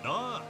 Ah.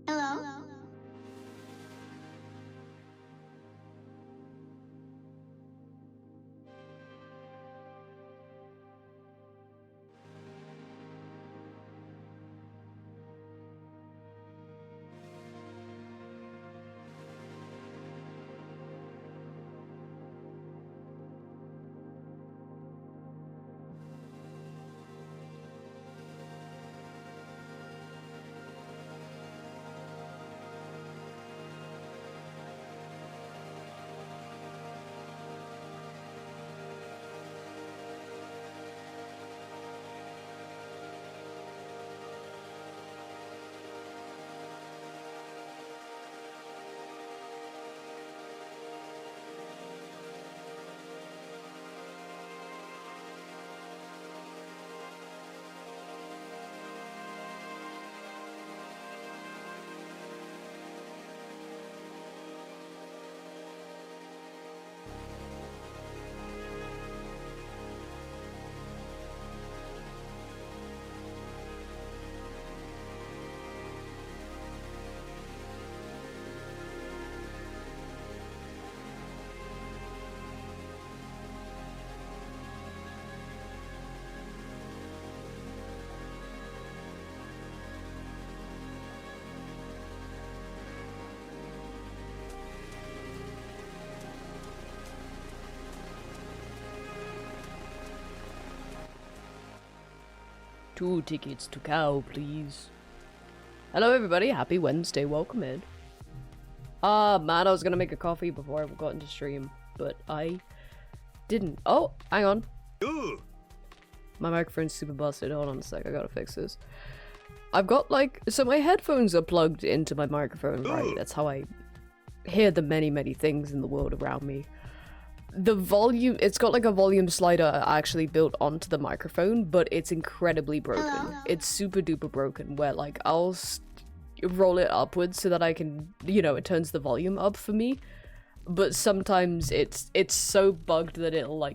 Hello? Two tickets to cow, please. Hello everybody, happy Wednesday, welcome in. Man, I was gonna make a coffee before I got into stream, but I didn't. Oh, hang on. Ooh. My microphone's super busted, hold on a sec, I gotta fix this. I've got so my headphones are plugged into my microphone, right? That's how I hear the many things in the world around me. The volume, it's got a volume slider actually built onto the microphone, but it's incredibly broken. Hello. It's super duper broken, where I'll roll it upwards so that I can, it turns the volume up for me. But sometimes it's so bugged that it'll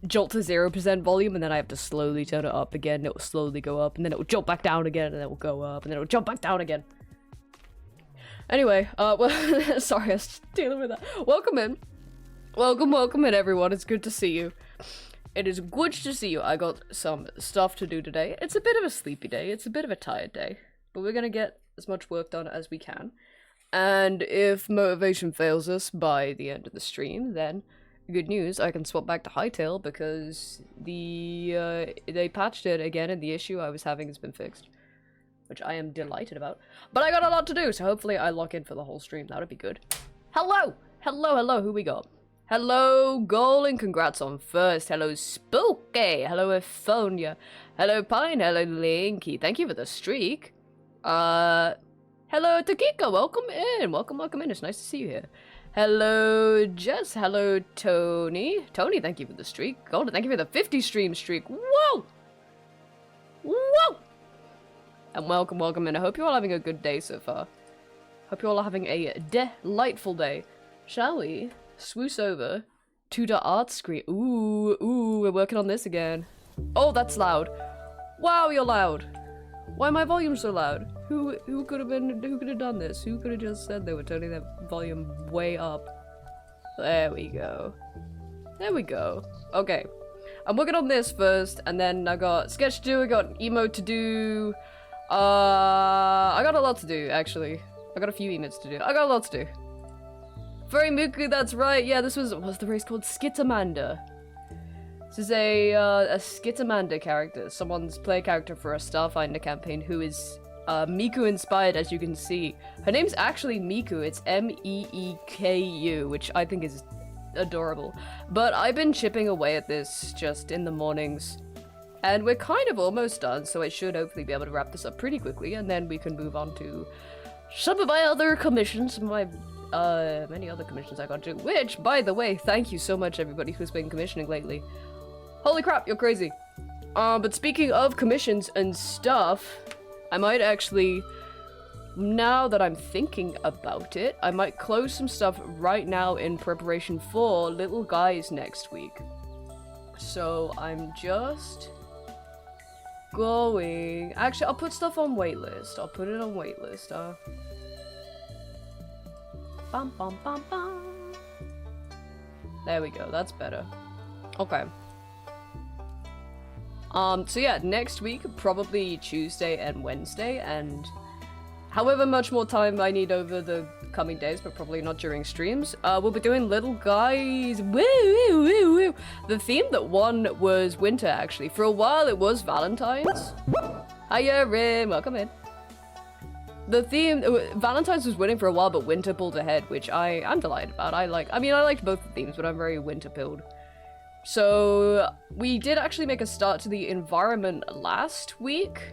jolt to 0% volume, and then I have to slowly turn it up again. It will slowly go up, and then it will jump back down again, and then it will go up, and then it will jump back down again. Anyway, well, sorry, I was dealing with that. Welcome in. Welcome in, everyone. It's good to see you. It is good to see you. I got some stuff to do today. It's a bit of a sleepy day. It's a bit of a tired day. But we're gonna get as much work done as we can. And if motivation fails us by the end of the stream, then good news, I can swap back to Hytale because they patched it again and the issue I was having has been fixed. Which I am delighted about. But I got a lot to do, so hopefully I lock in for the whole stream. That would be good. Hello! Hello, hello, who we got? Hello, Golden, congrats on first. Hello, Spooky. Hello, Ephonia. Hello, Pine. Hello, Linky. Thank you for the streak. Hello, Takika. Welcome in. Welcome in. It's nice to see you here. Hello, Jess. Hello, Tony. Tony, thank you for the streak. Golden, thank you for the 50 stream streak. Whoa! Whoa! And welcome in. I hope you're all having a good day so far. Hope you're all having a delightful day. Shall we swoosh over to the art screen? Ooh, we're working on this again. Oh, that's loud. Wow, you're loud. Why are my volume so loud? Who could have done this? Who could have just said they were turning their volume way up? There we go. There we go. Okay. I'm working on this first, and then I got sketch to do, I got emote to do. I got a lot to do, actually. I got a few emotes to do. I got a lot to do. Furry Muku, that's right. Yeah, this was the race called Skitamanda. This is a Skitamanda character, someone's play character for a Starfinder campaign who is Miku inspired, as you can see. Her name's actually Miku, it's M-E-E-K-U, which I think is adorable. But I've been chipping away at this just in the mornings. And we're kind of almost done, so I should hopefully be able to wrap this up pretty quickly, and then we can move on to some of my other commissions, some of my many other commissions I got to do, which, by the way, thank you so much everybody who's been commissioning lately. Holy crap, you're crazy. But speaking of commissions and stuff, I might actually, now that I'm thinking about it, I might close some stuff right now in preparation for Little Guys next week. So I'm just going, actually I'll put stuff on waitlist. I'll put it on waitlist. Bum bum bum bum. There we go, that's better. Okay. So yeah, next week, probably Tuesday and Wednesday, and however much more time I need over the coming days, but probably not during streams, we'll be doing Little Guys. Woo, woo, woo, woo. The theme that won was winter, actually. For a while, it was Valentine's. Hiya, Rim, welcome in. The theme, Valentine's was winning for a while, but winter pulled ahead, which I'm delighted about. I liked both the themes, but I'm very winter-pilled. So, we did actually make a start to the environment last week,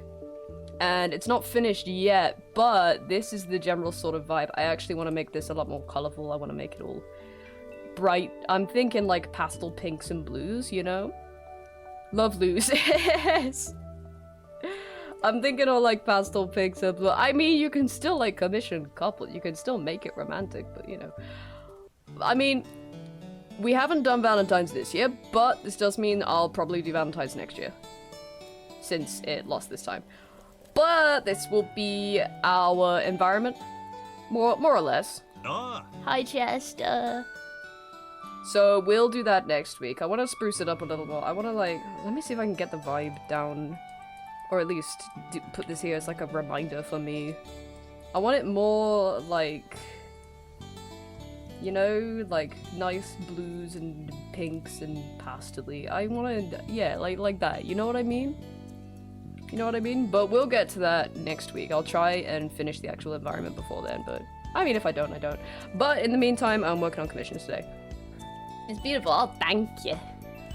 and it's not finished yet, but this is the general sort of vibe. I actually want to make this a lot more colorful. I want to make it all bright. I'm thinking like pastel pinks and blues, you know? Love Lose. Yes! I'm thinking all like pastel pinks and blue. I mean, you can still like commission couple. You can still make it romantic, but you know. I mean, we haven't done Valentine's this year, but this does mean I'll probably do Valentine's next year. Since it lost this time. But this will be our environment. More or less. Ah. Hi, Chester. So we'll do that next week. I want to spruce it up a little more. I want to like, let me see if I can get the vibe down. Or at least put this here as like a reminder for me. I want it more like, you know, like nice blues and pinks and pastel-y. I want to, yeah, like that. You know what I mean? You know what I mean? But we'll get to that next week. I'll try and finish the actual environment before then, but I mean, if I don't, I don't. But in the meantime, I'm working on commissions today. It's beautiful. Oh, thank you.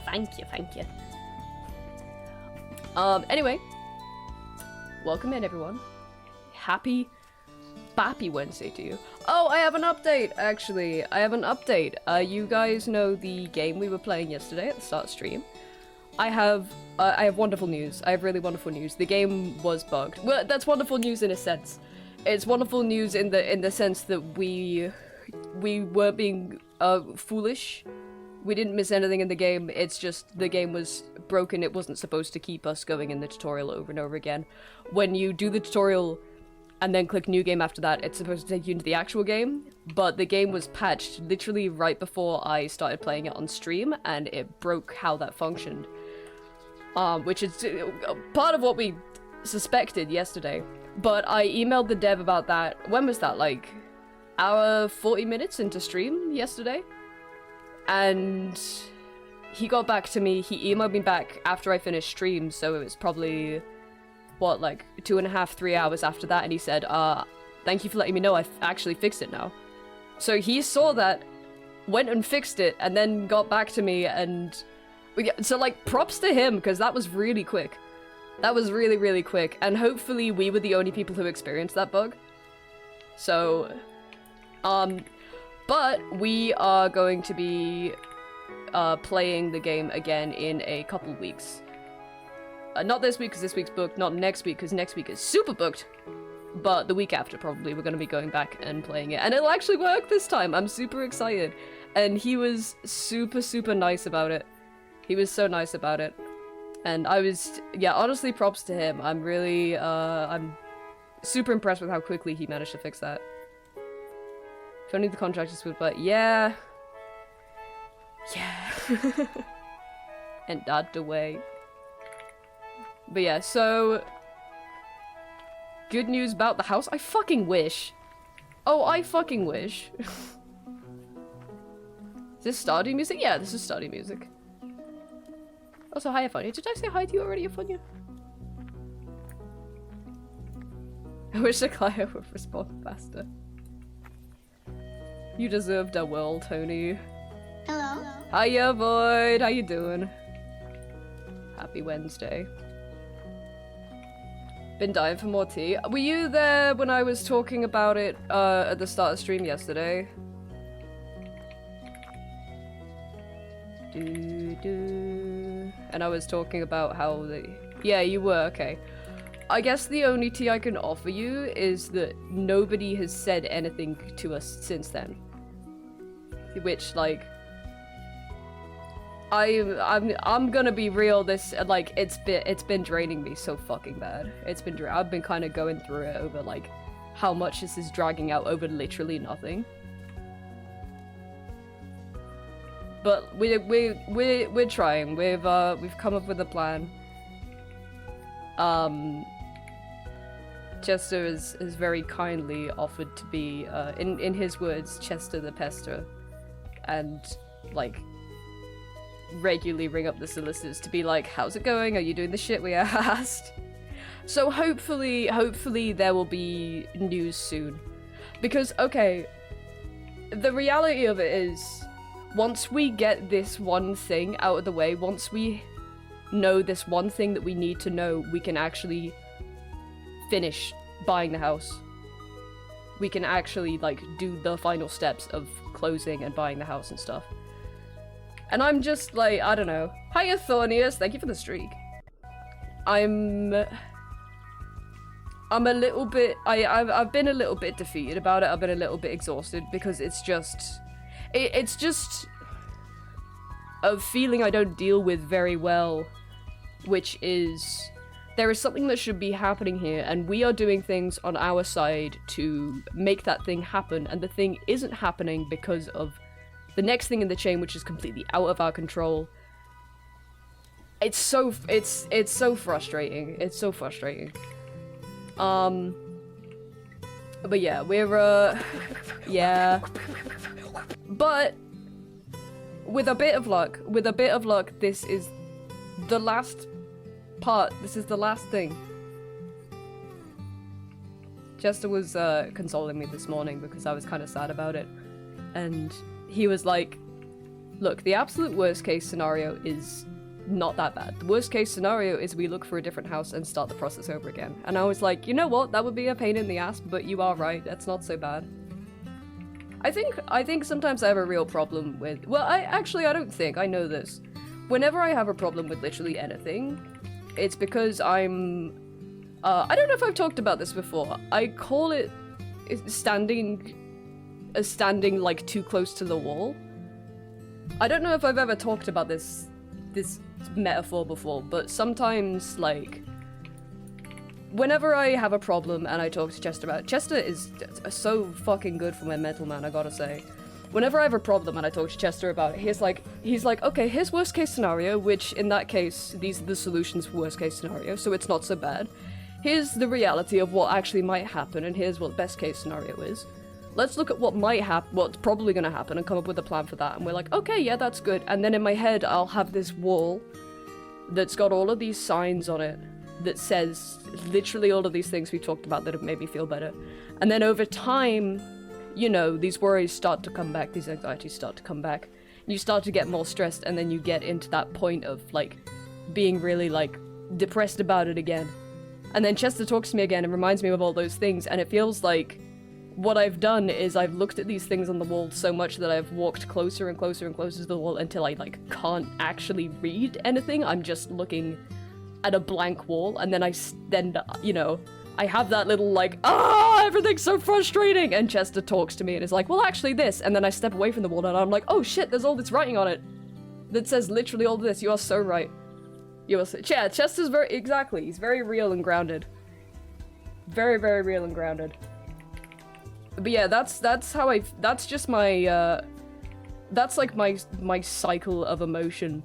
Thank you, thank you. Anyway. Welcome in, everyone. Happy Wednesday to you. Oh, I have an update, actually. I have an update. You guys know the game we were playing yesterday at the start stream. I have wonderful news. I have really wonderful news. The game was bugged. Well, that's wonderful news in a sense. It's wonderful news in the sense that we weren't being foolish. We didn't miss anything in the game. It's just the game was broken. It wasn't supposed to keep us going in the tutorial over and over again. When you do the tutorial and then click new game after that, it's supposed to take you into the actual game, but the game was patched literally right before I started playing it on stream, and it broke how that functioned. Which is part of what we suspected yesterday. But I emailed the dev about that. When was that? Like, hour 40 minutes into stream yesterday? And he got back to me. He emailed me back after I finished stream, so it was probably, what, like 2.5, 3 hours after that, and he said, thank you for letting me know, I've actually fixed it now. So he saw that, went and fixed it, and then got back to me, and so like, props to him, because that was really quick. That was really, really quick, and hopefully we were the only people who experienced that bug. So, but we are going to be playing the game again in a couple weeks. Not this week, because this week's booked, not next week, because next week is super booked, but the week after, probably, we're going to be going back and playing it, and it'll actually work this time. I'm super excited, and he was super, super nice about it. He was so nice about it. And I was, yeah, honestly, props to him. I'm really, I'm super impressed with how quickly he managed to fix that. If only the contractors would, but yeah. Yeah. And that the way. But yeah, so good news about the house. I fucking wish. Oh, I fucking wish. Is this Stardew music? Yeah, this is Stardew music. Also, hi, Afonia. Did I say hi to you already, Afonia? I wish the client would respond faster. You deserved a well, Tony. Hello. Hiya, Void. How you doing? Happy Wednesday. Been dying for more tea. Were you there when I was talking about it at the start of stream yesterday? And I was talking about how the... Yeah, you were, okay. I guess the only tea I can offer you is that nobody has said anything to us since then. Which, like... I'm gonna be real, this, like, it's been draining me so fucking bad. I've been kind of going through it over, like, how much this is dragging out over literally nothing. But we're trying. We've come up with a plan. Chester has very kindly offered to be, in his words, Chester the Pester, and like regularly ring up the solicitors to be like, "How's it going? Are you doing the shit we asked?" So hopefully there will be news soon, because okay, the reality of it is, once we get this one thing out of the way, once we know this one thing that we need to know, we can actually finish buying the house. We can actually, like, do the final steps of closing and buying the house and stuff. And I'm just, like, I don't know. Hiya, Thornius! Thank you for the streak. I'm a little bit... I've been a little bit defeated about it. I've been a little bit exhausted because it's just... It's just a feeling I don't deal with very well, which is there is something that should be happening here, and we are doing things on our side to make that thing happen, and the thing isn't happening because of the next thing in the chain, which is completely out of our control. It's so frustrating. It's so frustrating. But yeah, we're yeah. But with a bit of luck, this is the last part. This is the last thing. Chester was consoling me this morning because I was kind of sad about it, and he was like, "Look, the absolute worst case scenario is not that bad. The worst case scenario is we look for a different house and start the process over again." And I was like, you know what? That would be a pain in the ass, but you are right. That's not so bad. I think sometimes I have a real problem with... Well, I don't think. I know this. Whenever I have a problem with literally anything, it's because I'm... I don't know if I've talked about this before. I call it standing like too close to the wall. I don't know if I've ever talked about this metaphor before, but sometimes, like, whenever I have a problem and I talk to Chester about it, Chester is so fucking good for my mental, man, I gotta say. Whenever I have a problem and I talk to Chester about it, he's like, okay, here's worst case scenario, which in that case, these are the solutions for worst case scenario, so it's not so bad. Here's the reality of what actually might happen, and here's what best case scenario is. Let's look at what might happen, what's probably gonna happen, and come up with a plan for that. And we're like, okay, yeah, that's good. And then in my head, I'll have this wall that's got all of these signs on it that says literally all of these things we talked about that have made me feel better. And then over time, you know, these worries start to come back, these anxieties start to come back, and you start to get more stressed, and then you get into that point of, like, being really, like, depressed about it again. And then Chester talks to me again and reminds me of all those things, and it feels like what I've done is I've looked at these things on the wall so much that I've walked closer and closer and closer to the wall until I, like, can't actually read anything. I'm just looking at a blank wall, and then you know, I have that little, like, everything's so frustrating, and Chester talks to me and is like, well, actually this, and then I step away from the wall and I'm like, oh shit, there's all this writing on it that says literally all this. You are so right. You are so— yeah, Chester's exactly, he's very real and grounded. Very, very real and grounded. But yeah, that's just my, that's like my cycle of emotion,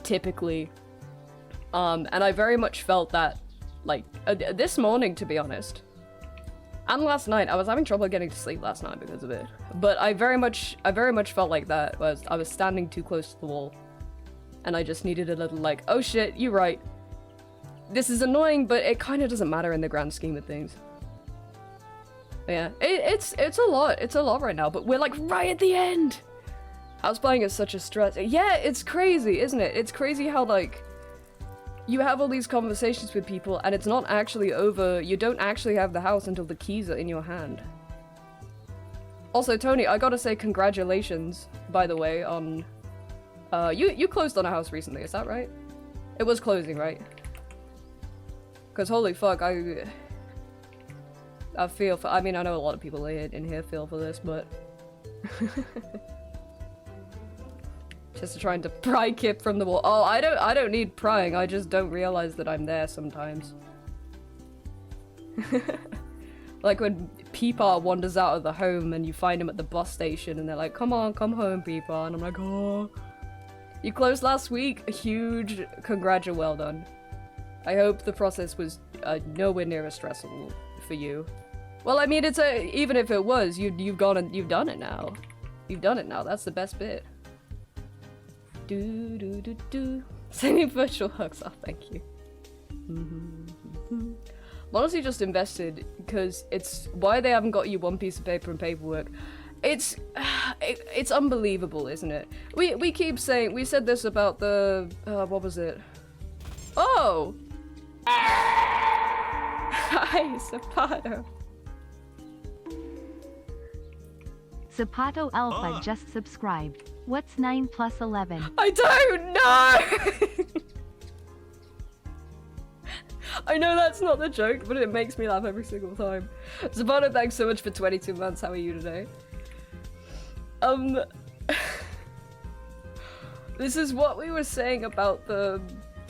typically. And I very much felt that, like, this morning, to be honest. And last night, I was having trouble getting to sleep last night because of it. But I very much felt like that. I was standing too close to the wall. And I just needed a little, like, oh shit, you're right. This is annoying, but it kind of doesn't matter in the grand scheme of things. But yeah, it's a lot right now, but we're, like, right at the end! House buying is such a stress. Yeah, it's crazy, isn't it? It's crazy how, like, you have all these conversations with people, and it's not actually over. You don't actually have the house until the keys are in your hand. Also, Tony, I gotta say congratulations, by the way, on... you closed on a house recently, is that right? It was closing, right? Because holy fuck, I feel for... I mean, I know a lot of people in here feel for this, but... Just trying to pry Kip from the wall. Oh, I don't need prying, I just don't realize that I'm there sometimes. Like when Peepar wanders out of the home and you find him at the bus station and they're like, come on, come home, Peepar. And I'm like, oh. You closed last week? A huge congratulations, well done. I hope the process was nowhere near as stressful for you. Well, I mean, it's even if it was, you've gone and you've done it now. You've done it now, that's the best bit. Sending virtual hugs. Oh, thank you. I'm honestly just invested because it's why they haven't got you one piece of paper and paperwork. It's unbelievable, isn't it? We keep saying, we said this about the what was it? Oh. Hi, Zapato. Zapato Alpha just subscribed. What's 9 plus 11? I don't know! I know that's not the joke, but it makes me laugh every single time. Zapato, thanks so much for 22 months. How are you today? This is what we were saying about the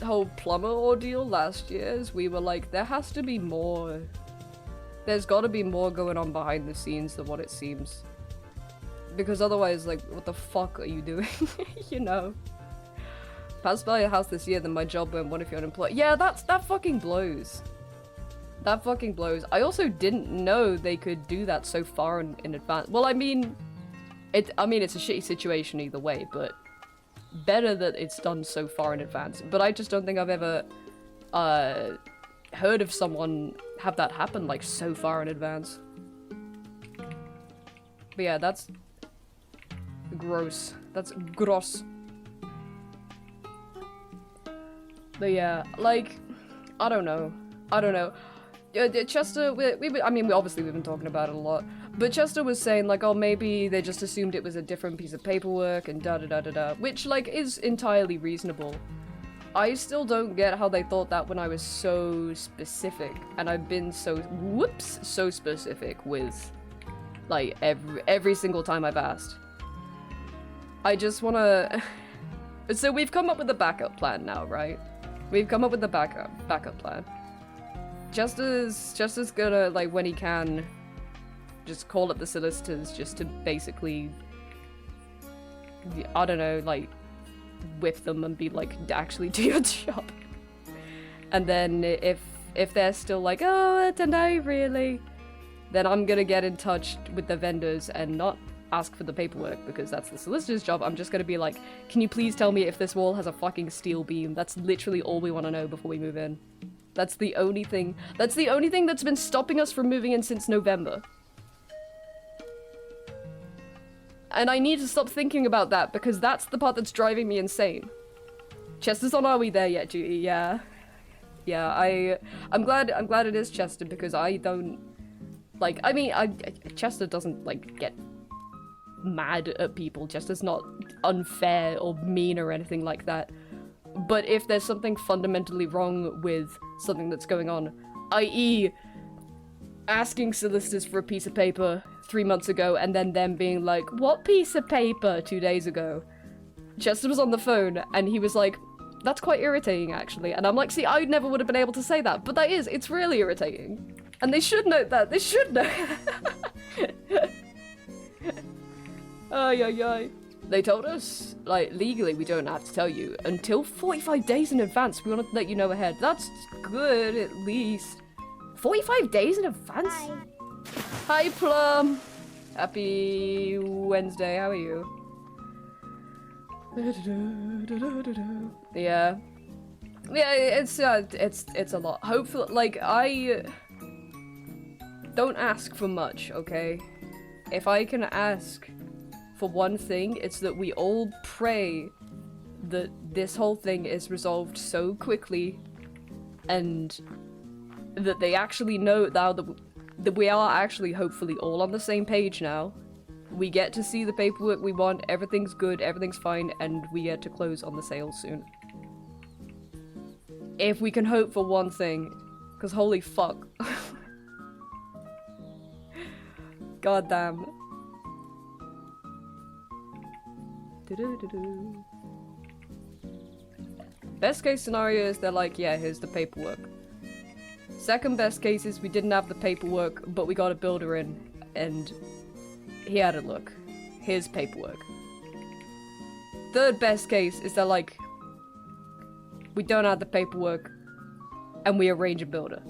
whole plumber ordeal last year, is we were like, there has to be more. There's gotta be more going on behind the scenes than what it seems. Because otherwise, like, what the fuck are you doing? You know? Passed by a house this year, then my job went, what if you're unemployed? Yeah, that fucking blows. That fucking blows. I also didn't know they could do that so far in advance. Well, I mean, it's a shitty situation either way, but better that it's done so far in advance. But I just don't think I've ever heard of someone have that happen, like, so far in advance. But yeah, that's gross. That's gross. But yeah, like, I don't know. Chester, we've been talking about it a lot, but Chester was saying, like, oh, maybe they just assumed it was a different piece of paperwork and da-da-da-da-da, which, like, is entirely reasonable. I still don't get how they thought that when I was so specific, and I've been so specific with, like, every single time I've asked. I just wanna... So we've come up with a backup plan now, right? We've come up with the backup plan. Chester's gonna, like, when he can, just call up the solicitors just to basically, I don't know, like, whip them and be like, actually do your job. And then if they're still like, oh, I don't know, really, then I'm gonna get in touch with the vendors and not ask for the paperwork, because that's the solicitor's job. I'm just gonna be like, can you please tell me if this wall has a fucking steel beam? That's literally all we want to know before we move in. That's the only thing that's been stopping us from moving in since November. And I need to stop thinking about that, because that's the part that's driving me insane. Chester's on, are we there yet, Judy? Yeah. Yeah, I'm glad it is Chester, because I don't, like, I mean, Chester doesn't, like, get mad at people. Chester's not unfair or mean or anything like that. But if there's something fundamentally wrong with something that's going on, i.e. asking solicitors for a piece of paper 3 months ago and then them being like, what piece of paper 2 days ago? Chester was on the phone and he was like, that's quite irritating actually. And I'm like, see, I never would have been able to say that, but it's really irritating. And they should note that, they should know. Ay, ay, ay. They told us, like, legally we don't have to tell you until 45 days in advance. We want to let you know ahead. That's good, at least. 45 days in advance? Hi, Plum. Happy Wednesday, how are you? Yeah. Yeah, it's a lot. Hopefully, like, I don't ask for much, okay? If I can ask for one thing, it's that we all pray that this whole thing is resolved so quickly and that they actually know now that we are actually hopefully all on the same page now. We get to see the paperwork we want, everything's good, everything's fine, and we get to close on the sale soon. If we can hope for one thing, because holy fuck. God damn. Best case scenario is they're like, yeah, here's the paperwork. Second best case is we didn't have the paperwork, but we got a builder in, and he had a look. Here's paperwork. Third best case is they're like, we don't have the paperwork, and we arrange a builder.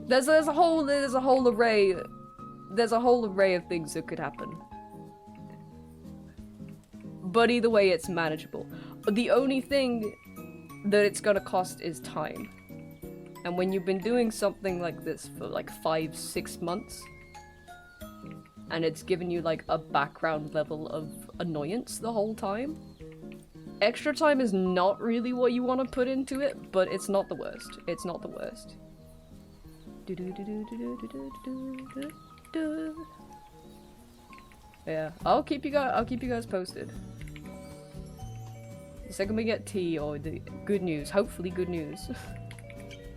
There's a whole array of things that could happen. But either way, it's manageable. The only thing that it's gonna cost is time. And when you've been doing something like this for like 5-6 months, and it's given you like a background level of annoyance the whole time, extra time is not really what you want to put into it, but it's not the worst. It's not the worst. Yeah, I'll keep you guys posted. The second we get tea or the good news, hopefully good news.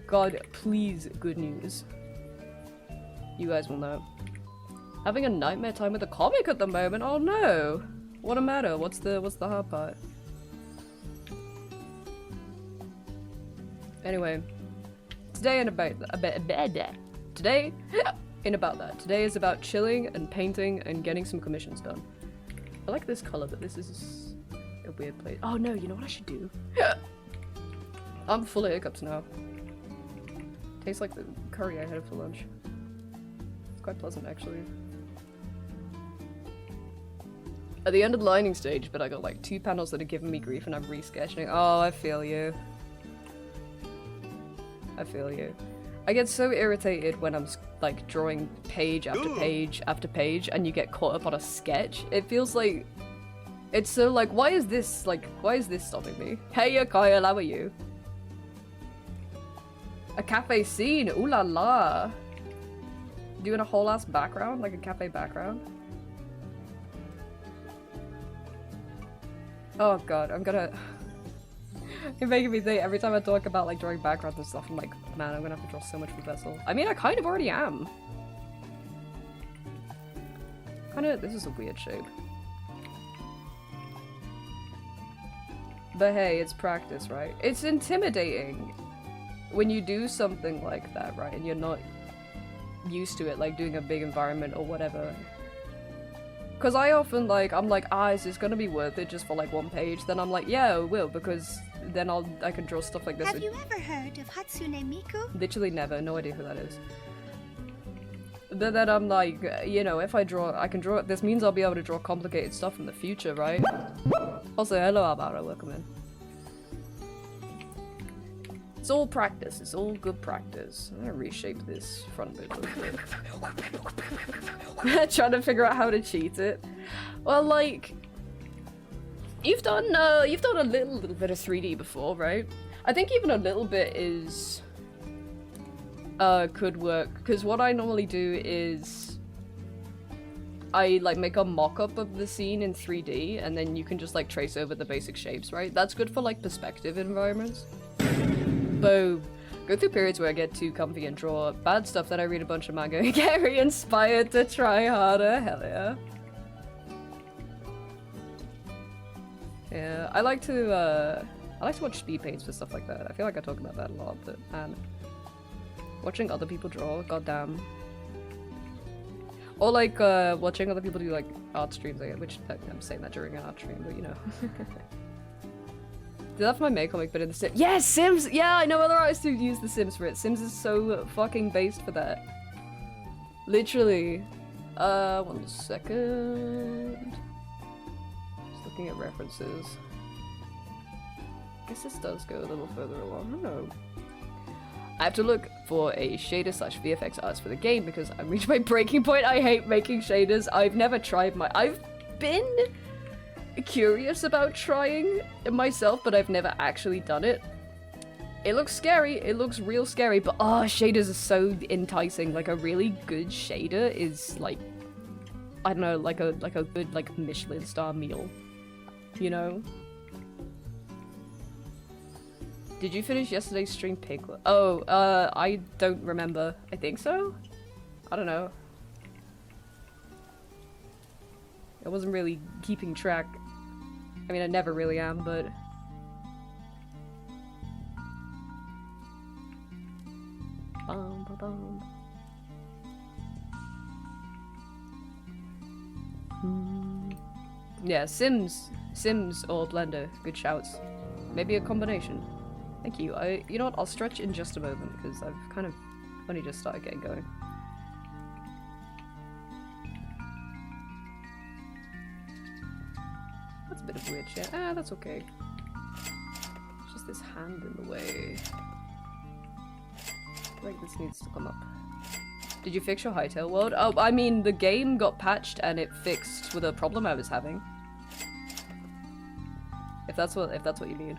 God, please, good news. You guys will know. Having a nightmare time with the comic at the moment. Oh no! What a matter? What's the hard part? Anyway, today in about today is about chilling and painting and getting some commissions done. I like this color, but this is a weird place. Oh no! You know what I should do? I'm full of hiccups now. Tastes like the curry I had for lunch. It's quite pleasant, actually. At the end of the lining stage, but I got like 2 panels that are giving me grief and I'm re-sketching. Oh, I feel you. I feel you. I get so irritated when I'm like drawing page after page after page and you get caught up on a sketch. It feels like... It's so like, why is this stopping me? Hey, Kyle, how are you? A cafe scene, ooh la la. Doing a whole ass background, like a cafe background. Oh god, I'm gonna... You're making me think, every time I talk about like drawing backgrounds and stuff, I'm like, man, I'm gonna have to draw so much for Vessel. I mean, I kind of already am. This is a weird shape. But hey, it's practice, right? It's intimidating. when you do something like that, right, and you're not used to it, like doing a big environment or whatever. Because I often I'm like, is this gonna be worth it just for like one page? Then I'm like, yeah, it will, because then I can draw stuff like this. Have you ever heard of Hatsune Miku? Literally never, no idea who that is. But then I'm like, you know, if I can draw, this means I'll be able to draw complicated stuff in the future, right? Also, hello Albara, welcome in. It's all practice, it's all good practice. I'm gonna reshape this front bit a little bit. Trying to figure out how to cheat it. Well, like, you've done a little bit of 3D before, right? I think even a little bit is could work, because what I normally do is I like make a mock-up of the scene in 3D, and then you can just like trace over the basic shapes, right? That's good for like perspective environments. Boom. Go through periods where I get too comfy and draw bad stuff, then I read a bunch of manga and get re-inspired to try harder. Hell yeah. Yeah, I like to watch speed paints for stuff like that. I feel like I talk about that a lot, but man, watching other people draw, goddamn. Or like watching other people do like art streams, which I'm saying that during an art stream, but you know. Did that for my May comic, but in the Sims. Yes, Sims! Yeah, I know other artists who use the Sims for it. Sims is so fucking based for that. Literally. 1 second. Just looking at references. I guess this does go a little further along. I don't know. I have to look for a shader / VFX artist for the game because I reached my breaking point. I hate making shaders. I've never tried I've been curious about trying it myself, but I've never actually done it. It looks scary. It looks real scary, but shaders are so enticing. Like a really good shader is like, I don't know, like a good like Michelin star meal, you know? Did you finish yesterday's stream, Piglet? Oh, I don't remember. I think so? I don't know. I wasn't really keeping track. I mean, I never really am, but... Yeah, Sims or Blender. Good shouts. Maybe a combination. Thank you. You know what? I'll stretch in just a moment because I've kind of only just started getting going. That's a bit of a weird shit. That's okay. It's just this hand in the way. I feel like this needs to come up. Did you fix your Hytale world? Oh, I mean, the game got patched and it fixed with a problem I was having. If that's what you mean.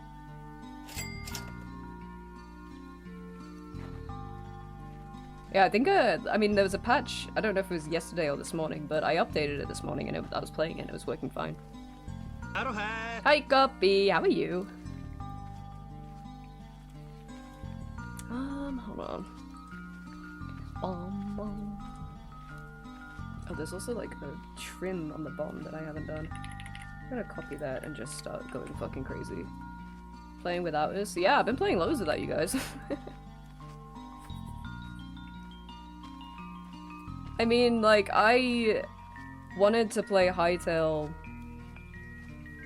Yeah, I think, I mean, there was a patch. I don't know if it was yesterday or this morning, but I updated it this morning and I was playing it and it was working fine. Hi, Guppy! How are you? Hold on. Oh, there's also like a trim on the bottom that I haven't done. I'm gonna copy that and just start going fucking crazy. Playing without us? Yeah, I've been playing loads without you guys. I mean, like, I wanted to play Hytale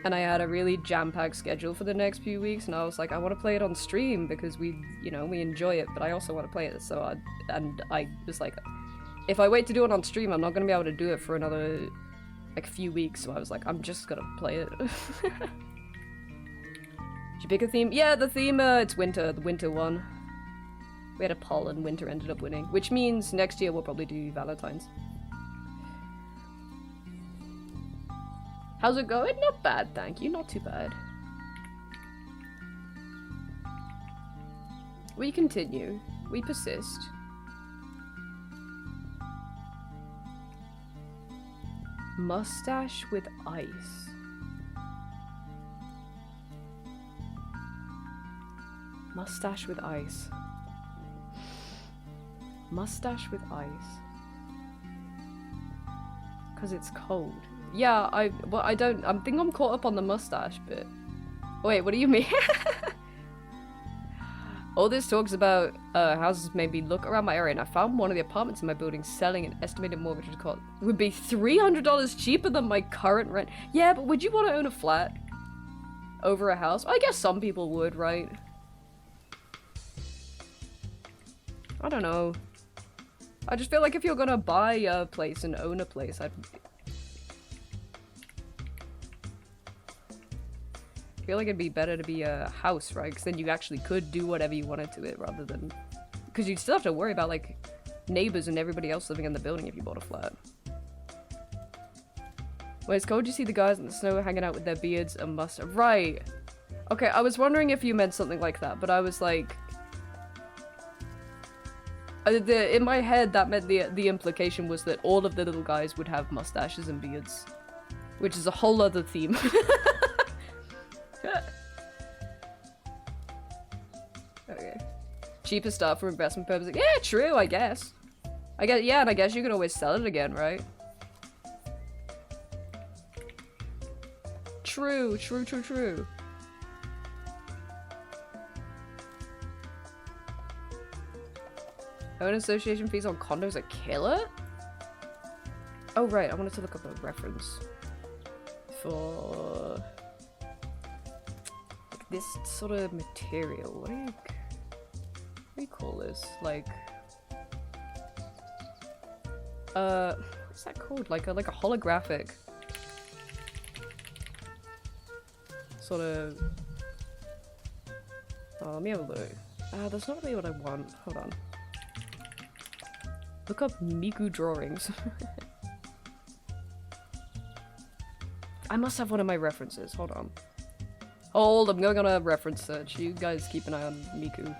and I had a really jam-packed schedule for the next few weeks, and I was like, I want to play it on stream because we enjoy it, but I also want to play it, so I was like, if I wait to do it on stream, I'm not going to be able to do it for another, like, few weeks, so I was like, I'm just gonna play it. Did you pick a theme? Yeah, the theme, it's winter, the winter one. We had a poll and winter ended up winning, which means next year we'll probably do Valentine's. How's it going? Not bad, thank you. Not too bad. We continue. We persist. Mustache with ice. Mustache with ice. Mustache with ice. Because it's cold. Yeah, I think I'm caught up on the mustache bit. Wait, what do you mean? All this talks about houses made me look around my area, and I found one of the apartments in my building selling an estimated mortgage would be $300 cheaper than my current rent. Yeah, but would you want to own a flat over a house? I guess some people would, right? I don't know. I just feel like if you're gonna buy a place and own a place, I feel like it'd be better to be a house, right? Because then you actually could do whatever you wanted to it rather than... Because you'd still have to worry about, like, neighbors and everybody else living in the building if you bought a flat. When it's cold, you see the guys in the snow hanging out with their beards and mustache. Right. Okay, I was wondering if you meant something like that, but I was like... in my head, that meant the implication was that all of the little guys would have mustaches and beards. Which is a whole other theme. Okay. Cheaper stuff for investment purposes. Yeah, true, I guess. Yeah, and I guess you can always sell it again, right? True. Own association fees on condos are killer? Oh right, I wanted to look up a reference for like, this sort of material. What do you call this? Like, what's that called? Like a holographic sort of. Oh, let me have a look. That's not really what I want. Hold on. Look up Miku drawings. I must have one of my references. Hold on. I'm going on a reference search. You guys keep an eye on Miku.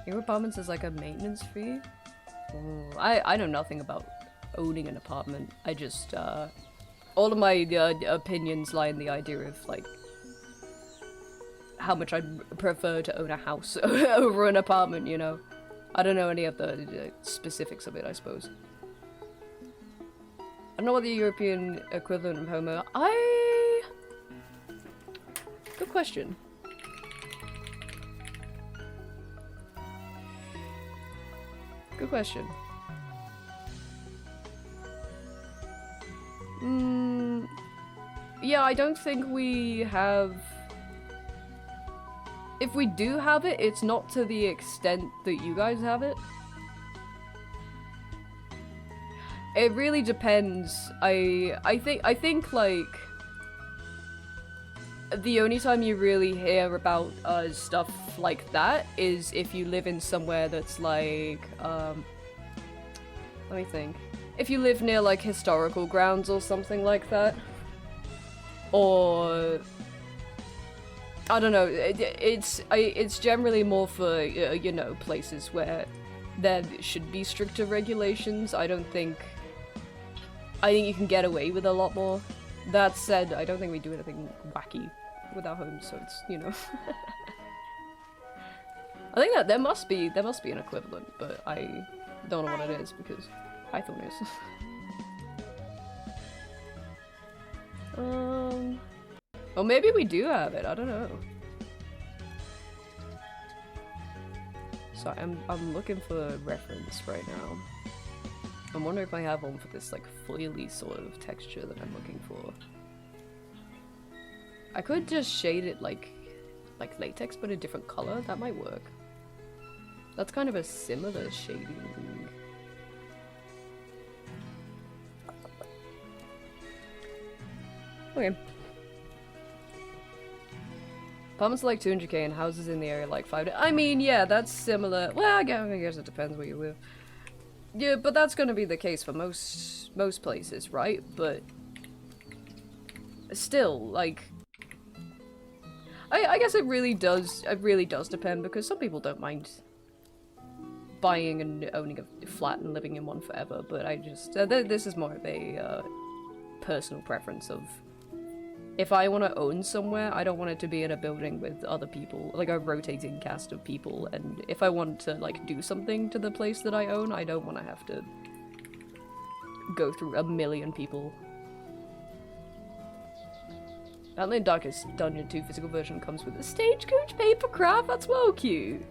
Your apartments is like a maintenance fee? Ooh, I know nothing about owning an apartment. I just, all of my opinions lie in the idea of, like, how much I'd prefer to own a house over an apartment, you know? I don't know any of the specifics of it, I suppose. I don't know what the European equivalent of homo... Good question. Good question. Yeah, I don't think we have... If we do have it, it's not to the extent that you guys have it. It really depends. I think like the only time you really hear about stuff like that is if you live in somewhere that's like let me think. If you live near like historical grounds or something like that, or I don't know. It's generally more for you know, places where there should be stricter regulations. I think you can get away with a lot more. That said, I don't think we do anything wacky with our homes, so it's, you know. I think that there must be an equivalent, but I don't know what it is because Python is. Or maybe we do have it, I don't know. So I'm looking for a reference right now. I'm wondering if I have one for this like foily sort of texture that I'm looking for. I could just shade it like latex but a different color, that might work. That's kind of a similar shading. Okay. Apartments are like 200k and houses in the area like 5. I mean, yeah, that's similar. Well, I guess it depends where you live. Yeah, but that's gonna be the case for most places, right? But still, like, I guess it really does depend because some people don't mind buying and owning a flat and living in one forever, but I just this is more of a personal preference of if I want to own somewhere, I don't want it to be in a building with other people, like a rotating cast of people, and if I want to like do something to the place that I own, I don't want to have to go through a million people. Apparently Darkest Dungeon 2 physical version comes with a Stagecoach papercraft, that's well cute.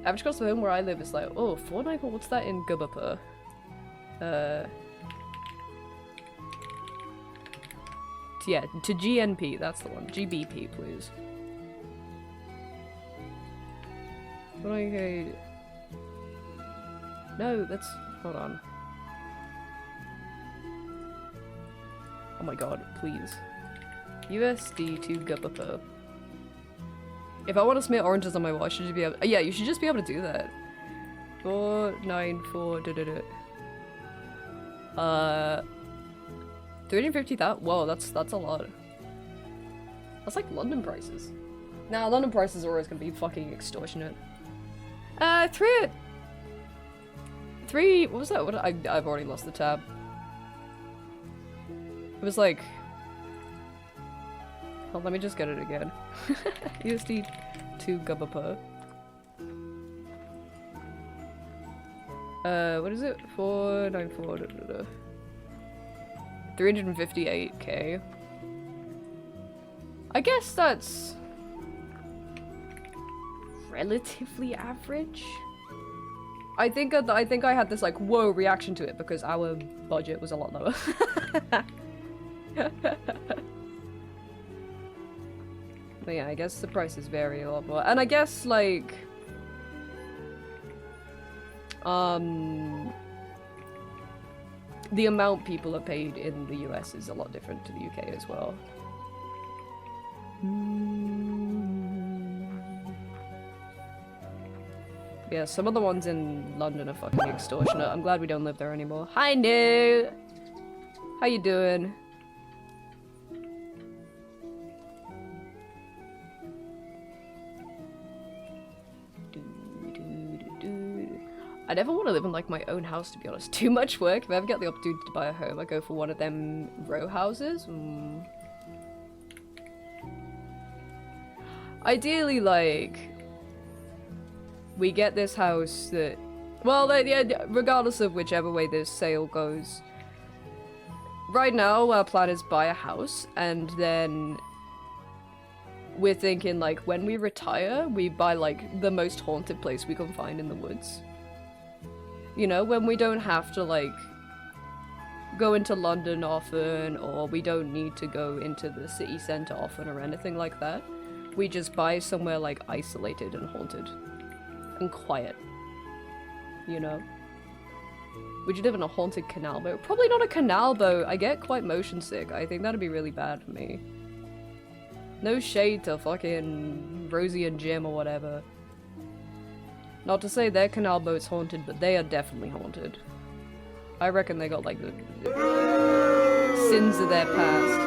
Average cost of home where I live is like, oh, 494, what's that in Gubba? Yeah, to GNP, that's the one. GBP, please. What I No, that's... hold on. Oh my god, please. USD to Gubba. If I want to smear oranges on my wall, I should just be able- yeah, you should just be able to do that. 494 350,000? Whoa, that's a lot. That's like London prices. Nah, London prices are always gonna be fucking extortionate. Three, what was that? I've already lost the tab. It was like... oh, let me just get it again. USD 2 Gubba. What is it? 494. 358k. I guess that's relatively average. I think I had this like whoa reaction to it because our budget was a lot lower. But yeah, I guess the prices vary a lot more, and I guess like the amount people are paid in the US is a lot different to the UK as well. Yeah, some of the ones in London are fucking extortionate. I'm glad we don't live there anymore. Hi, New! How you doing? I never want to live in like my own house, to be honest. Too much work. If I ever get the opportunity to buy a home, I go for one of them row houses. Ideally, like, we get this house that, well, yeah, regardless of whichever way this sale goes. Right now, our plan is buy a house, and then we're thinking like when we retire, we buy like the most haunted place we can find in the woods. You know, when we don't have to, like, go into London often, or we don't need to go into the city centre often or anything like that. We just buy somewhere, like, isolated and haunted. And quiet. You know? Would you live in a haunted canal boat? Probably not a canal boat. I get quite motion sick. I think that'd be really bad for me. No shade to fucking Rosie and Jim or whatever. Not to say their canal boat's haunted, but they are definitely haunted. I reckon they got, like, the sins of their past.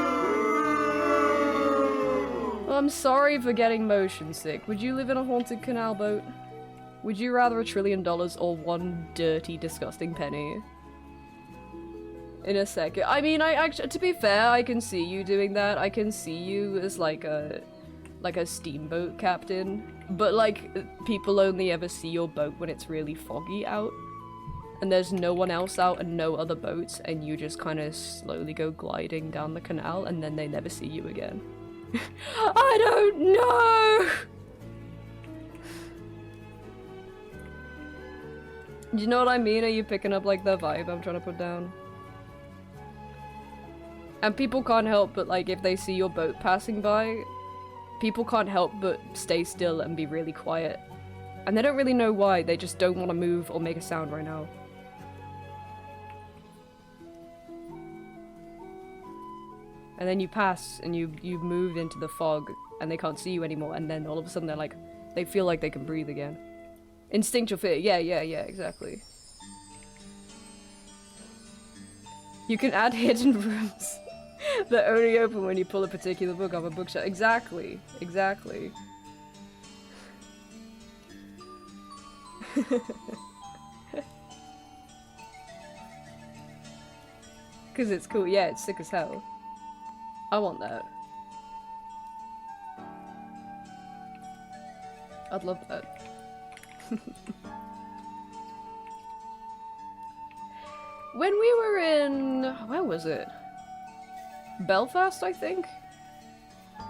Well, I'm sorry for getting motion sick. Would you live in a haunted canal boat? Would you rather $1 trillion or one dirty, disgusting penny? In a second. I mean, I actually, to be fair, I can see you doing that. I can see you as, like a steamboat captain. But, like, people only ever see your boat when it's really foggy out. And there's no one else out and no other boats, and you just kind of slowly go gliding down the canal, and then they never see you again. I don't know! Do you know what I mean? Are you picking up, like, the vibe I'm trying to put down? And people can't help but, like, if they see your boat passing by, people can't help but stay still and be really quiet. And they don't really know why, they just don't want to move or make a sound right now. And then you pass and you move into the fog and they can't see you anymore, and then all of a sudden they're like, they feel like they can breathe again. Instinctual fear, yeah, exactly. You can add hidden rooms that only open when you pull a particular book off a bookshelf. Exactly. Because it's cool. Yeah, it's sick as hell. I want that. I'd love that. When we were in... where was it? Belfast, I think?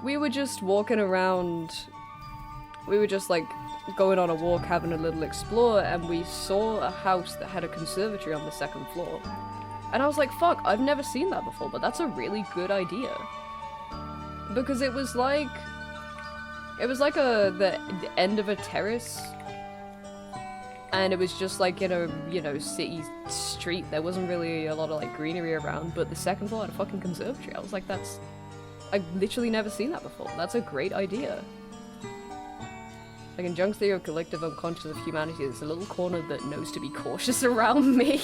We were just walking around... we were just, like, going on a walk, having a little explore, and we saw a house that had a conservatory on the second floor. And I was like, fuck, I've never seen that before, but that's a really good idea. Because it was like the end of a terrace. And it was just like in a, you know, city street. There wasn't really a lot of like greenery around, but the second floor had a fucking conservatory. I was like, I've literally never seen that before. That's a great idea. Like in Jung's theory of collective unconscious of humanity, there's a little corner that knows to be cautious around me.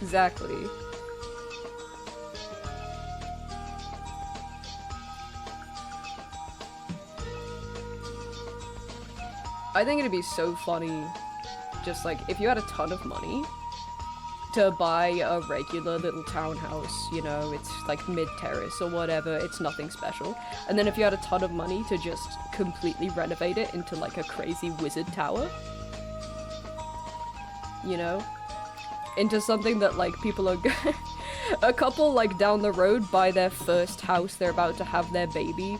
Exactly. I think it'd be so funny, just like, if you had a ton of money to buy a regular little townhouse, you know, it's like mid-terrace or whatever, it's nothing special. And then if you had a ton of money to just completely renovate it into like a crazy wizard tower. You know? Into something that like people are a couple like down the road buy their first house, they're about to have their baby.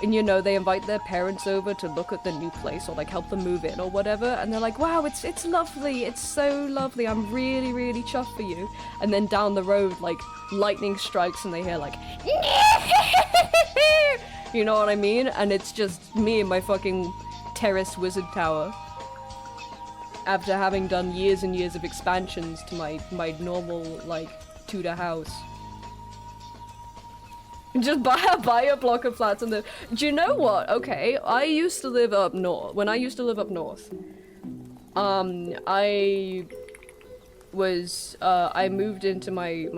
And you know, they invite their parents over to look at the new place or like help them move in or whatever, and they're like, wow, it's lovely, it's so lovely, I'm really, really chuffed for you. And then down the road, like, lightning strikes and they hear like, you know what I mean? And it's just me in my fucking terrace wizard tower. After having done years and years of expansions to my normal, like, Tudor house. Just buy a block of flats and do you know what? Okay, I used to live up north. When I used to live up north, I moved into my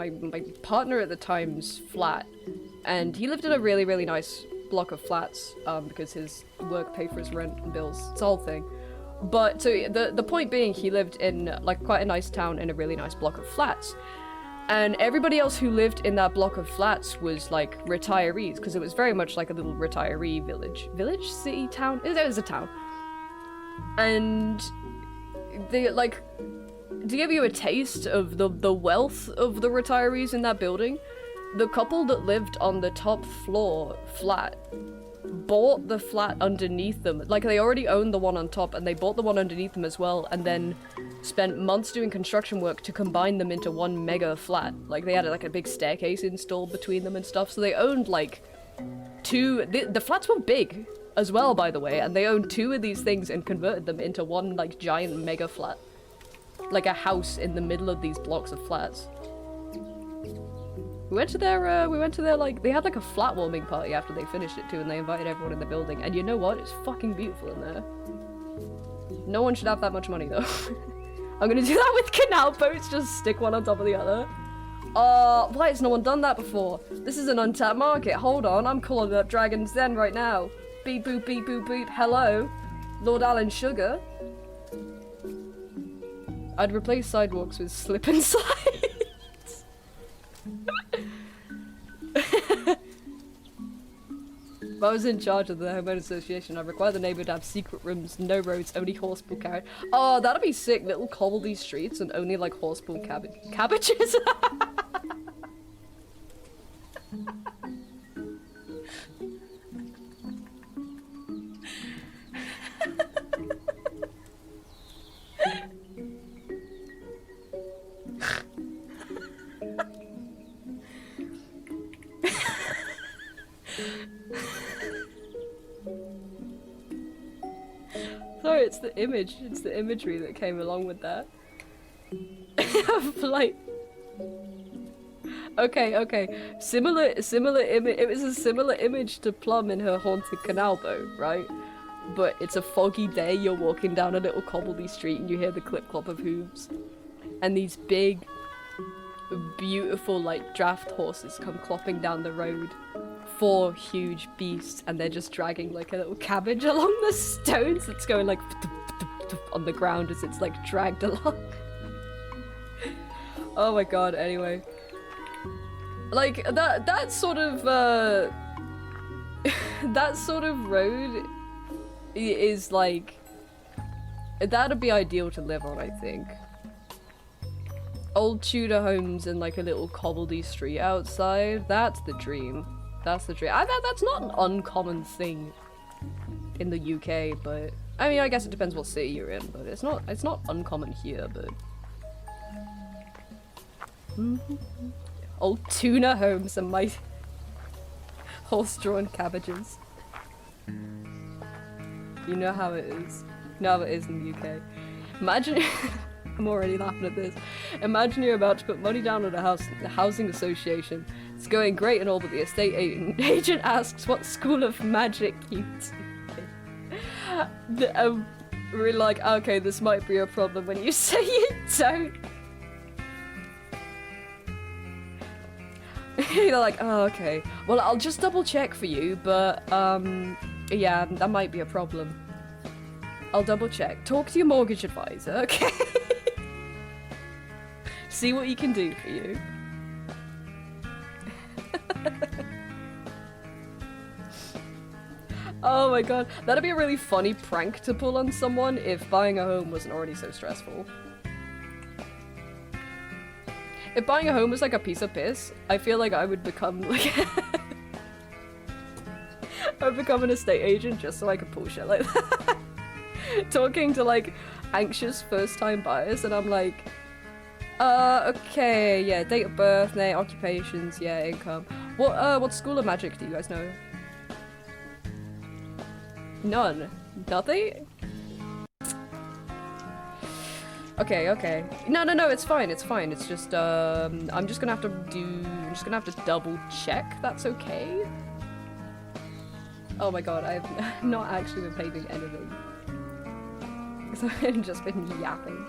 partner at the time's flat, and he lived in a really, really nice block of flats, because his work paid for his rent and bills. It's a whole thing. But, so, the point being, he lived in, like, quite a nice town in a really nice block of flats. And everybody else who lived in that block of flats was, like, retirees, because it was very much like a little retiree village. Village? City? Town? It was a town. And they, like, to give you a taste of the wealth of the retirees in that building, the couple that lived on the top floor flat bought the flat underneath them. Like, they already owned the one on top, and they bought the one underneath them as well, and then spent months doing construction work to combine them into one mega flat. Like, they had like a big staircase installed between them and stuff, so they owned like the flats were big as well, by the way, and they owned two of these things and converted them into one like giant mega flat. Like a house in the middle of these blocks of flats. We went to their, like, they had like a flat warming party after they finished it too, and they invited everyone in the building, and you know what? It's fucking beautiful in there. No one should have that much money though. I'm gonna do that with canal boats, just stick one on top of the other. Why has no one done that before? This is an untapped market, hold on, I'm calling up Dragon's Den right now. Beep boop beep boop beep, hello? Lord Alan Sugar? I'd replace sidewalks with slip and slides. If I was in charge of the homeowner association, I'd require the neighbour to have secret rooms, no roads, only horse-pulled carriage. Oh, that'd be sick. Little cobbledy streets and only like horse-pulled cabbages. Sorry, it's the image. It's the imagery that came along with that. Like, okay. Similar image. It was a similar image to Plum in her haunted canal boat, right? But it's a foggy day. You're walking down a little cobbledy street and you hear the clip clop of hooves, and these big, beautiful like draft horses come clopping down the road, four huge beasts, and they're just dragging like a little cabbage along the stones that's going like on the ground as it's like dragged along. Oh my god, anyway. Like, that sort of, that sort of road is like, that'd be ideal to live on, I think. Old Tudor homes and like a little cobbledy street outside, that's the dream. That's the dream. That's not an uncommon thing in the UK, but I mean, I guess it depends what city you're in, but it's not uncommon here, but old tuna homes and my horse-drawn cabbages. You know how it is. You know how it is in the UK. Imagine I'm already laughing at this. Imagine you're about to put money down on a house, the housing association. It's going great and all, but the estate agent asks what school of magic you do. We're like, okay, this might be a problem when you say you don't. You're like, oh, okay. Well, I'll just double check for you, but, yeah, that might be a problem. I'll double check. Talk to your mortgage advisor, okay? See what he can do for you. Oh my god, that'd be a really funny prank to pull on someone if buying a home wasn't already so stressful. If buying a home was like a piece of piss, I feel like I would become like I would become an estate agent just so I could pull shit like that. Talking to like anxious first time buyers and I'm like, okay, yeah, date of birth, name, occupations, yeah, income. What school of magic do you guys know? None. Nothing? Okay. No, it's fine, it's fine. It's just, I'm just gonna have to double check that's okay. Oh my god, I've not actually been painting anything. Because I've just been yapping.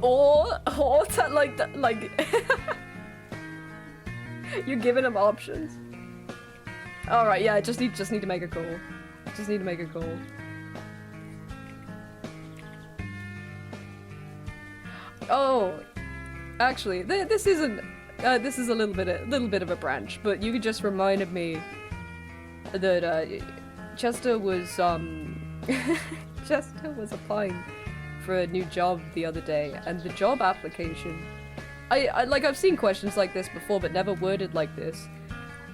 or to like you're giving him options. Alright, yeah, just need to make a call. Just need to make a call. Oh, actually, this isn't. This is a little bit of a branch, but you just reminded me that Chester was Chester was applying for a new job the other day, and the job application. I've seen questions like this before, but never worded like this.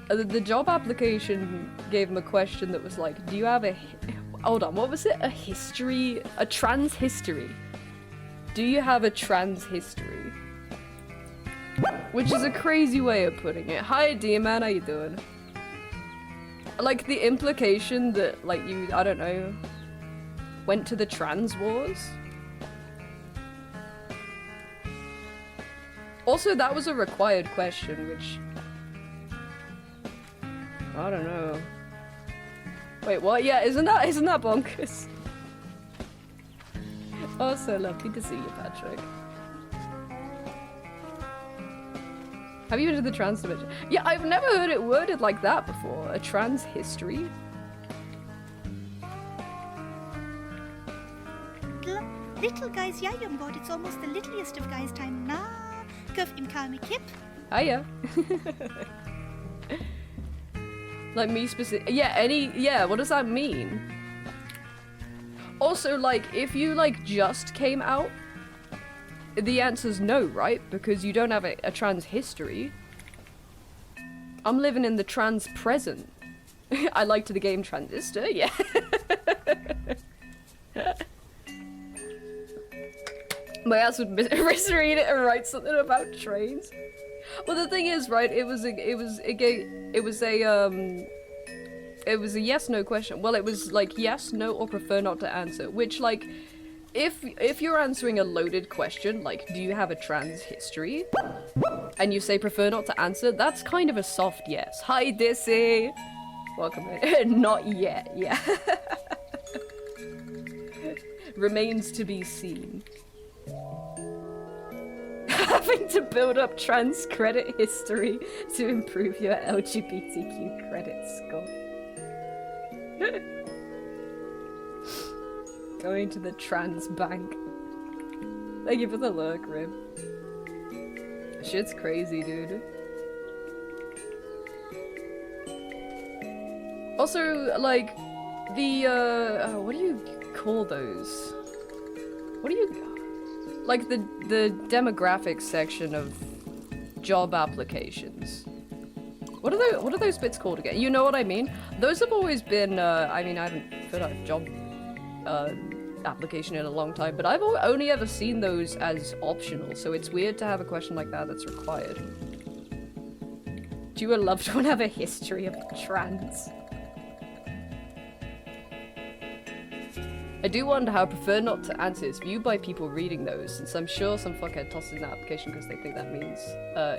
The job application gave him a question that was like, do you have a... Hold on, what was it? A history? A trans history? Do you have a trans history? Which is a crazy way of putting it. Hi, D-Man, how you doing? Like, the implication that, like, you, I don't know, went to the trans wars? Also, that was a required question, which... I don't know. Wait, what? Yeah, isn't that bonkers? Oh, so lovely to see you, Patrick. Have you been to the trans dimension? Yeah, I've never heard it worded like that before. A trans history? Little guys, yeah, on board. It's almost the littlest of guys' time now. Guff im Kami Kip. Hiya. Like me specific. Yeah, what does that mean? Also, like, if you, like, just came out, the answer's no, right? Because you don't have a trans history. I'm living in the trans present. I liked the game Transistor, yeah. My ass would misread it and write something about trains. Well, the thing is, right? It was a yes/no question. Well, it was like yes, no, or prefer not to answer. Which, like, if you're answering a loaded question, like, do you have a trans history, and you say prefer not to answer, that's kind of a soft yes. Hi, Dissy. Welcome in. Not yet. Yeah. Remains to be seen. having to build up trans credit history to improve your LGBTQ credit score. Going to the trans bank. Thank you for the lurk, Rib. Shit's crazy, dude. Also, like, the, what do you call those? What do you... Like, the demographics section of job applications. What are those bits called again? You know what I mean? Those have always been, I mean, I haven't put out a job, application in a long time, but I've only ever seen those as optional, so it's weird to have a question like that that's required. Do you a loved one have a history of trans? I do wonder how I prefer not to answer is viewed by people reading those, since I'm sure some fuckhead tosses in the application because they think that means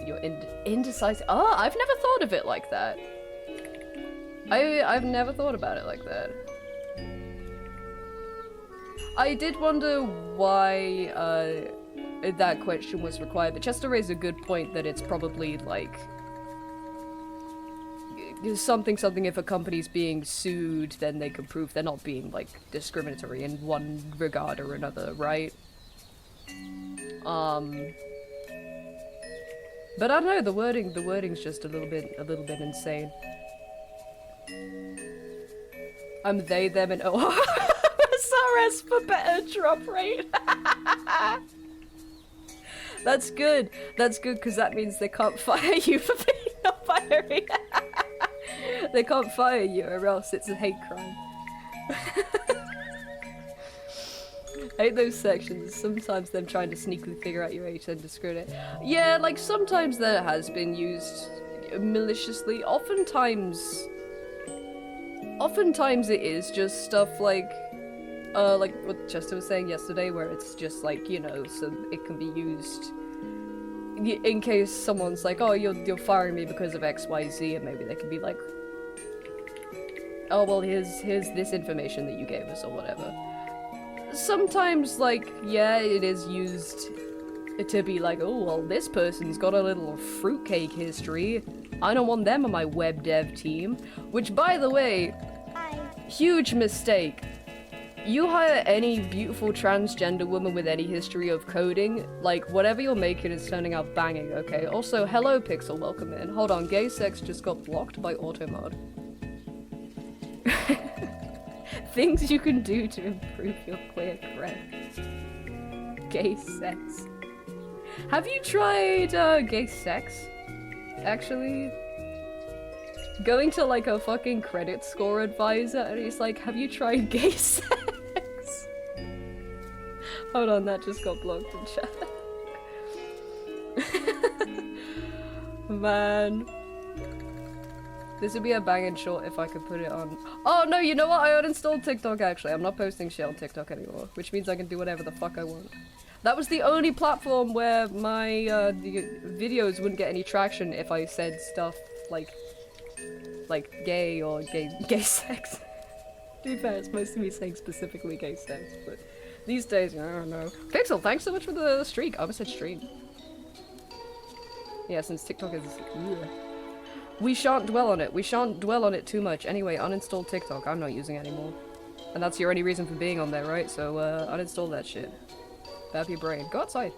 you're indecisive. Oh, I've never thought of it like that. I've never thought about it like that. I did wonder why that question was required, but Chester raised a good point that it's probably like something if a company's being sued, then they can prove they're not being like discriminatory in one regard or another, right? But I don't know, the wording's just a little bit insane. I'm they, them, and oh, SRS for better drop rate. That's good, because that means they can't fire you for being not firing. They can't fire you or else it's a hate crime. I hate those sections. Sometimes them trying to sneakily figure out your age and discriminate. Yeah, like sometimes that has been used maliciously. Oftentimes it is just stuff like what Chester was saying yesterday, where it's just like, you know, so it can be used in case someone's like, oh, you're firing me because of XYZ, and maybe they can be like, oh, well, here's this information that you gave us, or whatever. Sometimes, like, yeah, it is used to be like, oh, well, this person's got a little fruitcake history. I don't want them on my web dev team. Which, by the way, huge mistake. You hire any beautiful transgender woman with any history of coding, like, whatever you're making is turning out banging, okay? Also, hello, Pixel, welcome in. Hold on, gay sex just got blocked by Automod. Things you can do to improve your queer cred. Gay sex. Have you tried, gay sex? Actually? Going to, like, a fucking credit score advisor, and he's like, have you tried gay sex? Hold on, that just got blocked in chat. Man. This would be a banging short if I could put it on. Oh no, you know what? I uninstalled TikTok actually. I'm not posting shit on TikTok anymore, which means I can do whatever the fuck I want. That was the only platform where my the videos wouldn't get any traction if I said stuff like gay or gay sex. To be fair, it's mostly me saying specifically gay sex, but these days, I don't know. Pixel, thanks so much for the streak. I almost said stream. Yeah, since TikTok is... Ugh. We shan't dwell on it. We shan't dwell on it too much. Anyway, uninstall TikTok. I'm not using it anymore. And that's your only reason for being on there, right? So, uninstall that shit. Bad your brain. Go outside.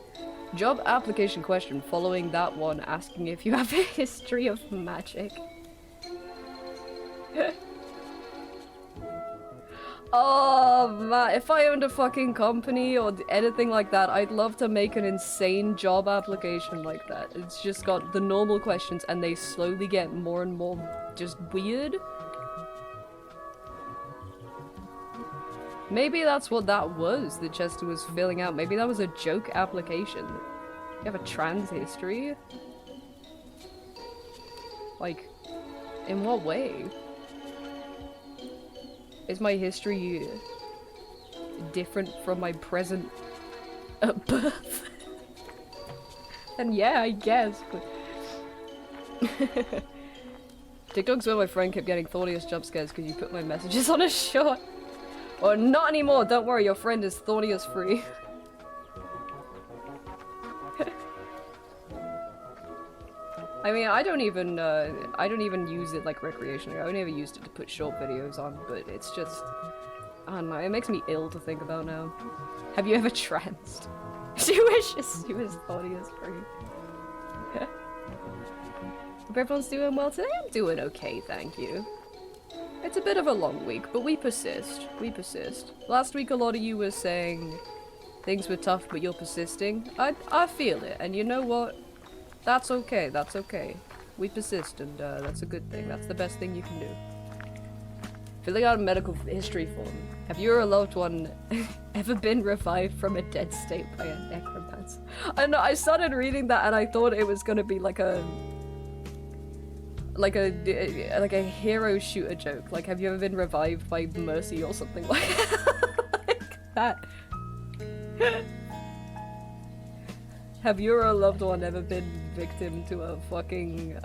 Job application question following that one asking if you have a history of magic. Oh man, if I owned a fucking company or anything like that, I'd love to make an insane job application like that. It's just got the normal questions and they slowly get more and more just weird. Maybe that's what that was that Chester was filling out. Maybe that was a joke application. You have a trans history? Like, in what way? Is my history different from my present birth? And yeah, I guess, but... TikTok's where my friend kept getting thorniest jump scares because you put my messages on a short. Or not anymore, don't worry, your friend is thorniest free. I mean, I don't even use it like recreationally. I only ever used it to put short videos on, but it's just, I don't know, it makes me ill to think about now. Have you ever tranced? She wishes she was audience free. Hope everyone's doing well today. I'm doing okay, thank you. It's a bit of a long week, but we persist. We persist. Last week a lot of you were saying things were tough, but you're persisting. I feel it, and you know what? That's okay, that's okay. We persist, and that's a good thing. That's the best thing you can do. Filling out a medical history form. Have you or a loved one ever been revived from a dead state by a necromancer? I know, I started reading that and I thought it was gonna be like a hero shooter joke. Like, have you ever been revived by Mercy or something like that? Have you or a loved one ever been victim to a fucking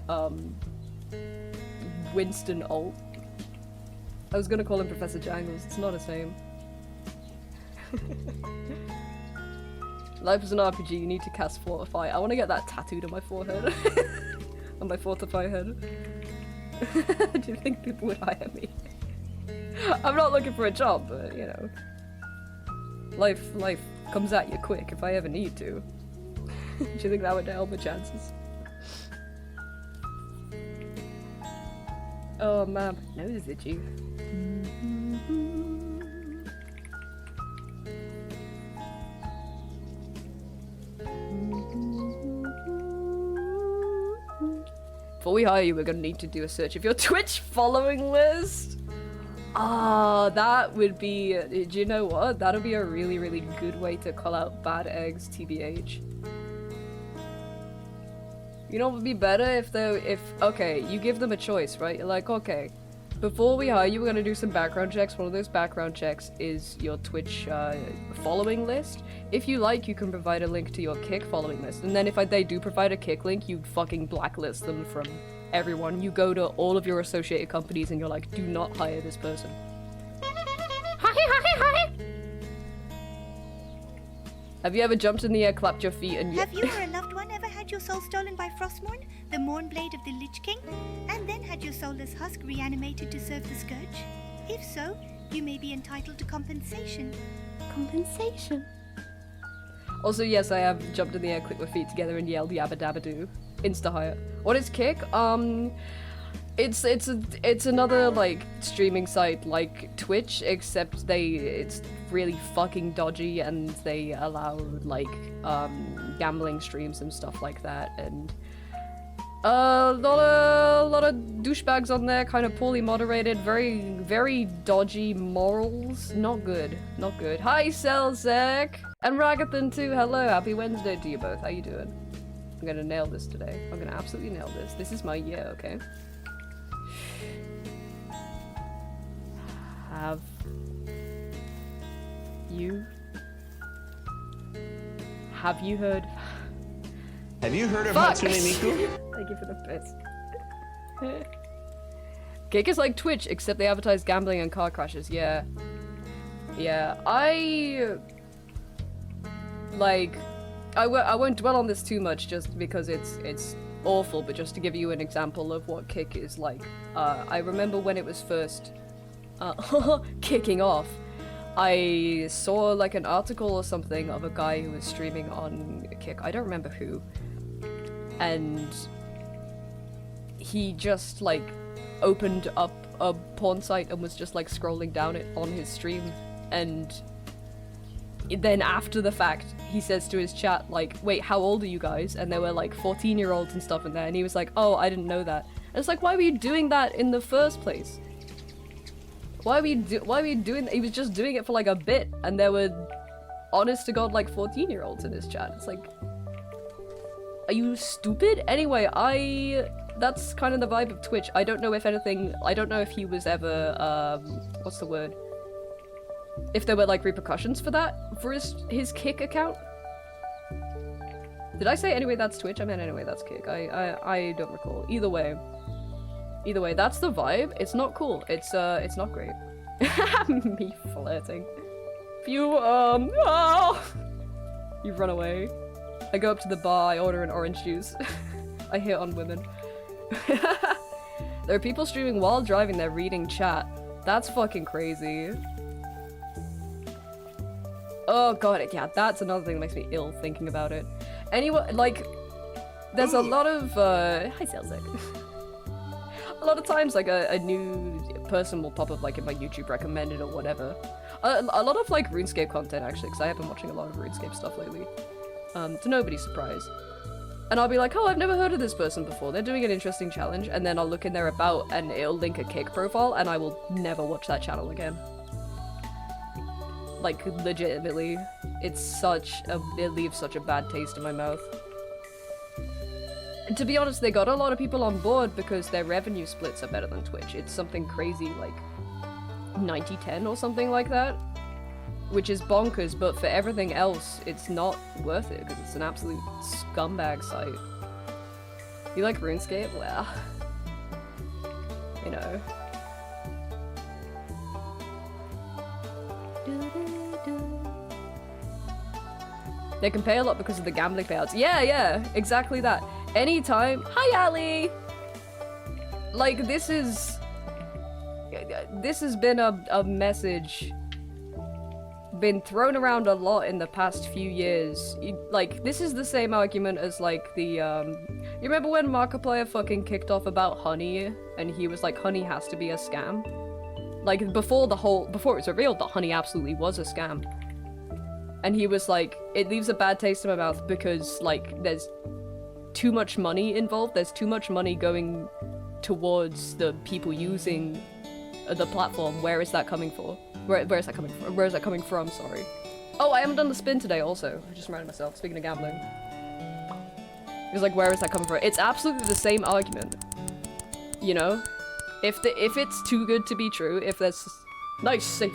Winston ult? I was gonna call him Professor Jangles, it's not his name. Life is an RPG, you need to cast Fortify. I wanna get that tattooed on my forehead. On my Fortify head. Do you think people would hire me? I'm not looking for a job, but you know. Life comes at you quick if I ever need to. Do you think that would help my chances? Oh man, my nose is itchy. Before we hire you, we're gonna need to do a search of your Twitch following list. Ah, that would be. Do you know what? That'll be a really, really good way to call out bad eggs, TBH. You know what would be better if okay, you give them a choice, right? You're like, okay, before we hire you, we're gonna do some background checks. One of those background checks is your Twitch following list. If you like, you can provide a link to your Kick following list. And then if they do provide a Kick link, you fucking blacklist them from everyone. You go to all of your associated companies and you're like, do not hire this person. Have you ever jumped in the air, clapped your feet, and Have you or a loved one ever had your soul stolen by Frostmourne, the Mournblade of the Lich King, and then had your soulless husk reanimated to serve the Scourge? If so, you may be entitled to compensation. Compensation. Also, yes, I have jumped in the air, clicked my feet together, and yelled yabba dabba doo. Insta hire. What is Kick? It's another like streaming site like Twitch, except it's really fucking dodgy and they allow like gambling streams and stuff like that, and a lot of douchebags on there, kind of poorly moderated, very dodgy morals. Not good, not good. Hi Selzek and Ragathan too. Hello, happy Wednesday to you both. How you doing? I'm gonna nail this today. I'm gonna absolutely nail this. This is my year, okay? Have you heard? Have you heard of Fuck. Hatsune Miku? Thank you for the bits. Kick is like Twitch, except they advertise gambling and car crashes. Yeah. Yeah, I won't dwell on this too much just because it's awful, but just to give you an example of what Kick is like. I remember when it was first kicking off, I saw like an article or something of a guy who was streaming on Kick. I don't remember who. And he just like opened up a porn site and was just like scrolling down it on his stream, and then after the fact he says to his chat like, wait, how old are you guys? And there were like 14-year-olds and stuff in there, and he was like, oh, I didn't know that. And it's like, why were you doing that in the first place? Why were you doing that? He was just doing it for like a bit, and there were honest to god like 14-year-olds in his chat. It's like, are you stupid? Anyway, that's kind of the vibe of Twitch. I don't know if he was ever what's the word? If there were like repercussions for that, for his Kick account. Did I say anyway that's Twitch? I meant anyway that's Kick. I don't recall. Either way, that's the vibe. It's not cool. It's not great. Me flirting. If you you run away. I go up to the bar, I order an orange juice. I hit on women. There are people streaming while driving, they're reading chat. That's fucking crazy. Oh god, yeah, that's another thing that makes me ill thinking about it. Anyway, like, there's a lot of, hi Celsic. A lot of times, like, a new person will pop up, like, in my YouTube recommended or whatever. A lot of, like, RuneScape content, actually, because I have been watching a lot of RuneScape stuff lately. To nobody's surprise. And I'll be like, oh, I've never heard of this person before. They're doing an interesting challenge. And then I'll look in their about and it'll link a Kick profile and I will never watch that channel again. Like, legitimately. It leaves such a bad taste in my mouth. And to be honest, they got a lot of people on board because their revenue splits are better than Twitch. It's something crazy like 90-10 or something like that. Which is bonkers, but for everything else, it's not worth it, because it's an absolute scumbag site. You like RuneScape? Well, you know. They can pay a lot because of the gambling payouts. Yeah, exactly that. Anytime. Hi, Ali! Like, this has been a message been thrown around a lot in the past few years. Like, this is the same argument as, like, the, you remember when Markiplier fucking kicked off about Honey, and he was like, Honey has to be a scam? Like, before it was revealed that Honey absolutely was a scam. And he was like, it leaves a bad taste in my mouth because, like, there's too much money involved, there's too much money going towards the people using the platform. Where is that coming for? Where is that coming from? Where is that coming from? Sorry. Oh, I haven't done the spin today also. I just reminded myself, speaking of gambling. It was like, where is that coming from? It's absolutely the same argument. You know? If it's too good to be true, if there's... Nice, safe.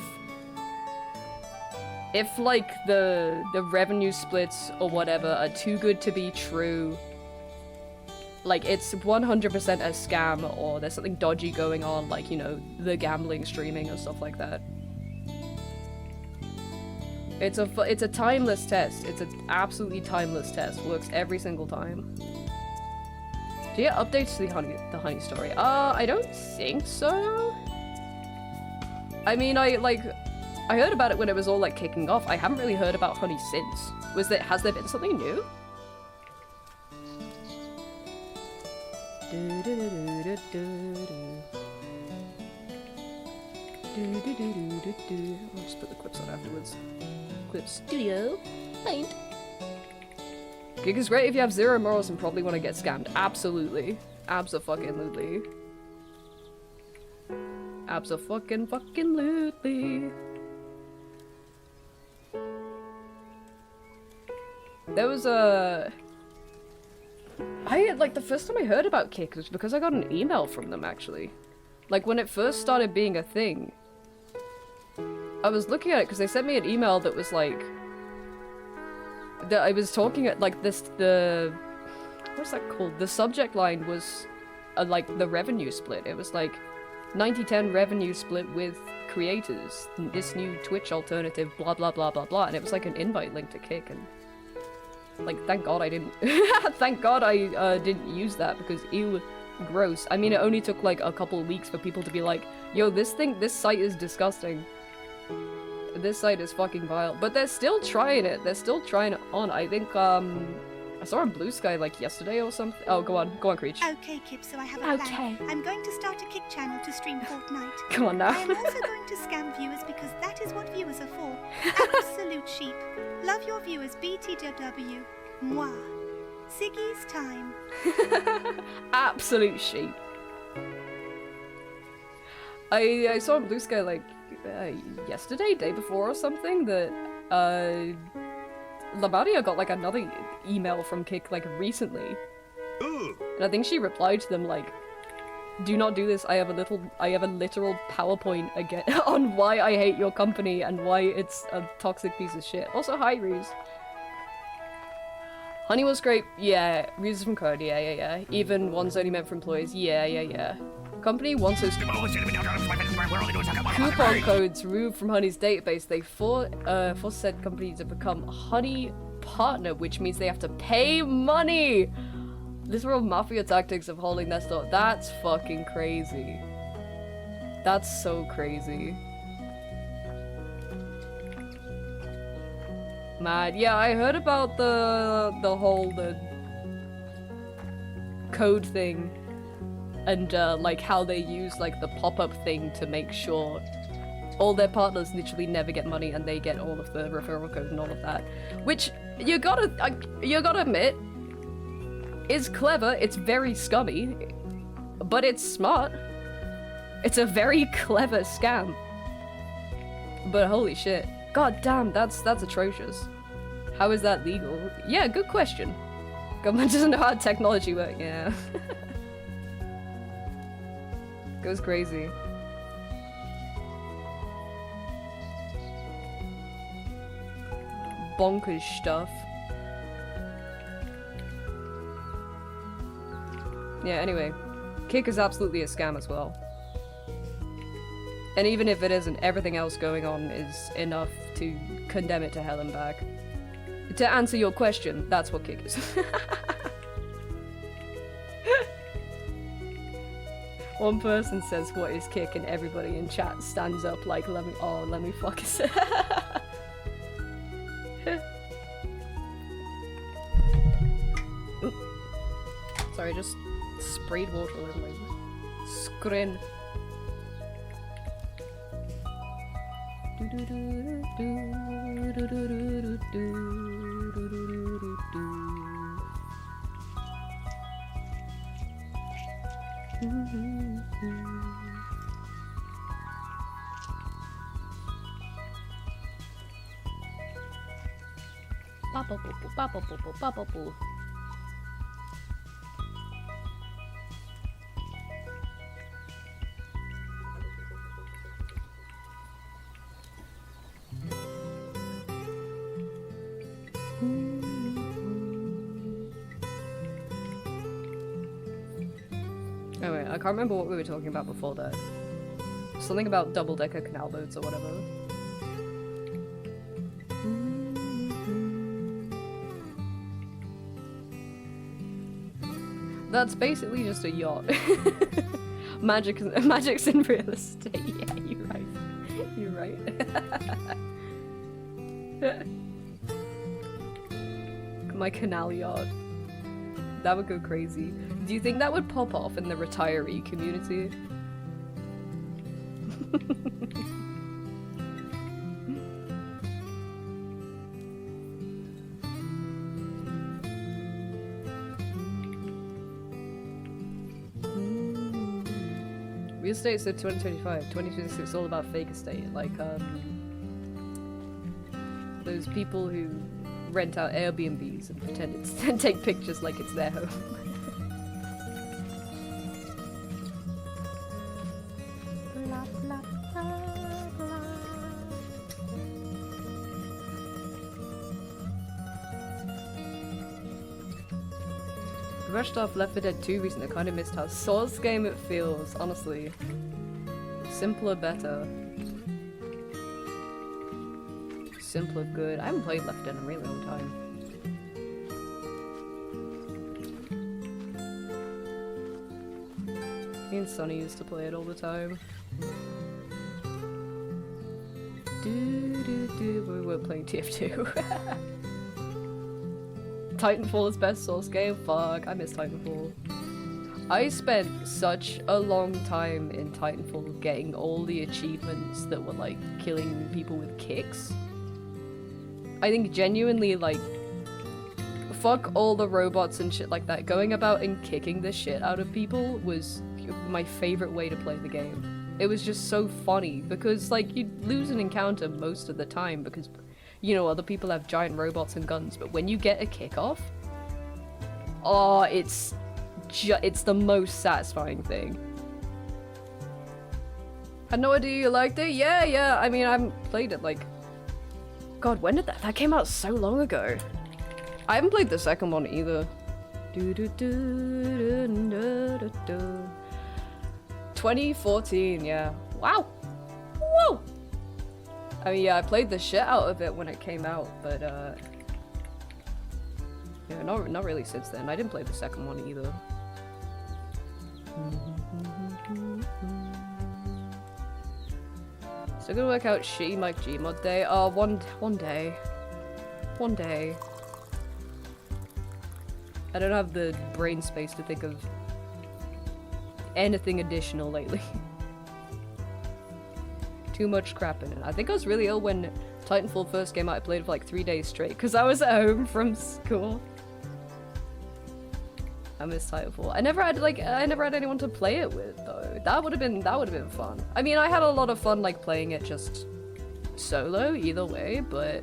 If, like, the revenue splits or whatever are too good to be true, like, it's 100% a scam or there's something dodgy going on, like, you know, the gambling streaming or stuff like that. It's a timeless test. It's an absolutely timeless test. Works every single time. Do you get updates to the honey story? I don't think so. I mean, I heard about it when it was all like kicking off. I haven't really heard about Honey since. Has there been something new? I'll just put the clips on afterwards. Clip Studio. Paint. Gig is great if you have zero morals and probably want to get scammed. Absolutely. Abso-fucking-lutely. Abso-fucking-fucking-lutely. There was a... like, the first time I heard about Kick was because I got an email from them, actually. Like, when it first started being a thing, I was looking at it because they sent me an email that was like... that I was talking at, like, what's that called? The subject line was, like, the revenue split. It was like, 90-10 revenue split with creators. This new Twitch alternative, blah blah blah blah blah. And it was like an invite link to Kick, and... like, thank God I didn't... thank God I didn't use that, because ew, gross. I mean, it only took, like, a couple of weeks for people to be like, yo, this site is disgusting. This site is fucking vile. But they're still trying it. They're still trying it on. I think, I saw on Blue Sky, like, yesterday or something. Oh, go on, Creech. Okay, Kip, so I have a plan. I'm going to start a Kick channel to stream Fortnite. Come on now. I am also going to scam viewers because that is what viewers are for. Absolute sheep. Love your viewers, BTW. Moi. Siggy's time. Absolute sheep. I saw on Blue Sky, like, yesterday, day before or something, that, Labadia got, like, another email from Kick, like, recently. Ooh. And I think she replied to them, like, do not do this, I have a literal PowerPoint again on why I hate your company and why it's a toxic piece of shit. Also, hi, Reese. Honey was great, yeah. Reese is from Code, yeah. Even one's only meant for employees, yeah. Company wants those coupon codes removed from Honey's database. They force said company to become Honey partner, which means they have to pay money. Literal mafia tactics of holding their store. That's fucking crazy. That's so crazy. Mad. Yeah, I heard about the whole code thing and like how they use like the pop-up thing to make sure all their partners literally never get money and they get all of the referral code and all of that. Which you gotta admit is clever. It's very scummy, but it's smart. It's a very clever scam. But holy shit. God damn, that's atrocious. How is that legal? Yeah, good question. Government doesn't know how technology works. Yeah. Goes crazy. Bonkers stuff. Yeah, anyway. Kick is absolutely a scam as well. And even if it isn't, everything else going on is enough to condemn it to hell and back. To answer your question, that's what Kick is. One person says, what is Kick? And everybody in chat stands up like, let me fuck it. Sorry, I just sprayed water over my screen. Anyway, I can't remember what we were talking about before that. Something about double-decker canal boats or whatever. That's basically just a yacht. Magic's in real estate. Yeah, you're right. You're right. My canal yacht. That would go crazy. Do you think that would pop off in the retiree community? Real estate said 2025. 2026 is all about fake estate. Like, those people who rent out Airbnbs and pretend it's and take pictures like it's their home. Rushed off Left 4 Dead 2 recently. I kind of missed how Source game it feels, honestly. Simpler, better. Simpler, good. I haven't played Left 4 Dead in a really long time. Me and Sonny used to play it all the time. We were playing TF2. Titanfall is best Source game? Fuck, I miss Titanfall. I spent such a long time in Titanfall getting all the achievements that were like killing people with kicks. I think genuinely, like, fuck all the robots and shit like that. Going about and kicking the shit out of people was my favorite way to play the game. It was just so funny because, like, you'd lose an encounter most of the time because, you know, other people have giant robots and guns, but when you get a kick off, oh, it's the most satisfying thing. Had no idea you liked it? Yeah, I mean, I haven't played it, like... God, when did that came out so long ago? I haven't played the second one either. 2014, yeah. Wow! Whoa! I mean, yeah, I played the shit out of it when it came out, but, Yeah, not really since then. I didn't play the second one either. Still gonna work out shitty Mike Gmod day. Oh, one day. One day. I don't have the brain space to think of anything additional lately. Too much crap in it. I think I was really ill when Titanfall first came out. I played it for like 3 days straight because I was at home from school. I miss Titanfall. I never had anyone to play it with though. That would have been fun. I mean, I had a lot of fun like playing it just solo either way, but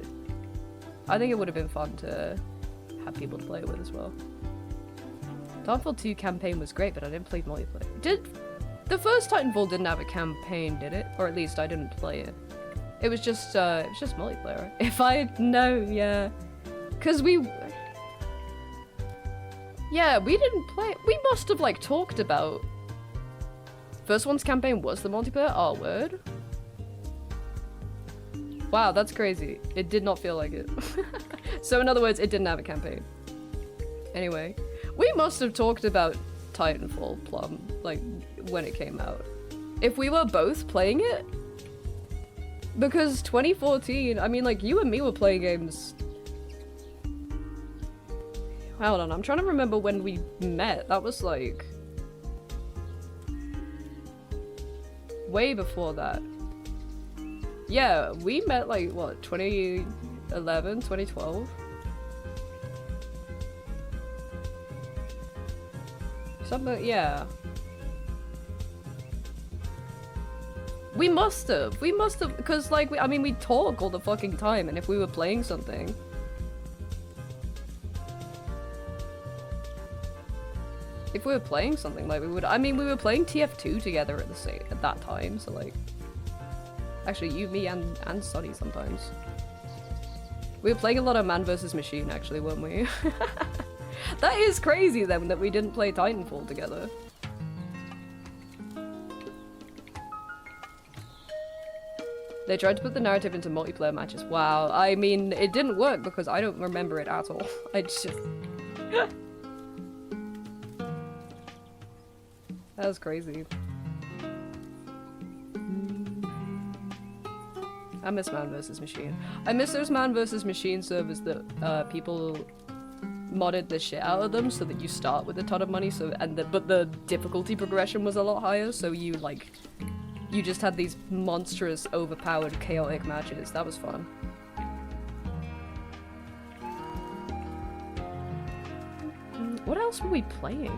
I think it would have been fun to have people to play it with as well. Titanfall 2 campaign was great, but I didn't play multiplayer. The first Titanfall didn't have a campaign, did it? Or at least I didn't play it. It was just multiplayer. If I know, yeah. Cause we didn't play. We must have like talked about. First one's campaign was the multiplayer. Oh, word. Wow, that's crazy. It did not feel like it. So in other words, it didn't have a campaign. Anyway, we must have talked about Titanfall Plum, like, when it came out. If we were both playing it? Because 2014, I mean, like, you and me were playing games. Hold on, I'm trying to remember when we met. That was, like, way before that. Yeah, we met, like, what, 2011, 2012? Something, yeah. We must have, because, like, I mean, we talk all the fucking time, and if we were playing something... If we were playing something, like, we would... I mean, we were playing TF2 together at that time, so, like... Actually, you, me, and Sonny sometimes. We were playing a lot of Man vs. Machine, actually, weren't we? That is crazy, then, that we didn't play Titanfall together. They tried to put the narrative into multiplayer matches. Wow, I mean, it didn't work because I don't remember it at all. I just... That was crazy. I miss Man vs. Machine. I miss those Man vs. Machine servers that people modded the shit out of them so that you start with a ton of money, but the difficulty progression was a lot higher, so you just had these monstrous, overpowered, chaotic matches. That was fun. What else were we playing?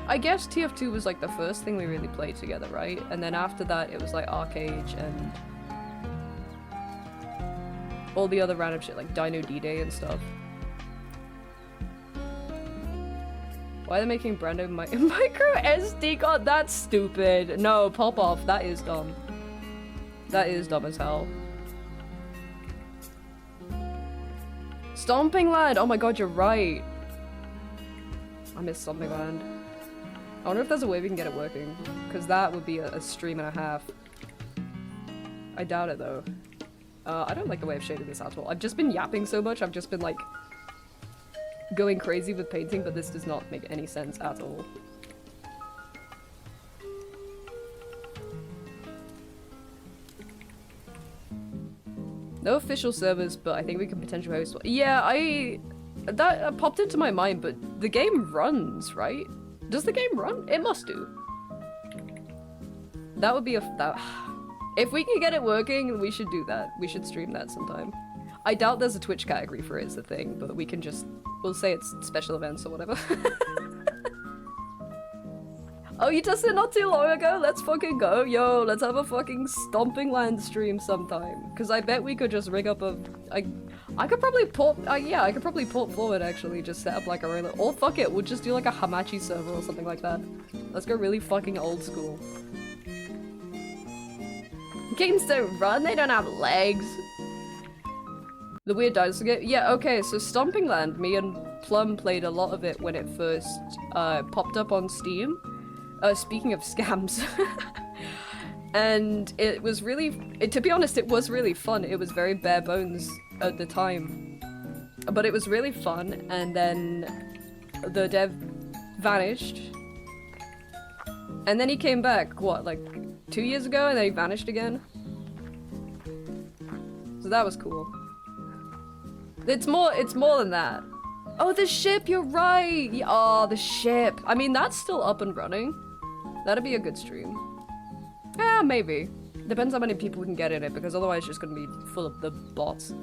I guess TF2 was like the first thing we really played together, right? And then after that it was like Arcade and all the other random shit like Dino D-Day and stuff. Why are they making Brando micro SD card? That's stupid. No, pop off. That is dumb. That is dumb as hell. Stomping Land! Oh my god, you're right. I miss Stomping Land. I wonder if there's a way we can get it working, because that would be a stream and a half. I doubt it though. I don't like the way I've shaded this at all. I've just been yapping so much, I've just been like going crazy with painting, but this does not make any sense at all. No official servers, but I think we can potentially host one. Yeah, that popped into my mind, but the game runs, right? Does the game run? It must do. That would be if we can get it working, we should do that. We should stream that sometime. I doubt there's a Twitch category for it is the thing, but we can we'll say it's special events or whatever. Oh, you tested it not too long ago? Let's fucking go. Yo, let's have a fucking Stomping Land stream sometime. Because I bet we could just rig up I could probably port, yeah, I could probably port forward actually, just set up like a regular, or fuck it, we'll just do like a Hamachi server or something like that. Let's go really fucking old school. Games don't run, they don't have legs. The Weird Dinosaur game? Yeah, okay, so Stomping Land, me and Plum played a lot of it when it first popped up on Steam. Speaking of scams. And it was really, to be honest, it was really fun. It was very bare bones at the time. But it was really fun, and then the dev vanished. And then he came back, what, like 2 years ago, and then he vanished again? So that was cool. It's more than that. Oh, the ship, you're right! Oh, the ship. I mean, that's still up and running. That'd be a good stream. Yeah, maybe. Depends how many people we can get in it, because otherwise it's just gonna be full of the bots.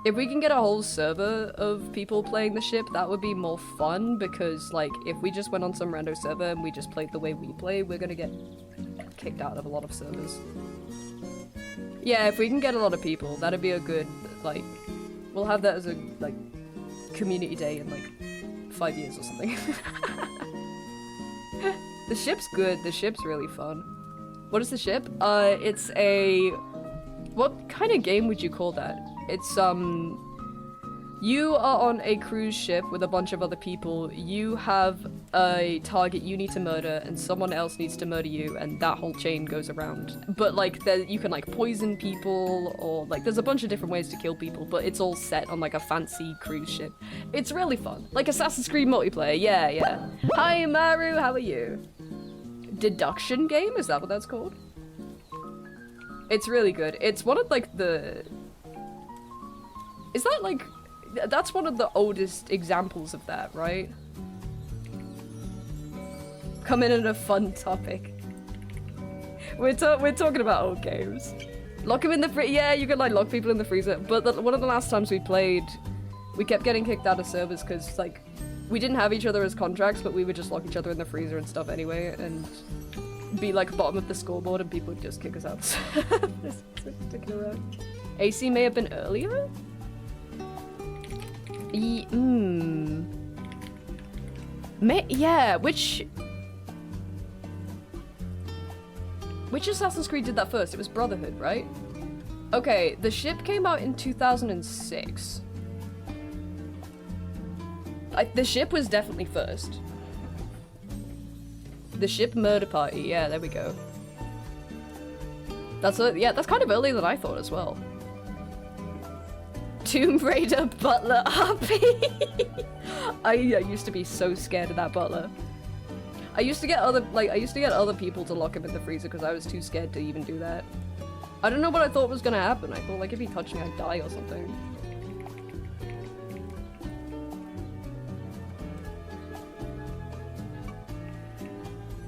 If we can get a whole server of people playing the ship, that would be more fun, because, like, if we just went on some rando server and we just played the way we play, we're gonna get kicked out of a lot of servers. Yeah, if we can get a lot of people, that'd be a good, like, we'll have that as a, like, community day in, like, 5 years or something. The ship's good, the ship's really fun. What is the ship? It's a... What kind of game would you call that? It's, you are on a cruise ship with a bunch of other people, you have a target you need to murder, and someone else needs to murder you, and that whole chain goes around. But, like, you can, like, poison people, or, like, there's a bunch of different ways to kill people, but it's all set on, like, a fancy cruise ship. It's really fun. Like Assassin's Creed multiplayer, yeah, yeah. Hi, Maru, how are you? Deduction game? Is that what that's called? It's really good. It's one of, like, the... Is that, like... That's one of the oldest examples of that, right? Come in at a fun topic. We're talking about old games. Lock him in the yeah, you can, like, lock people in the freezer. But one of the last times we played, we kept getting kicked out of servers because, like, we didn't have each other as contracts, but we would just lock each other in the freezer and stuff anyway, and be, like, bottom of the scoreboard, and people would just kick us out. This particular round. AC may have been earlier? Yeah, which Assassin's Creed did that first? It was Brotherhood, right? Okay, the ship came out in 2006. The ship was definitely first. The ship murder party, yeah, there we go. Yeah, that's kind of earlier than I thought as well. Tomb Raider Butler RP. I used to be so scared of that butler. I used to get other people to lock him in the freezer because I was too scared to even do that. I don't know what I thought was gonna happen. I thought, like, if he touched me, I'd die or something.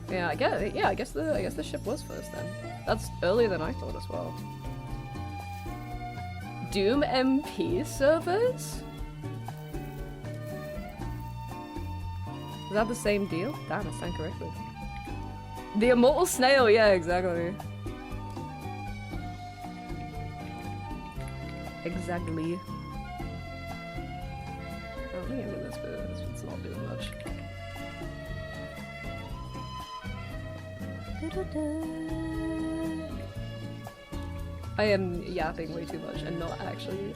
Yeah, I guess the ship was first then. That's earlier than I thought as well. Doom MP servers? Is that the same deal? Damn, I stand corrected. The Immortal Snail, yeah, exactly. Exactly. I don't think any of this bit, it's not doing much. I am yapping way too much and not actually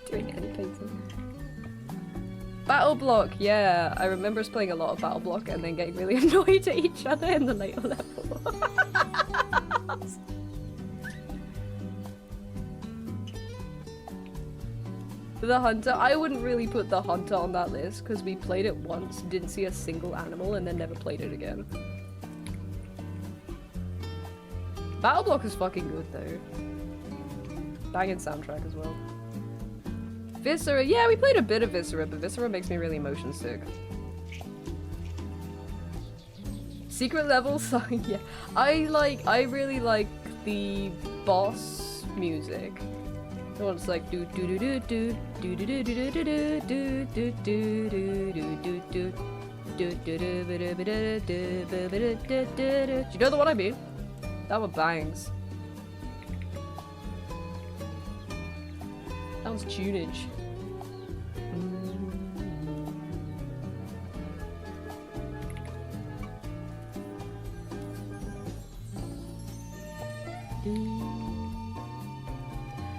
doing any painting. Battle Block, yeah. I remember us playing a lot of Battle Block and then getting really annoyed at each other in the later level. The Hunter, I wouldn't really put the Hunter on that list because we played it once, didn't see a single animal, and then never played it again. Battle Block is fucking good though. Banging soundtrack as well. Viscera, yeah, we played a bit of Viscera, but Viscera makes me really motion sick. Secret level song, yeah. I really like the boss music. The one's like do do do do do do do do do do do do do do do do. You know the one I mean? That one bangs. That one's tunage.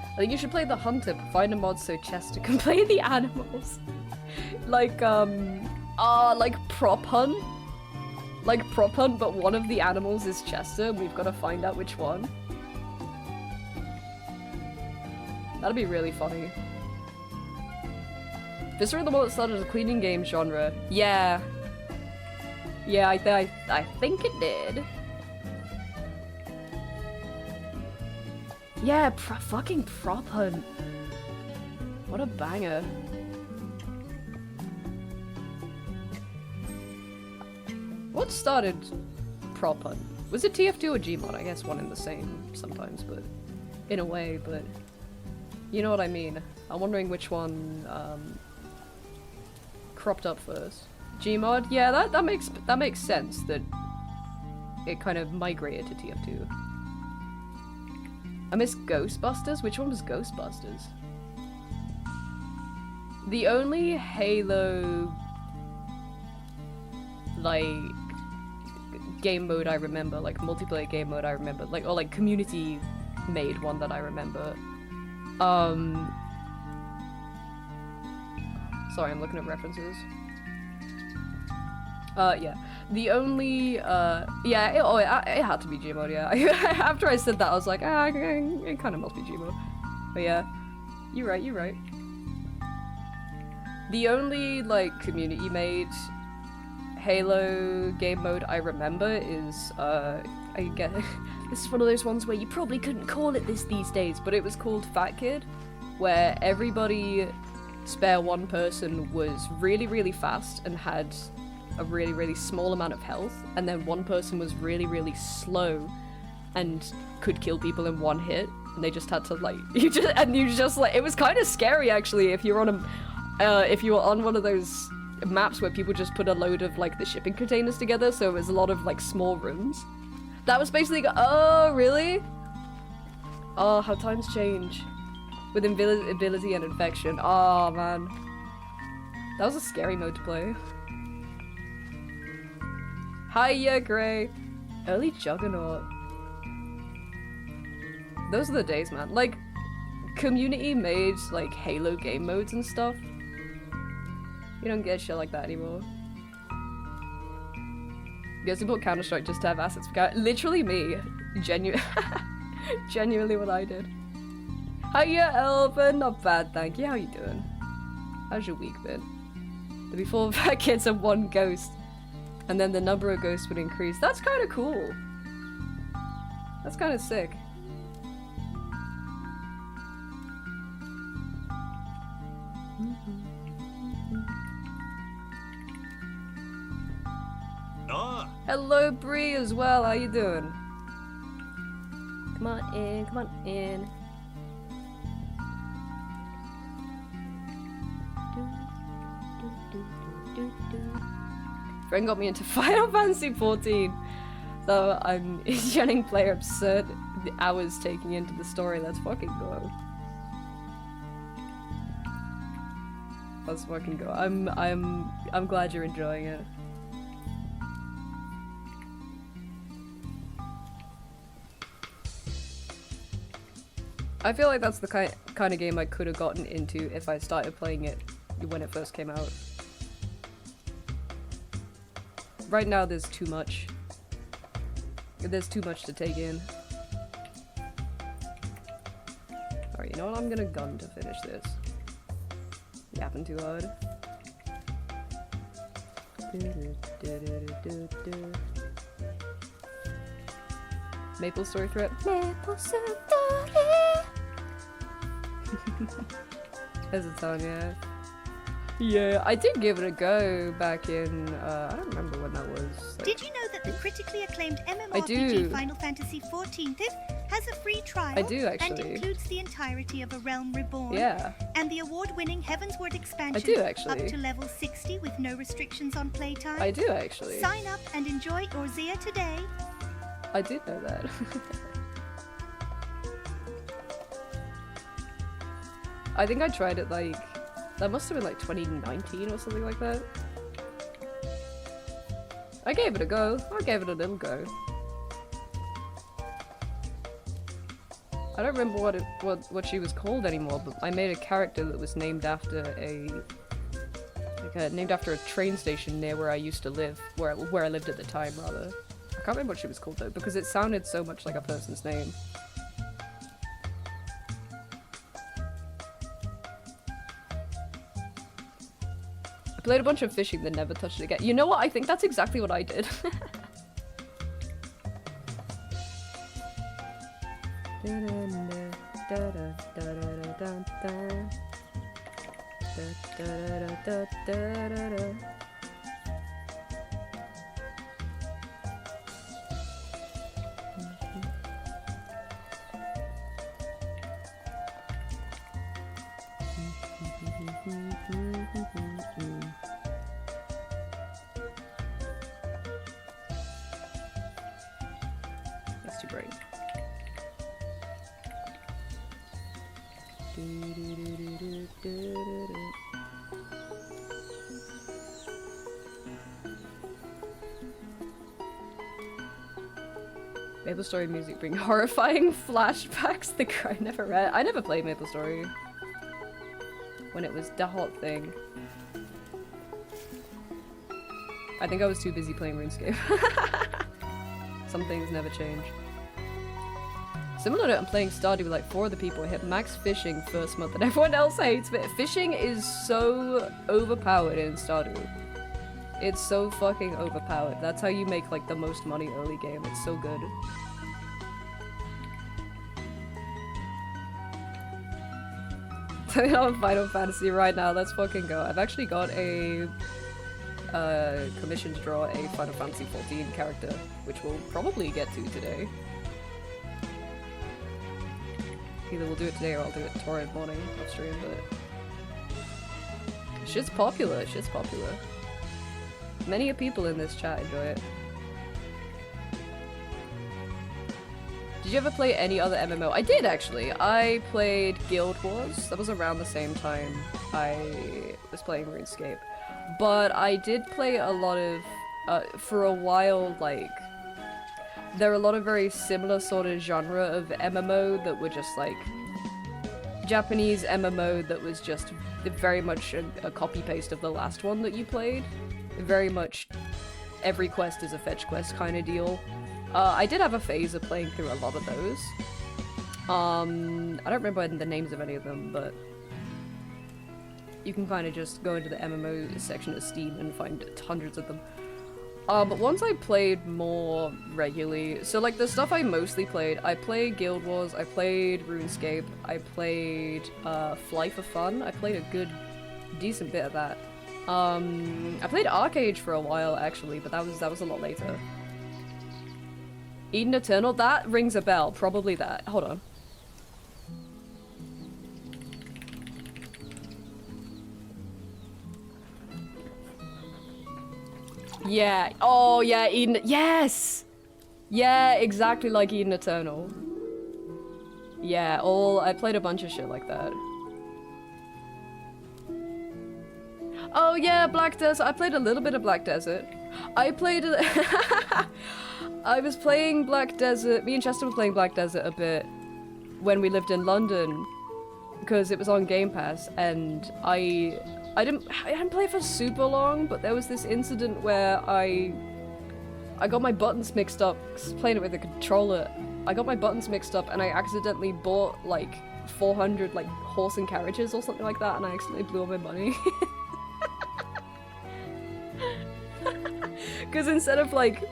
I think you should play the Hunter, but find a mod so Chester can play the animals. like Prop Hunt. Like Prop Hunt, but one of the animals is Chester, and we've got to find out which one. That'd be really funny. Viscera the one that started a cleaning game genre. Yeah. Yeah, I think it did. Yeah, fucking Prop Hunt. What a banger. What started Prop Hunt? Was it TF2 or Gmod? I guess one and the same sometimes, but in a way, but you know what I mean. I'm wondering which one cropped up first. Gmod? Yeah, that makes sense that it kind of migrated to TF2. I miss Ghostbusters? Which one was Ghostbusters? The only Halo like game mode I remember, like multiplayer game mode I remember, like or like community made one that I remember. Sorry, I'm looking at references. Yeah. The only, yeah, it had to be Gmod, yeah. After I said that, I was like, it kind of must be Gmod. But yeah, you're right. The only, like, community-made Halo game mode I remember is, I get this is one of those ones where you probably couldn't call it this these days, but it was called Fat Kid, where everybody spare one person was really, really fast and had a really, really small amount of health, and then one person was really, really slow and could kill people in one hit, and they just had to like you just like it was kind of scary actually if you were on if you were on one of those maps where people just put a load of like the shipping containers together, so it was a lot of like small rooms. That was basically oh really? Oh, how times change with invisibility and infection. Oh man, that was a scary mode to play. Hiya, Gray. Early Juggernaut. Those are the days, man. Like, community made, like, Halo game modes and stuff. You don't get shit like that anymore. You guys bought Counter-Strike just to have assets for literally me. Genuinely what I did. Hiya, Elvin. Not bad, thank you. How you doing? How's your week been? There'd be 4 fat kids and 1 ghost. And then the number of ghosts would increase. That's kind of cool. That's kind of sick. Hello, Bree, as well. How you doing? Come on in. Come on in. Friend got me into Final Fantasy 14, so I'm getting player absurd the hours taking into the story. Let's fucking go. Let's fucking go. I'm glad you're enjoying it. I feel like that's the kind of game I could have gotten into if I started playing it when it first came out. Right now, there's too much. There's too much to take in. Alright, you know what? I'm gonna gun to finish this. Yapping too hard. Maple Story threat. Maple Story. As a song, yeah. Yeah, I did give it a go back in, I don't remember when that was. Like... Did you know that the critically acclaimed I do. MMORPG Final Fantasy XIV has a free trial? I do, actually. And includes the entirety of A Realm Reborn. Yeah. And the award-winning Heavensward expansion. I do, actually. Up to level 60 with no restrictions on playtime. I do, actually. Sign up and enjoy Orzea today. I did know that. I think I tried it like... That must have been like 2019 or something like that. I gave it a go. I gave it a little go. I don't remember what she was called anymore, but I made a character that was named after named after a train station near where I used to live, where I lived at the time rather. I can't remember what she was called though, because it sounded so much like a person's name. Played a bunch of fishing, then never touched it again. You know what? I think that's exactly what I did. That's too bright. MapleStory music bring horrifying flashbacks. I never played MapleStory when it was the hot thing. I think I was too busy playing RuneScape. Some things never change. Similar to I'm playing Stardew with like 4 other people. I hit max fishing first month and everyone else hates it. Fishing is so overpowered in Stardew. It's so fucking overpowered. That's how you make like the most money early game. It's so good. I'm on Final Fantasy right now. Let's fucking go. I've actually got a commission to draw a Final Fantasy 14 character, which we'll probably get to today. Either we'll do it today or I'll do it tomorrow morning off stream, but shit's popular. Shit's popular. Many a people in this chat enjoy it. Did you ever play any other MMO? I did actually. I played Guild Wars. That was around the same time I was playing RuneScape. But I did play a lot of, for a while, like, there are a lot of very similar sort of genre of MMO that were just like Japanese MMO that was just very much a copy-paste of the last one that you played. Very much every quest is a fetch quest kind of deal. I did have a phase of playing through a lot of those. I don't remember the names of any of them, but you can kind of just go into the MMO section of Steam and find hundreds of them. But once I played more regularly, so like the stuff I mostly played, I played Guild Wars, I played RuneScape, I played Fly for Fun, I played a decent bit of that. I played Arcade for a while actually, but that was a lot later. Eden Eternal, that rings a bell, probably that. Hold on. Yeah. Oh, yeah, Eden. Yes! Yeah, exactly like Eden Eternal. Yeah, I played a bunch of shit like that. Oh, yeah, Black Desert. I played a little bit of Black Desert. I was playing Black Desert. Me and Chester were playing Black Desert a bit when we lived in London because it was on Game Pass, and I didn't play for super long, but there was this incident where I got my buttons mixed up, 'cause I was playing it with a controller. I got my buttons mixed up and I accidentally bought like 400 like horse and carriages or something like that, and I accidentally blew all my money. Because instead of like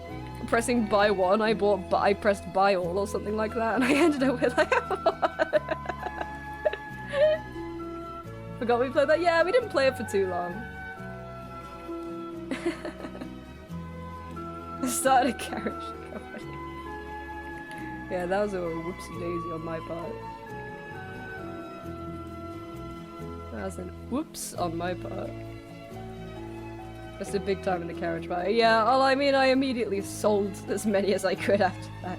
pressing buy one, I pressed buy all or something like that, and I ended up with like forgot we played that. Yeah, we didn't play it for too long. Started a carriage company. Yeah, that was a whoopsie daisy on my part. That was a whoops on my part. Just a big time in the carriage party. Yeah, well, I mean, I immediately sold as many as I could after that.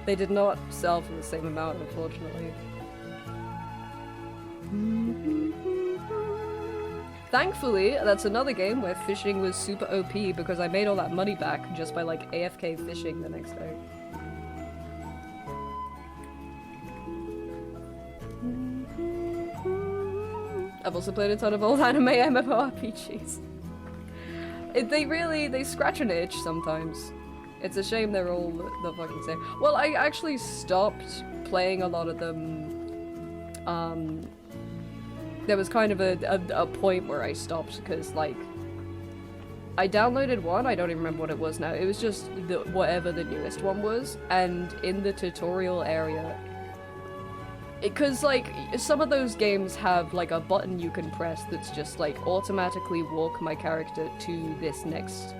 They did not sell for the same amount, unfortunately. Thankfully, that's another game where fishing was super OP because I made all that money back just by like AFK fishing the next day. I've also played a ton of old anime MMORPGs. They scratch an itch sometimes. It's a shame they're all the fucking same. Well, I actually stopped playing a lot of them there was kind of a point where I stopped because, like, I downloaded one, I don't even remember what it was now, it was just whatever the newest one was, and in the tutorial area, because, like, some of those games have, like, a button you can press that's just, like, automatically walk my character to this next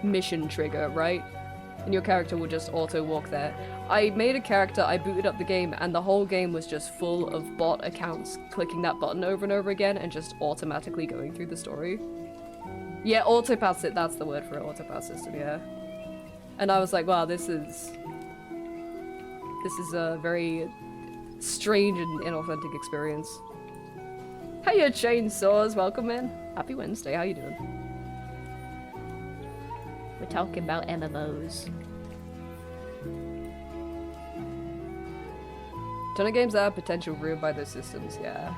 mission trigger, right? And your character will just auto-walk there. I made a character, I booted up the game, and the whole game was just full of bot accounts clicking that button over and over again and just automatically going through the story. Yeah, autopath, that's the word for it, autopath system, yeah. And I was like, wow, this is a very strange and inauthentic experience. Hiya, Chainsaws, welcome in. Happy Wednesday, how you doing? We're talking about MMOs. Ton of games that have potential ruined by those systems, yeah.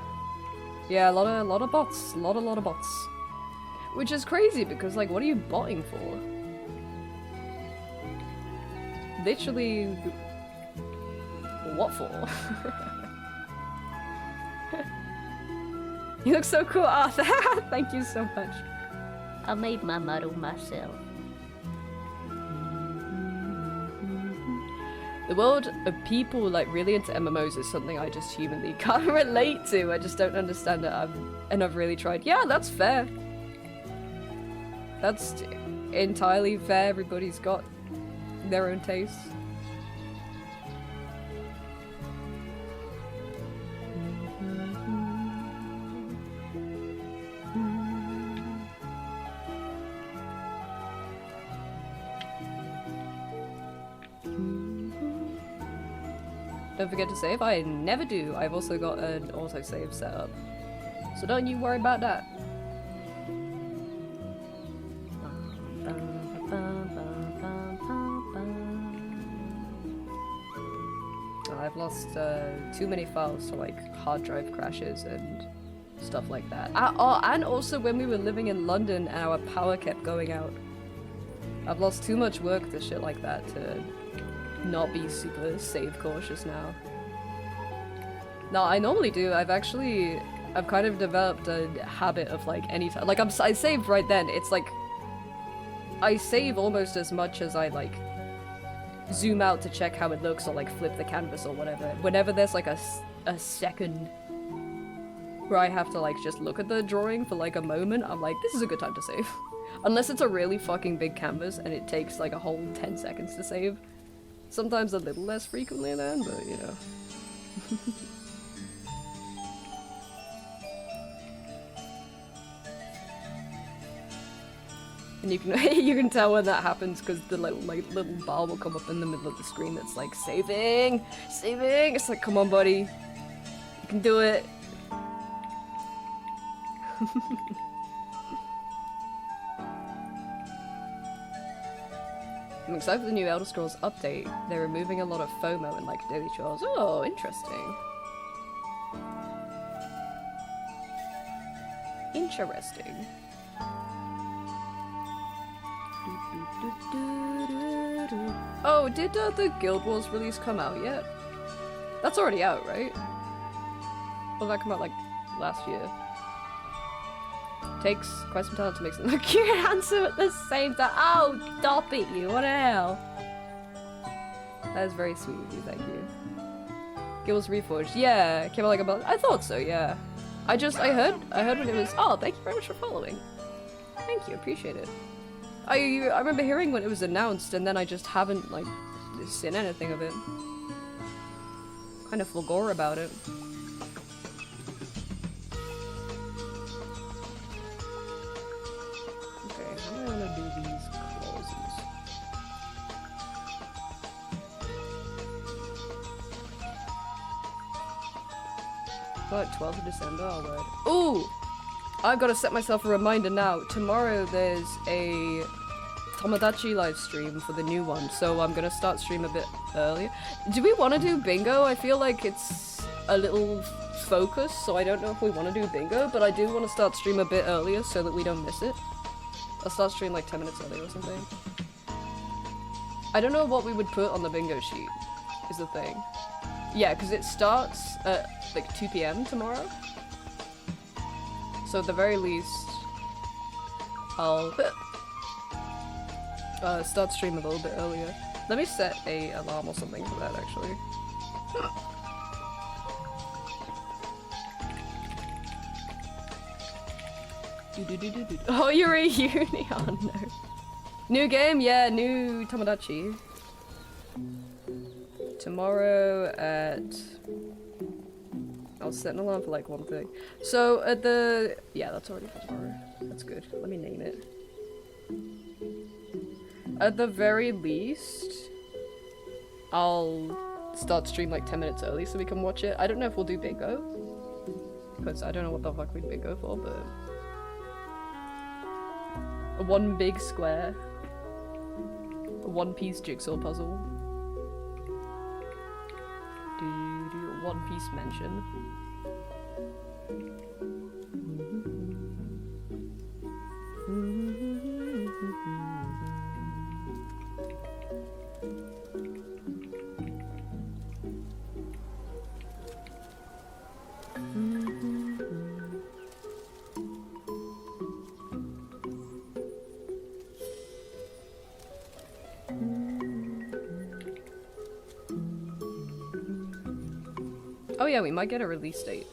Yeah, a lot of bots, a lot of bots. Which is crazy because, like, what are you botting for? Literally, what for? You look so cool, Arthur. Thank you so much. I made my model myself. The world of people, like, really into MMOs is something I just humanly can't relate to. I just don't understand it. I've really tried. Yeah, that's fair. That's entirely fair. Everybody's got their own tastes. Don't forget to save. I never do. I've also got an autosave set up. So don't you worry about that. I've lost too many files to, like, hard drive crashes and stuff like that. And also when we were living in London and our power kept going out. I've lost too much work to shit like that to not be super save cautious now. No, I normally do. I've kind of developed a habit of, like, anytime, like, I saved right then. It's like I save almost as much as I, like, zoom out to check how it looks or, like, flip the canvas or whatever. Whenever there's, like, a second where I have to, like, just look at the drawing for, like, a moment, I'm like, this is a good time to save. Unless it's a really fucking big canvas and it takes, like, a whole 10 seconds to save. Sometimes a little less frequently then, but, you know. And you can tell when that happens because the little bar will come up in the middle of the screen that's like, saving! Saving! It's like, come on, buddy. You can do it. I'm excited for the new Elder Scrolls update. They're removing a lot of FOMO and, like, daily chores. Oh, interesting. Interesting. Oh, did the Guild Wars release come out yet? That's already out, right? Or did that come out, like, last year? Takes quite some time to make something cute and handsome at the same time. Oh, stop it, you! What the hell? That is very sweet of you, thank you. Guilds Reforged, yeah, it came out like a month. I thought so, yeah. I heard when it was. Oh, thank you very much for following. Thank you, appreciate it. I remember hearing when it was announced, and then I just haven't, like, seen anything of it. Kind of forgot about it. How am I gonna do these clauses? Like 12th of December, oh word. Ooh! I've got to set myself a reminder now. Tomorrow there's a Tomodachi live stream for the new one, so I'm gonna start stream a bit earlier. Do we want to do bingo? I feel like it's a little focused, so I don't know if we want to do bingo, but I do want to start stream a bit earlier so that we don't miss it. I'll start stream like 10 minutes early or something. I don't know what we would put on the bingo sheet, is the thing. Yeah, because it starts at like 2 PM tomorrow. So at the very least, I'll start stream a little bit earlier. Let me set a alarm or something for that actually. Oh, you're a uni. Oh no. New game? Yeah, new Tomodachi. Tomorrow at... I'll set an alarm for like 1:30. So at the... Yeah, that's already for tomorrow. That's good. Let me name it. At the very least, I'll start stream like 10 minutes early so we can watch it. I don't know if we'll do bingo. Because I don't know what the fuck we'd bingo for, but... One big square. A one-piece jigsaw puzzle. One-piece mention. Oh yeah, we might get a release date.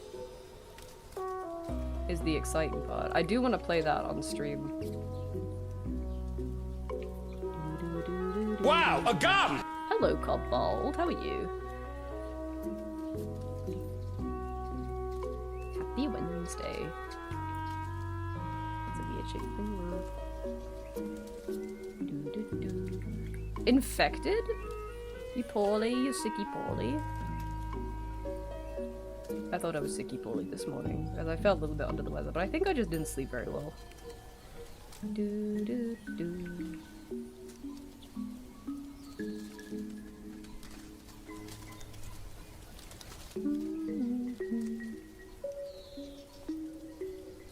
Is the exciting part. I do want to play that on stream. Wow, a gum! Hello, Cobalt. How are you? Happy Wednesday. It's a weird shape thing. Infected? You poorly? You sicky poorly? I thought I was sicky poorly this morning, as I felt a little bit under the weather, but I think I just didn't sleep very well.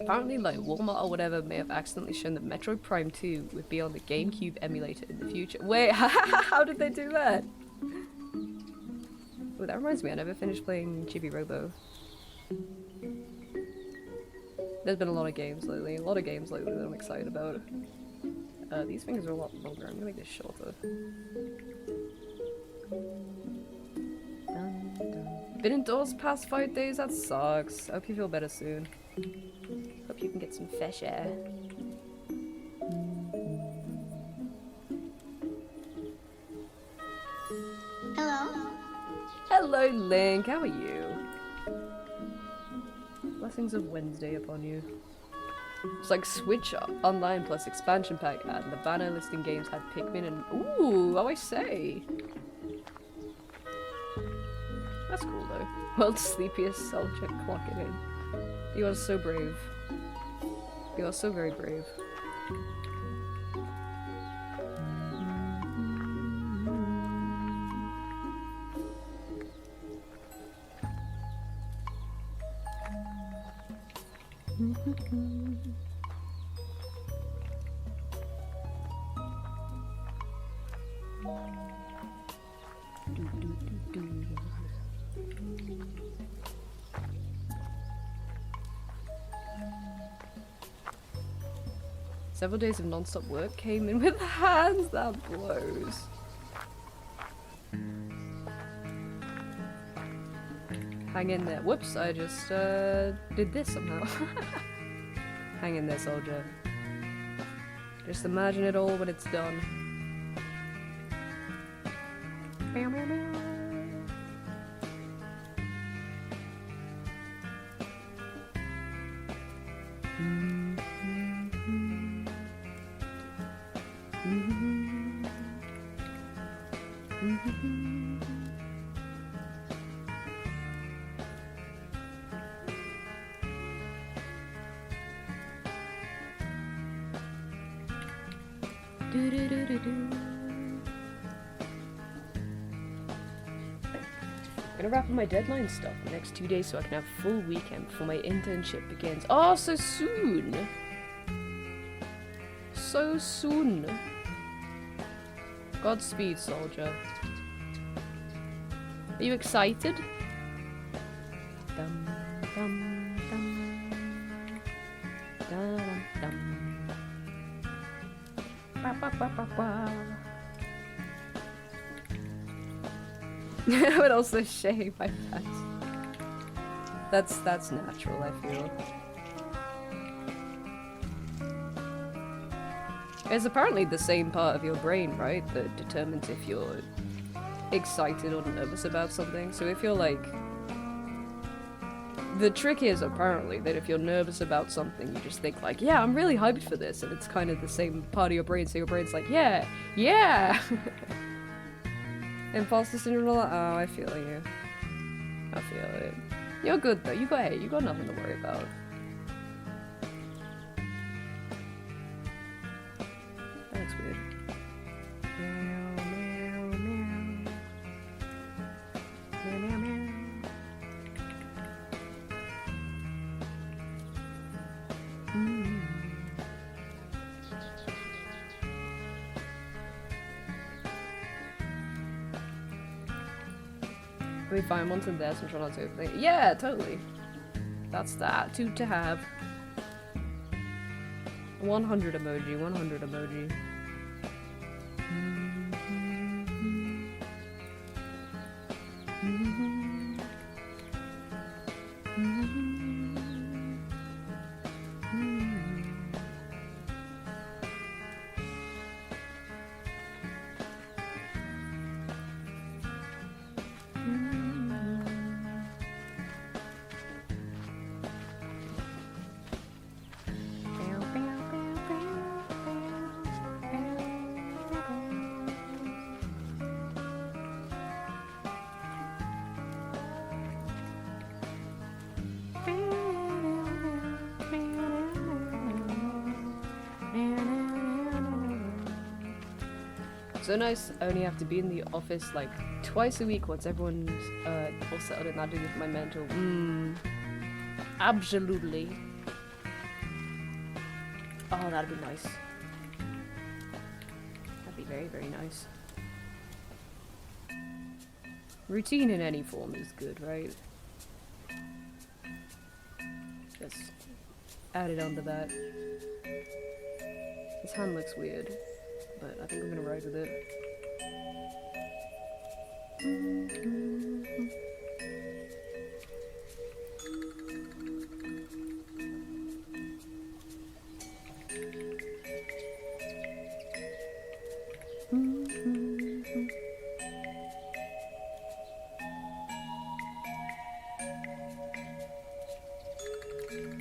Apparently, like, Walmart or whatever may have accidentally shown that Metroid Prime 2 would be on the GameCube emulator in the future. Wait, how did they do that? Oh, that reminds me, I never finished playing Chibi Robo. There's been a lot of games lately that I'm excited about. These fingers are a lot longer. I'm gonna make this shorter. Been indoors past 5 days? That sucks. I hope you feel better soon. Hope you can get some fresh air. Hello? Hello, Link. How are you? Blessings of Wednesday upon you. It's like Switch Online plus expansion pack and the banner listing games had Pikmin and... Ooh, oh I say! That's cool though. World's sleepiest soldier clocking in. You are so brave. You are so very brave. Several days of non-stop work came in with hands. That blows. Hang in there. Whoops, I just did this somehow. Hang in there, soldier. Just imagine it all when it's done. Meow, meow, meow. I'm gonna wrap up my deadline stuff in the next 2 days so I can have a full weekend before my internship begins. Oh, so soon! So soon! Godspeed, soldier. Are you excited? Dum, dum, dum. Dum-dum-dum. Ba, ba, ba, ba, ba. I would also shave my pets. That's natural, I feel. It's apparently the same part of your brain, right, that determines if you're excited or nervous about something. So if you're like... The trick is apparently that if you're nervous about something, you just think like, yeah, I'm really hyped for this, and it's kind of the same part of your brain, so your brain's like, yeah, yeah! Imposter syndrome, oh, I feel you. I feel it. You're good though, you got nothing to worry about. That's weird. Meow, meow, meow. Meow, meow, meow. We find ones in there and try not to overthink. Yeah, totally. That's that. Two to have. 100 emoji, 100 emoji. So nice, I only have to be in the office like twice a week once everyone's all settled in. That doing it for my mental. Absolutely. Oh, that'd be nice. That'd be very, very nice. Routine in any form is good, right? Just add it onto that. This hand looks weird, but I think I'm gonna ride with it.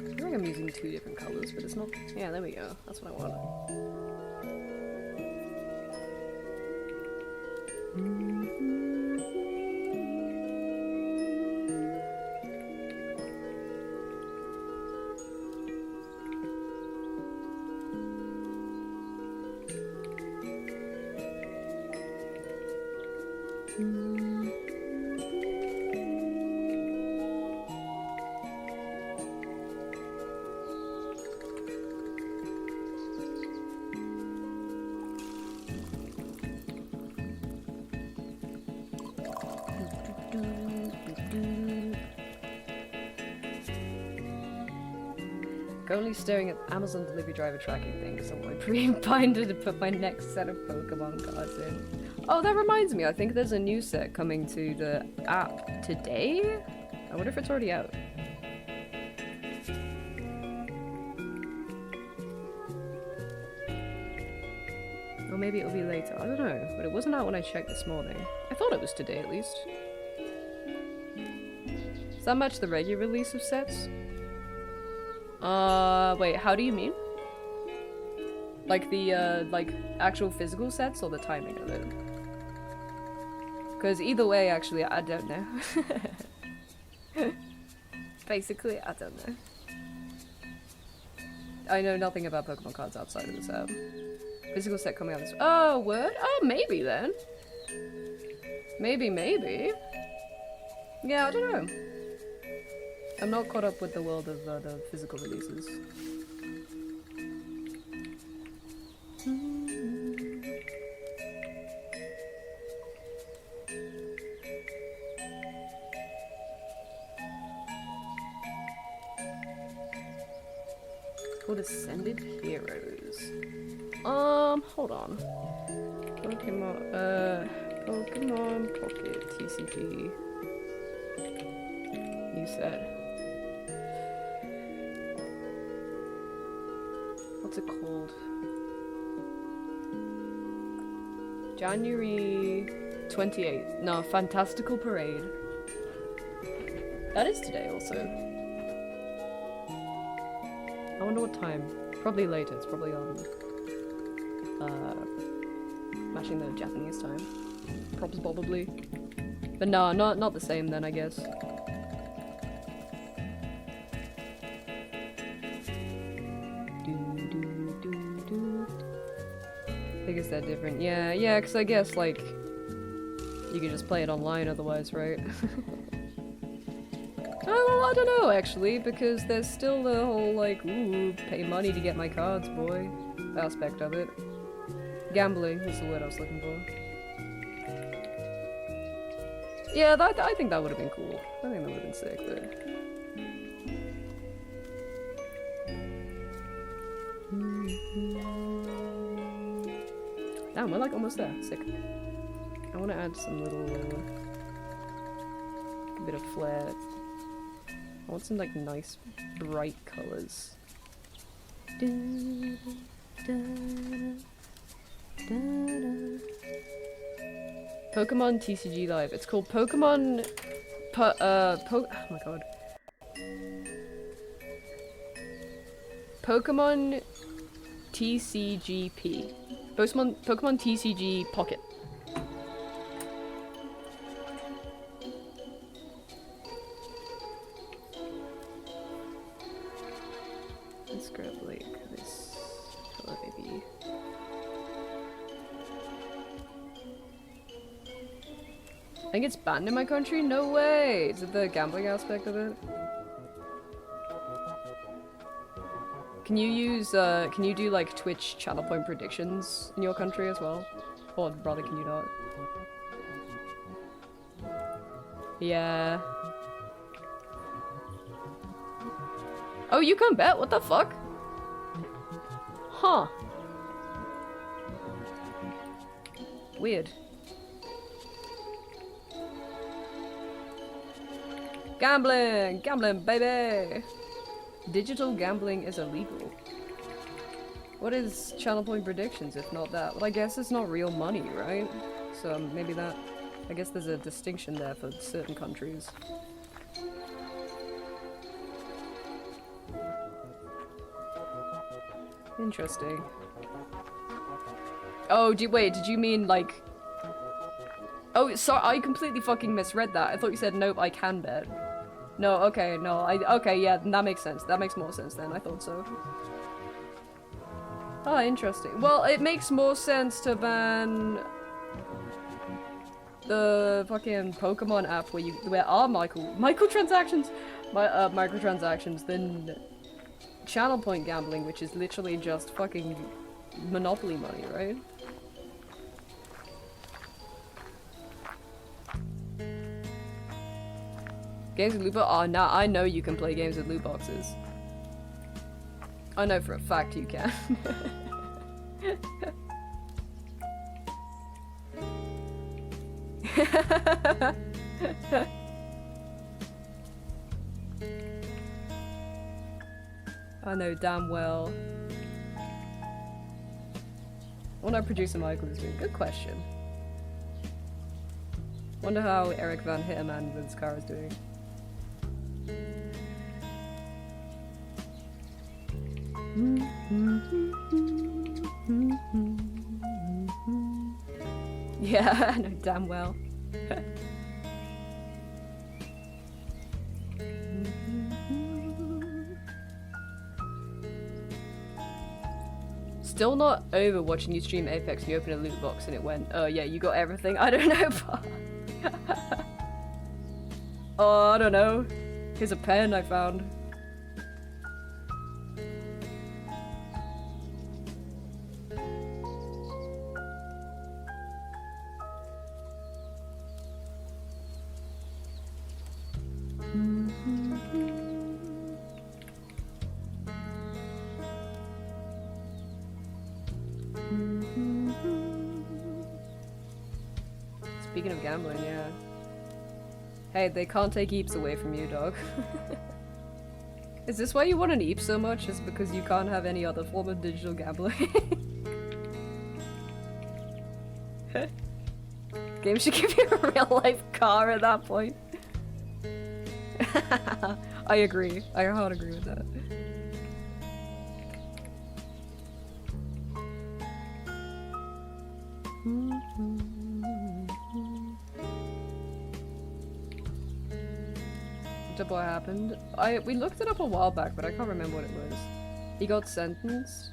I think I'm using two different colors, but it's not. Yeah, there we go. That's what I want. Currently staring at Amazon delivery driver tracking thing because I want my pre-binder to put my next set of Pokemon cards in. Oh, that reminds me, I think there's a new set coming to the app today? I wonder if it's already out. Or maybe it'll be later, I don't know, but it wasn't out when I checked this morning. I thought it was today at least. Does that match the regular release of sets? Wait, how do you mean? Like the, like, actual physical sets or the timing of it? Because either way, actually, I don't know. Basically, I don't know. I know nothing about Pokemon cards outside of this app. Physical set coming out this- Oh, word? Oh, maybe then. Maybe. Yeah, I don't know. I'm not caught up with the world of the physical releases. called Ascended Heroes. Hold on. Pokemon Pocket TCG. You said. What's it called? January 28th. No, Fantastical Parade. That is today also. I wonder what time. Probably later. It's probably on matching the Japanese time. Probably. But no, not the same then, I guess. I guess they're different. Yeah, because I guess, like, you can just play it online otherwise, right? Oh, well, I don't know, actually, because there's still the whole, like, ooh, pay money to get my cards, boy, aspect of it. Gambling is the word I was looking for. Yeah, I think that would have been cool. I think that would have been sick, but... Damn, we're like almost there. Sick. I want to add some little... a bit of flair. I want some like nice bright colors. Pokemon TCG Live. It's called Pokemon oh my god. Pokemon TCGP. Pokemon TCG Pocket. Let's grab like this color maybe. I think it's banned in my country? No way! Is it the gambling aspect of it? Can you use, can you do like Twitch channel point predictions in your country as well? Or rather, can you not? Yeah. Oh, you can't bet? What the fuck? Huh. Weird. Gambling! Gambling, baby! Digital gambling is illegal. What is channel point predictions if not that? Well, I guess it's not real money, right? So maybe that... I guess there's a distinction there for certain countries. Interesting. Oh, wait, did you mean like... Oh, sorry, I completely fucking misread that. I thought you said, nope, I can bet. No, okay, no, okay, yeah, that makes sense. That makes more sense then, I thought so. Oh, interesting. Well, it makes more sense to ban the fucking Pokemon app where are microtransactions than channel point gambling, which is literally just fucking Monopoly money, right? Games with loot boxes? Oh, now I know you can play games with loot boxes. I know for a fact you can. I know damn well. What our producer Michael is doing. Good question. Wonder how Eric Van Hitterman with his car is doing. Yeah, I know damn well. Still not over watching you stream Apex and you open a loot box and it went, oh yeah, you got everything? I don't know. Oh, I don't know. Here's a pen I found. Speaking of gambling, yeah. Hey, they can't take Eeps away from you, dog. Is this why you want an Eep so much? Is because you can't have any other form of digital gambling? Game should give you a real life car at that point. I agree. I hard agree with that. What happened? We looked it up a while back, but I can't remember what it was. He got sentenced.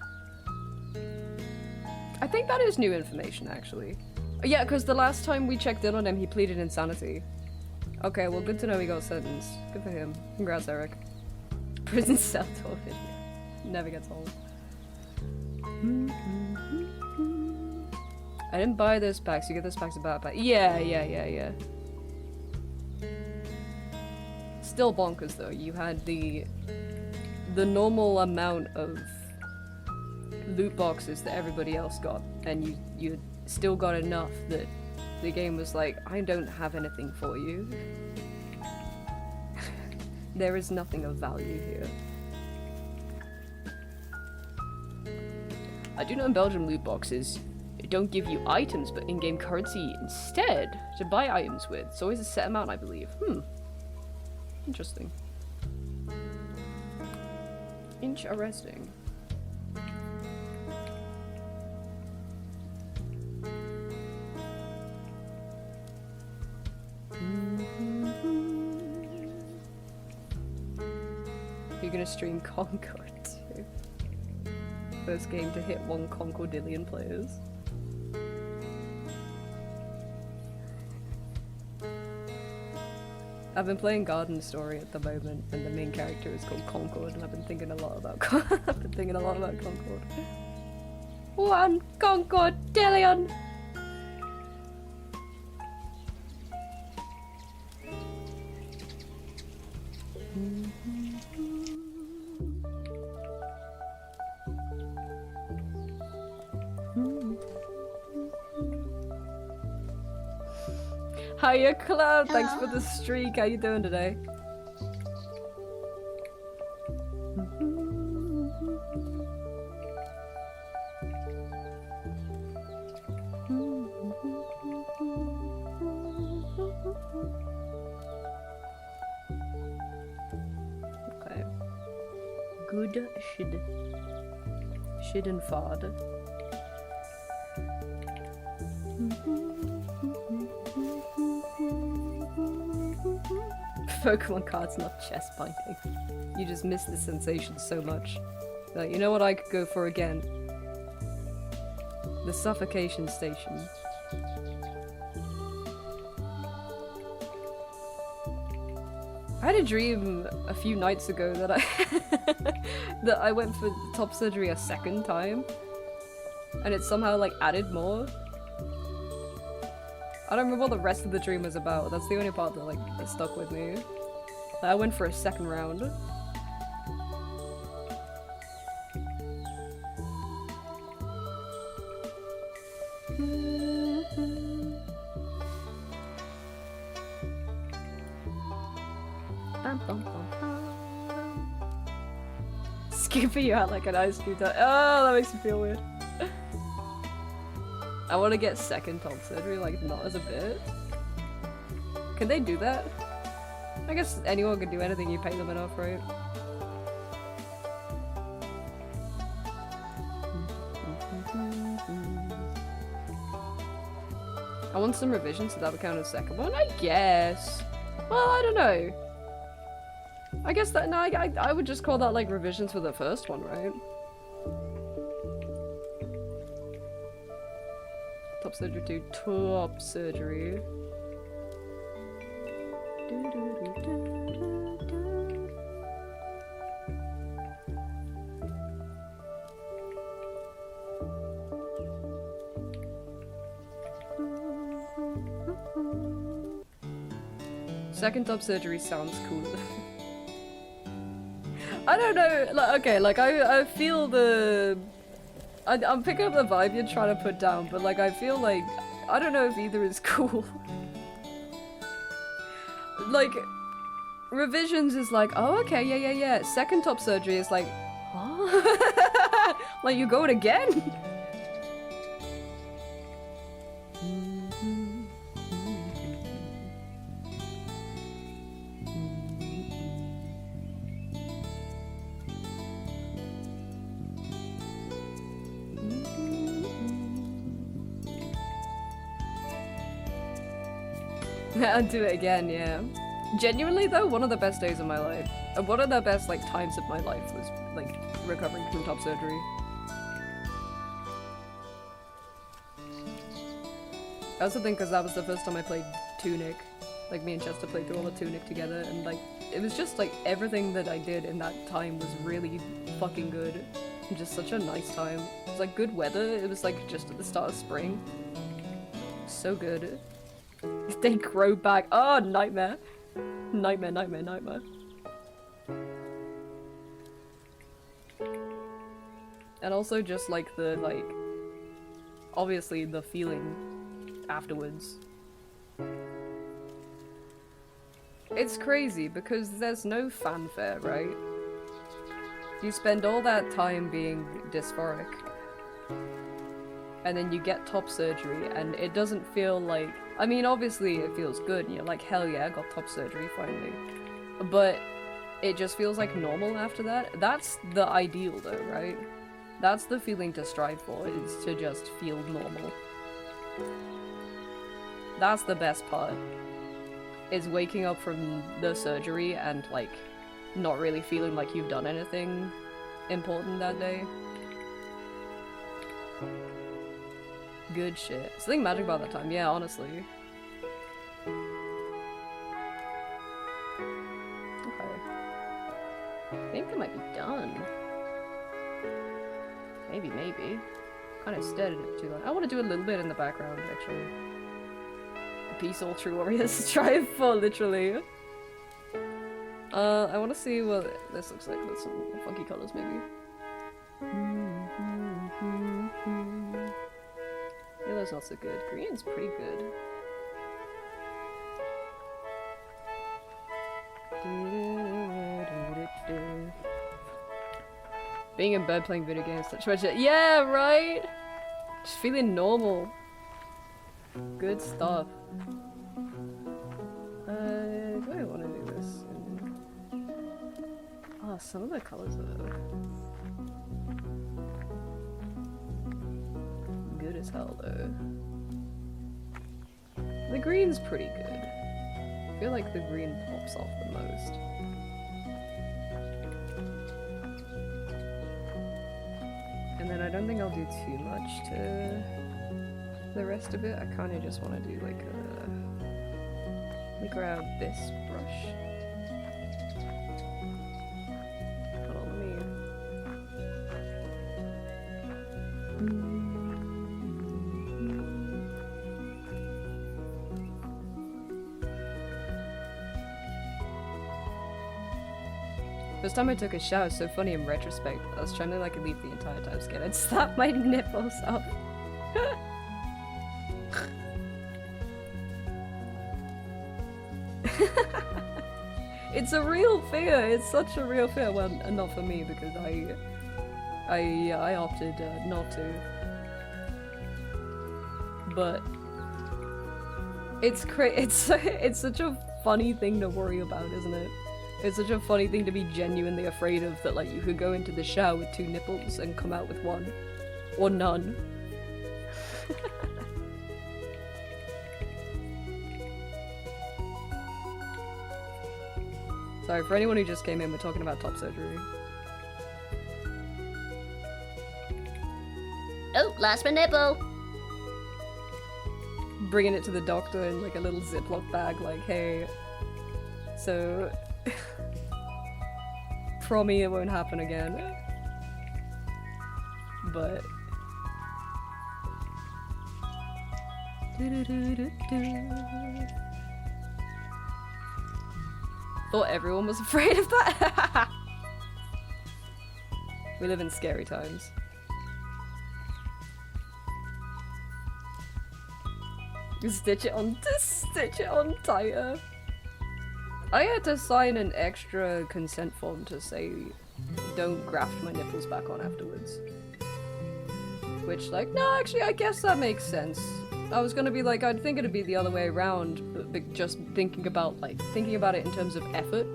I think that is new information, actually. Yeah, because the last time we checked in on him, he pleaded insanity. Okay, well, good to know he got sentenced. Good for him. Congrats, Eric. Prison cell tour video. Never gets old. I didn't buy this pack, so you get this pack's about pack. Yeah. Still bonkers though. You had the normal amount of loot boxes that everybody else got, and you still got enough that the game was like, I don't have anything for you. There is nothing of value here. I do know in Belgium loot boxes don't give you items but in-game currency instead to buy items with. It's always a set amount, I believe. Interesting. Interesting. You're gonna stream Concord too. First game to hit 1 Concordillion players. I've been playing Garden Story at the moment, and the main character is called Concord, and I've been thinking a lot about Concord. 1 Concordillion! Hiya, Cloud! Hello. Thanks for the streak. How you doing today? Okay. Good shid and fad. Pokemon cards, not chest binding. You just miss the sensation so much. Like, you know what I could go for again? The suffocation station. I had a dream a few nights ago that I went for top surgery a second time, and it somehow like added more. I don't remember what the rest of the dream was about. That's the only part that like stuck with me. I went for a second round. Scooping you out like an ice cream. Oh, that makes me feel weird. I want to get second top surgery, like not as a bit. Can they do that? I guess anyone can do anything you pay them enough, right? I want some revisions, so that would count as second one, I guess. Well, I don't know. I guess that, no, I would just call that like revisions for the first one, right? Top surgery to top surgery. Second top surgery sounds cool. I don't know, like, okay, like I feel the... I'm picking up the vibe you're trying to put down, but like I feel like, I don't know if either is cool. like, revisions is like, oh, okay, yeah. Second top surgery is like, huh? Like, you going again? I'd do it again, yeah. Genuinely though, one of the best days of my life. And one of the best like times of my life was like recovering from top surgery. I also think because that was the first time I played Tunic. Like me and Chester played through all of Tunic together, and like it was just like everything that I did in that time was really fucking good. And just such a nice time. It was like good weather, it was like just at the start of spring. So good. They grow back. Oh, nightmare. Nightmare. And also just like the, like, obviously the feeling afterwards. It's crazy because there's no fanfare, right? You spend all that time being dysphoric. And then you get top surgery and it doesn't feel like... I mean, obviously it feels good and you're like, hell yeah, I got top surgery finally. But it just feels like normal after that. That's the ideal though, right? That's the feeling to strive for, is to just feel normal. That's the best part. Is waking up from the surgery and like not really feeling like you've done anything important that day. Good shit. Something magic about that time, yeah, honestly. Okay. I think I might be done. Maybe. Kind of stared at it too long. I want to do a little bit in the background, actually. Peace all true warriors strive for, literally. I want to see what this looks like with some funky colors, maybe. Yellow's not so good. Green's pretty good. Being in bed playing video games, such much. Yeah, right? Just feeling normal. Good stuff. Do I want to do this? Oh, some of the colors are good as hell, though. The green's pretty good. I feel like the green pops off the most. And then I don't think I'll do too much to the rest of it. I kind of just want to do like a... Let me grab this brush. Hold on, let me... First time I took a shower, so funny in retrospect. I was trying to like leave the entire time scared. I'd slap my nipples up. It's a real fear. It's such a real fear. Well, not for me because I opted not to. But it's it's such a funny thing to worry about, isn't it? It's such a funny thing to be genuinely afraid of, that like you could go into the shower with 2 nipples and come out with 1 or none. Sorry, for anyone who just came in, we're talking about top surgery. Oh, lost my nipple. Bringing it to the doctor in like a little Ziploc bag, like, hey, so promise it won't happen again. But thought everyone was afraid of that. We live in scary times. Stitch it on tighter. I had to sign an extra consent form to say don't graft my nipples back on afterwards. Which, like, no, actually, I guess that makes sense. I was gonna be like, I'd think it'd be the other way around, but just thinking about it in terms of effort.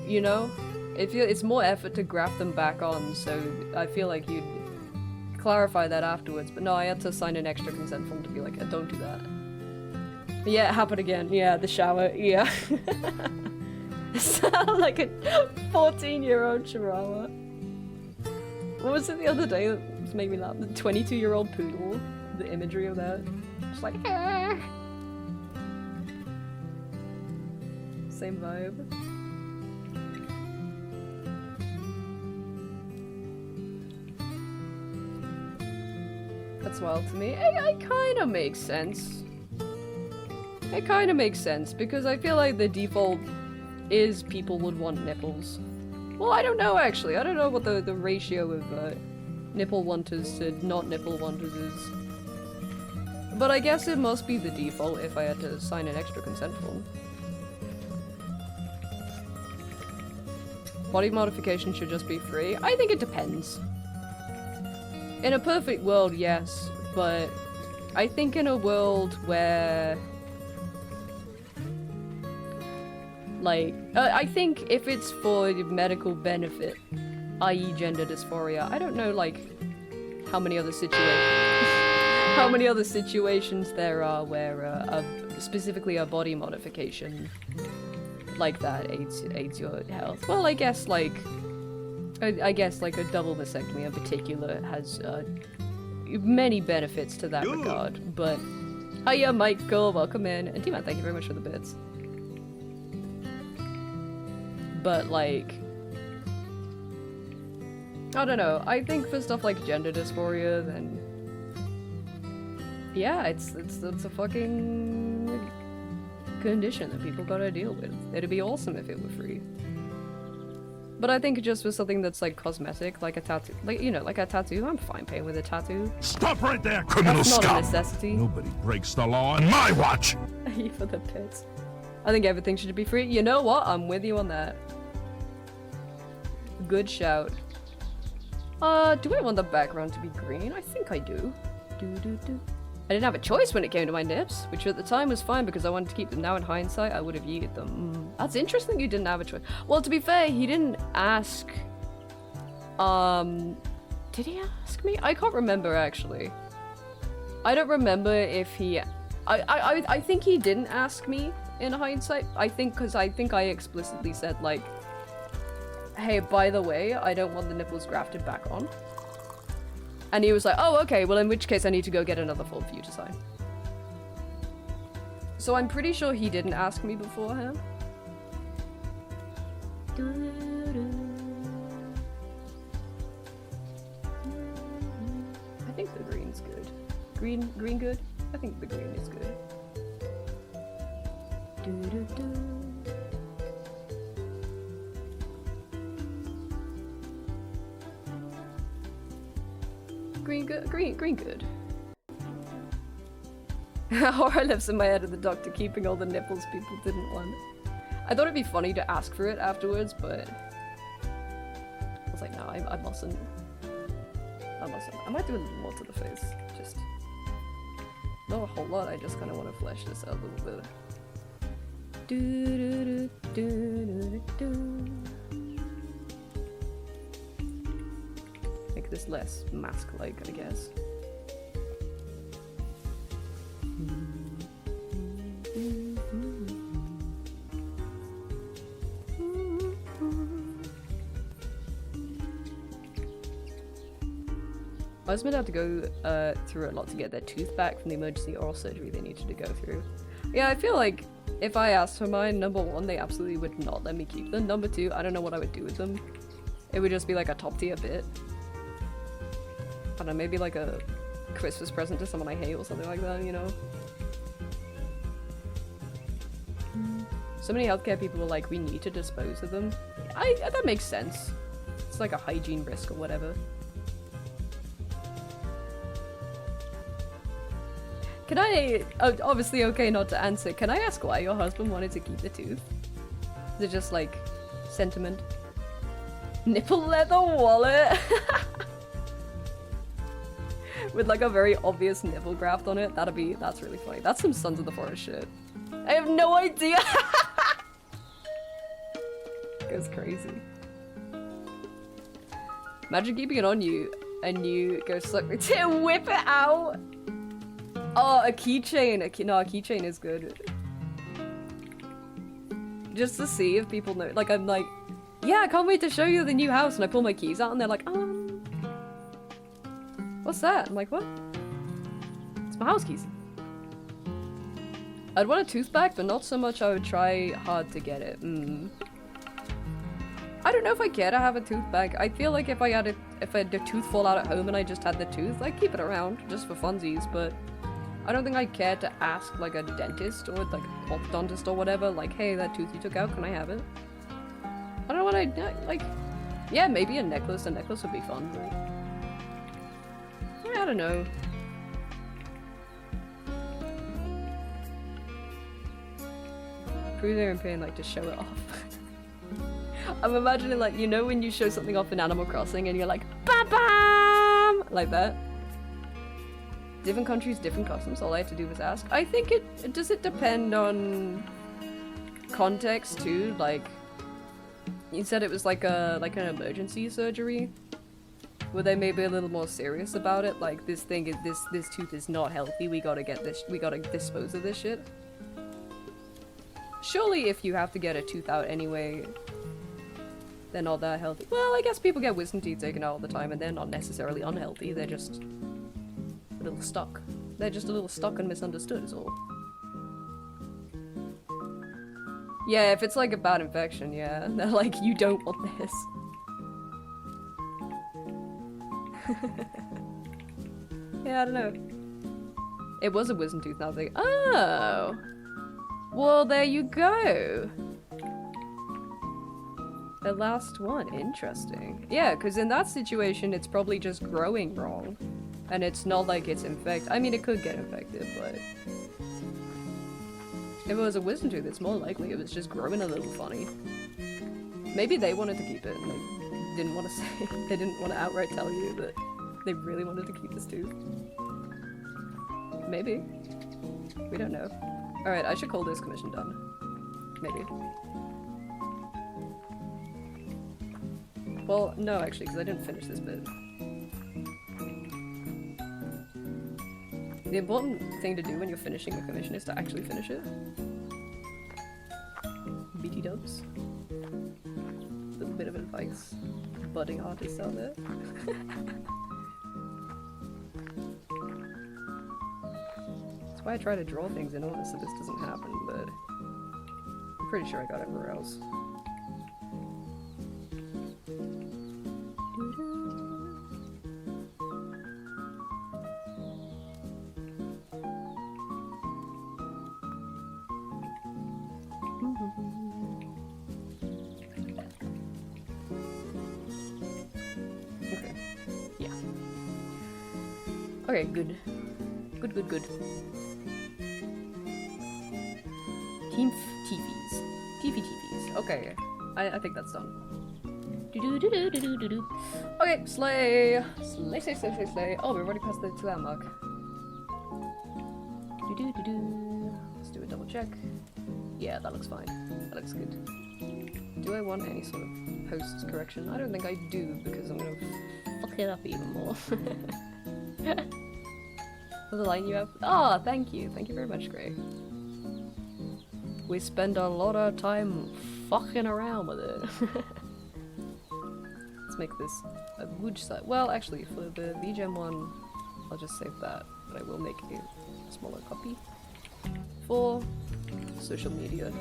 You know? It's more effort to graft them back on, so I feel like you'd clarify that afterwards. But no, I had to sign an extra consent form to be like, don't do that. Yeah, it happened again. Yeah, the shower. Yeah. Sound like a 14-year-old chihuahua. What was it the other day that was made me laugh? The 22-year-old poodle. The imagery of that. Just like, ah. Same vibe. That's wild to me. It kind of makes sense. It kind of makes sense, because I feel like the default is people would want nipples. Well, I don't know, actually. I don't know what the ratio of nipple wanters to not nipple wanters is. But I guess it must be the default if I had to sign an extra consent form. Body modification should just be free. I think it depends. In a perfect world, yes, but I think in a world where... Like, I think if it's for medical benefit, i.e. gender dysphoria, I don't know, like, how many other situations there are where, specifically a body modification like that aids your health. Well, I guess, like, I guess, like, a double vasectomy in particular has, many benefits to that regard, but... Hiya, Michael, welcome in, and T-Man, thank you very much for the bits. But, like, I don't know, I think for stuff like gender dysphoria, then, yeah, it's a fucking condition that people gotta deal with. It'd be awesome if it were free. But I think just for something that's, like, cosmetic, like a tattoo, like, you know, like a tattoo, I'm fine paying with a tattoo. Stop right there, criminal That's not scum! a necessity. Nobody breaks the law on my watch! You for the pits. I think everything should be free. You know what? I'm with you on that. Good shout. Do I want the background to be green? I think I do. I didn't have a choice when it came to my nips, which at the time was fine because I wanted to keep them. Now in hindsight, I would have yeeted them. That's interesting you didn't have a choice. Well, to be fair, he didn't ask... Did he ask me? I can't remember, actually. I don't remember if he... I think he didn't ask me in hindsight. I think because I explicitly said, like, hey, by the way, I don't want the nipples grafted back on. And he was like, oh, okay, well, in which case I need to go get another form for you to sign. So I'm pretty sure he didn't ask me beforehand. I think the green's good. Green good? I think the green is good. Green good? Green good. Horror lives in my head of the doctor keeping all the nipples people didn't want. I thought it'd be funny to ask for it afterwards, but... I was like, no, I mustn't. I mustn't. I might do a little more to the face. Just... not a whole lot, I just kind of want to flesh this out a little bit. Make this less mask-like, I guess. I was meant to have to go through a lot to get their tooth back from the emergency oral surgery they needed to go through. Yeah, I feel like if I asked for mine, number one, they absolutely would not let me keep them. Number two, I don't know what I would do with them. It would just be like a top tier bit. I don't know, maybe like a Christmas present to someone I hate or something like that, you know? So many healthcare people were like, we need to dispose of them. That makes sense. It's like a hygiene risk or whatever. Can I... Oh, obviously okay not to answer. Can I ask why your husband wanted to keep the tooth? Is it just, like, sentiment? Nipple leather wallet? With, like, a very obvious nipple graft on it. That's really funny. That's some Sons of the Forest shit. I have no idea! Goes crazy. Imagine keeping it on you, and you go suck the tit and whip it out! Oh, a keychain. No, a keychain is good. Just to see if people know. Like, I'm like, yeah, I can't wait to show you the new house. And I pull my keys out and they're like, what's that? I'm like, what? It's my house keys. I'd want a tooth back, but not so much I would try hard to get it. I don't know if I care to have a tooth back. I feel like if I had a tooth fall out at home and I just had the tooth, I'd keep it around just for funsies, but I don't think I'd care to ask, like, a dentist or, like, a orthodontist or whatever, like, hey, that tooth you took out, can I have it? I don't know what I'd, like, yeah, maybe a necklace. A necklace would be fun, but I don't know. Prove they're in pain, like, to show it off. I'm imagining, like, you know when you show something off in Animal Crossing and you're like, bam! Like that. Different countries, different customs. All I had to do was ask. I think does it depend on context too? Like, you said it was like an emergency surgery. Were they maybe a little more serious about it? Like, this tooth is not healthy. We gotta dispose of this shit. Surely, if you have to get a tooth out anyway, they're not that healthy. Well, I guess people get wisdom teeth taken out all the time, and they're not necessarily unhealthy. They're just a little stuck. They're just a little stuck and misunderstood is all. Yeah, if it's like a bad infection, yeah. They're like, you don't want this. Yeah, I don't know. It was a wisdom tooth now. They oh! Well, there you go! The last one. Interesting. Yeah, because in that situation, it's probably just growing wrong. And it's not like it's infected. I mean, it could get infected, but if it was a wisdom tooth, it's more likely it was just growing a little funny. Maybe they wanted to keep it and they didn't want to say, they didn't want to outright tell you that they really wanted to keep this tooth. Maybe. We don't know. Alright, I should call this commission done. Maybe. Well, no, actually, because I didn't finish this bit. The important thing to do when you're finishing a commission is to actually finish it. BT dubs. Little bit of advice. Budding artists out there. That's why I try to draw things in order so this doesn't happen, but I'm pretty sure I got everywhere else. Okay. Yeah. Okay, good. Good. Team TVs. TV TVs. Okay. I think that's done. Okay, slay. Slay. Oh, we're already past the 2 hour mark. Let's do a double check. Yeah, that looks fine. That looks good. Do I want any sort of post correction? I don't think I do, because I'm gonna fuck it up even more. Was the line you have? Oh, thank you. Thank you very much, Gray. We spend a lot of time fucking around with it. Let's make this a good site. Well, actually, for the VGEM one, I'll just save that, but I will make a smaller copy for social media.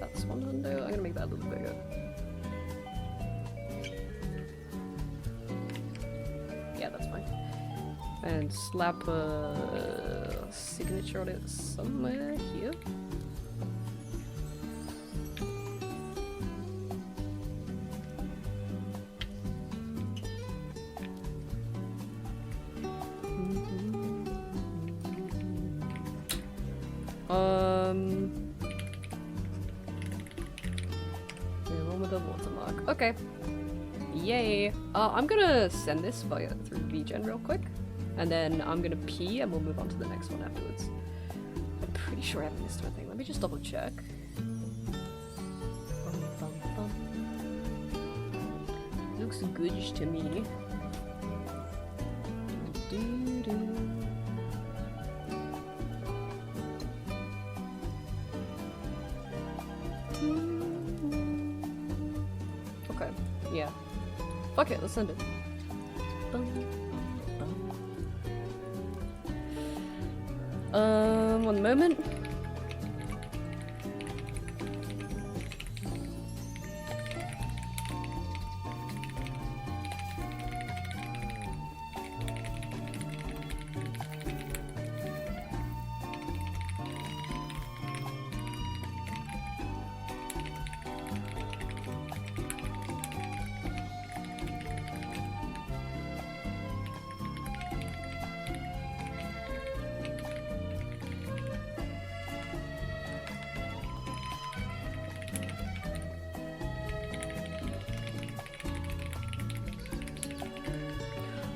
That's one window. I'm gonna make that a little bigger. Yeah, that's fine. And slap a signature on it somewhere here. with a watermark. Okay. Yay. I'm gonna send this through VGen real quick. And then I'm gonna pee and we'll move on to the next one afterwards. I'm pretty sure I haven't missed anything. Let me just double check. Looks good to me. Okay, yeah. Fuck it, let's send it. One moment.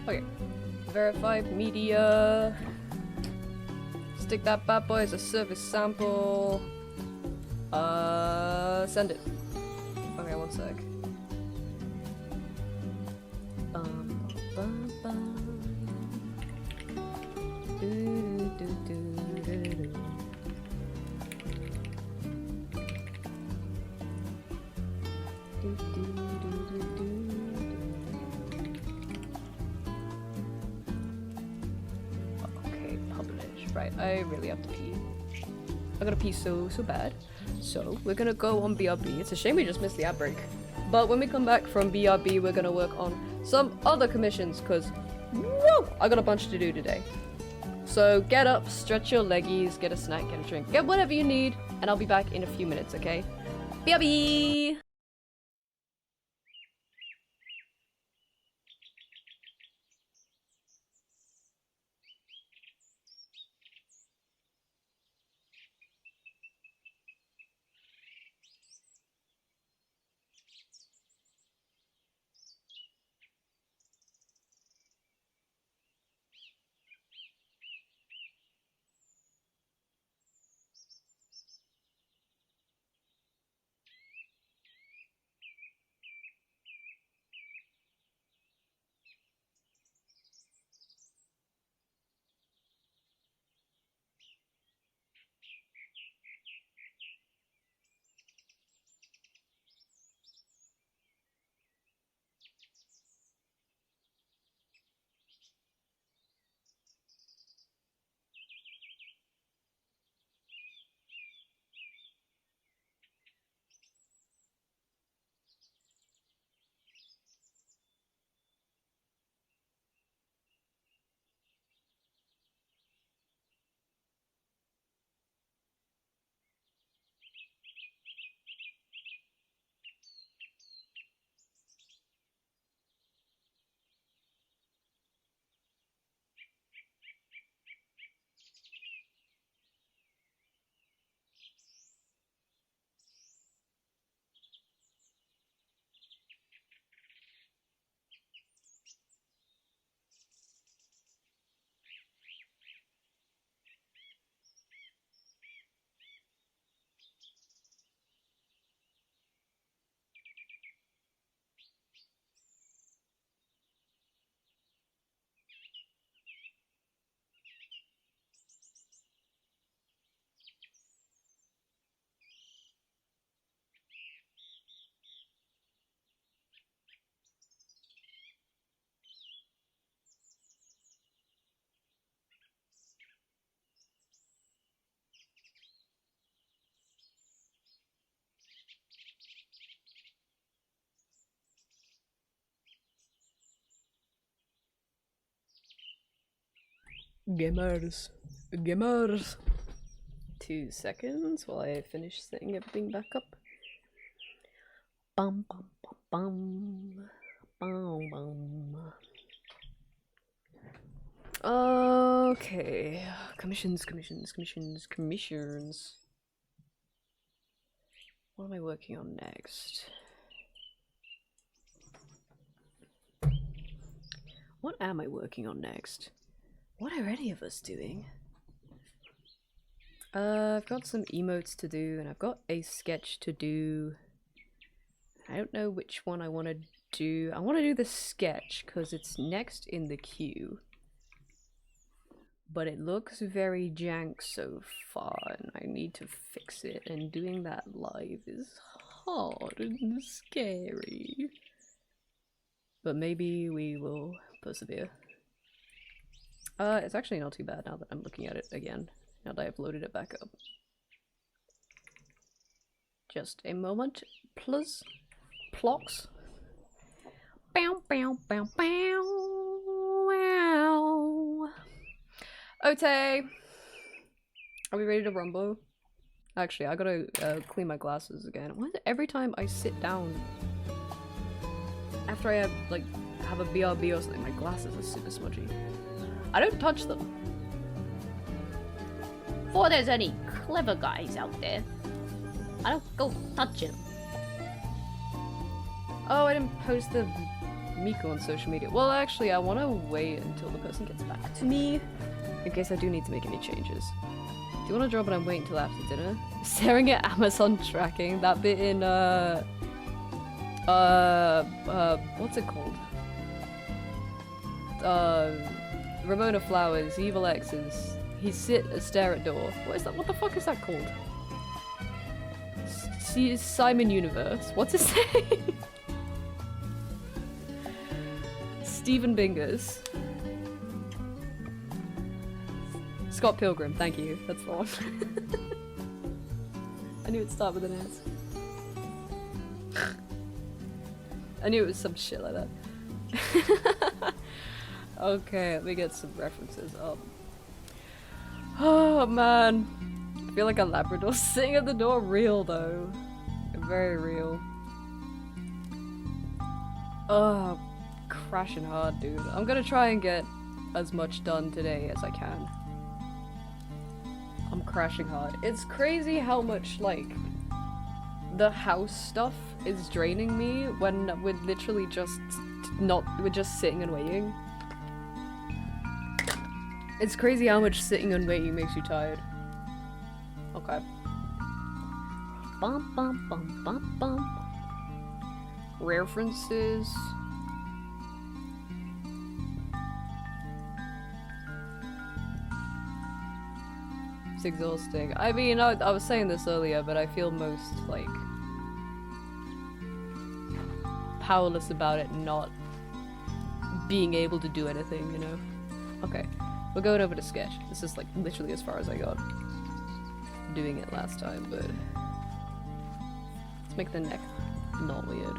Okay, verified media. Stick that bad boy as a service sample. Send it. Okay, one sec. Okay, publish. Right, I really have to pee. I'm gonna pee so bad. So, we're gonna go on BRB. It's a shame we just missed the ad break. But when we come back from BRB, we're gonna work on some other commissions, because, whoa, I got a bunch to do today. So, get up, stretch your leggies, get a snack, get a drink, get whatever you need, and I'll be back in a few minutes, okay? BRB! Gamers. Gamers. 2 seconds while I finish setting everything back up. Bum bum bum bum. Bum bum. Okay. Commissions. What am I working on next? What am I working on next? What are any of us doing? I've got some emotes to do, and I've got a sketch to do. I don't know which one I want to do. I want to do the sketch, because it's next in the queue. But it looks very jank so far, and I need to fix it, and doing that live is hard and scary. But maybe we will persevere. It's actually not too bad now that I'm looking at it again, now that I've loaded it back up. Just a moment, please. Plocks. Bow, bow, bow, bow. Wow. Ote! Are we ready to rumble? Actually, I gotta clean my glasses again. Why is it every time I sit down after I have, like, have a BRB or something, my glasses are super smudgy. I don't touch them. Before there's any clever guys out there, I don't go touch him. Oh, I didn't post the Miko on social media. Well, actually, I want to wait until the person gets back to me, in case I do need to make any changes. Do you want to drop it and wait until after dinner? Staring at Amazon tracking, that bit in, what's it called? Ramona Flowers, Evil X's. He stare at door. What is that? What the fuck is that called? Simon Universe. What's his name? Steven Bingers. Scott Pilgrim, thank you. That's the one. I knew it'd start with an S. I knew it was some shit like that. Okay, let me get some references up. Oh man. I feel like a Labrador sitting at the door. Real though. Very real. Oh, crashing hard, dude. I'm gonna try and get as much done today as I can. I'm crashing hard. It's crazy how much, like, the house stuff is draining me when we're literally just we're just sitting and waiting. It's crazy how much sitting and waiting makes you tired. Okay. Bum bum bum bum bum. References. It's exhausting. I mean, I was saying this earlier, but I feel most, like, powerless about it not being able to do anything, you know? Okay, we're going over to sketch. This is, like, literally as far as I got doing it last time, but let's make the neck not weird.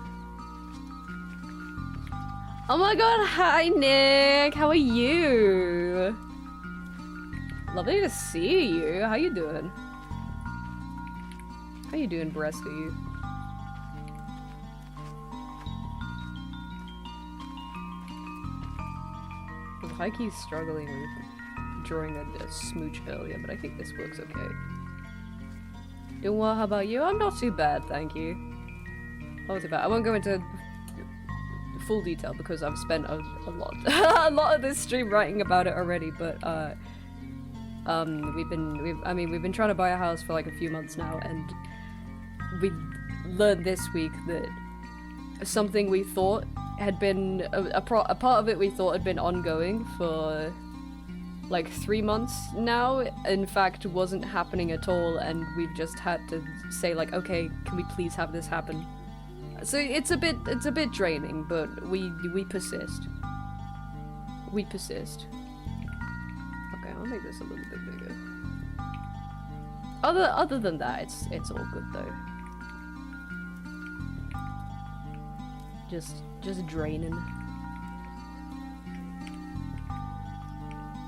Oh my god, hi Nick! How are you? Lovely to see you. How you doing? How you doing, Breasty? I was high-key struggling with drawing a smooch earlier, but I think this works okay. Doing well, how about you? I'm not too bad, thank you. Not too bad. I won't go into full detail because I've spent a lot a lot of this stream writing about it already, but we've been trying to buy a house for like a few months now, and we learned this week that something we thought had been a part of it we thought had been ongoing for like 3 months now, in fact wasn't happening at all, and we've just had to say like, okay, can we please have this happen? So it's a bit draining, but we persist. We persist. Okay, I'll make this a little bit bigger. Other than that, it's all good though. Just draining.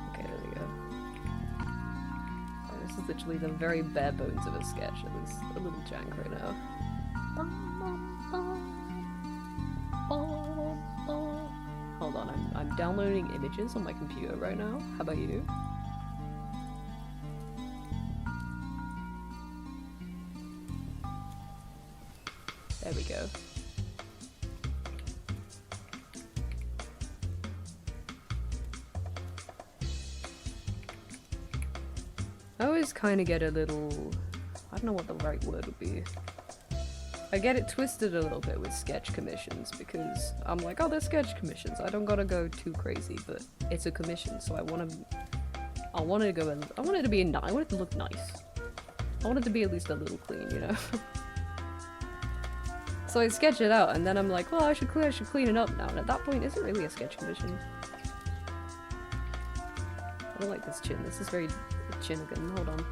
Okay, there we go. Oh, this is literally the very bare bones of a sketch. It was a little jank right now. Hold on, I'm downloading images on my computer right now. How about you? There we go. I always kind of get a little... I don't know what the right word would be. I get it twisted a little bit with sketch commissions because I'm like, oh, they're sketch commissions. I don't gotta go too crazy, but it's a commission, so I want it to be I want it to look nice. I want it to be at least a little clean, you know? So I sketch it out, and then I'm like, well, I should clean it up now. And at that point, is it really a sketch commission? I don't like this chin. This is very Chinnigan. Hold on.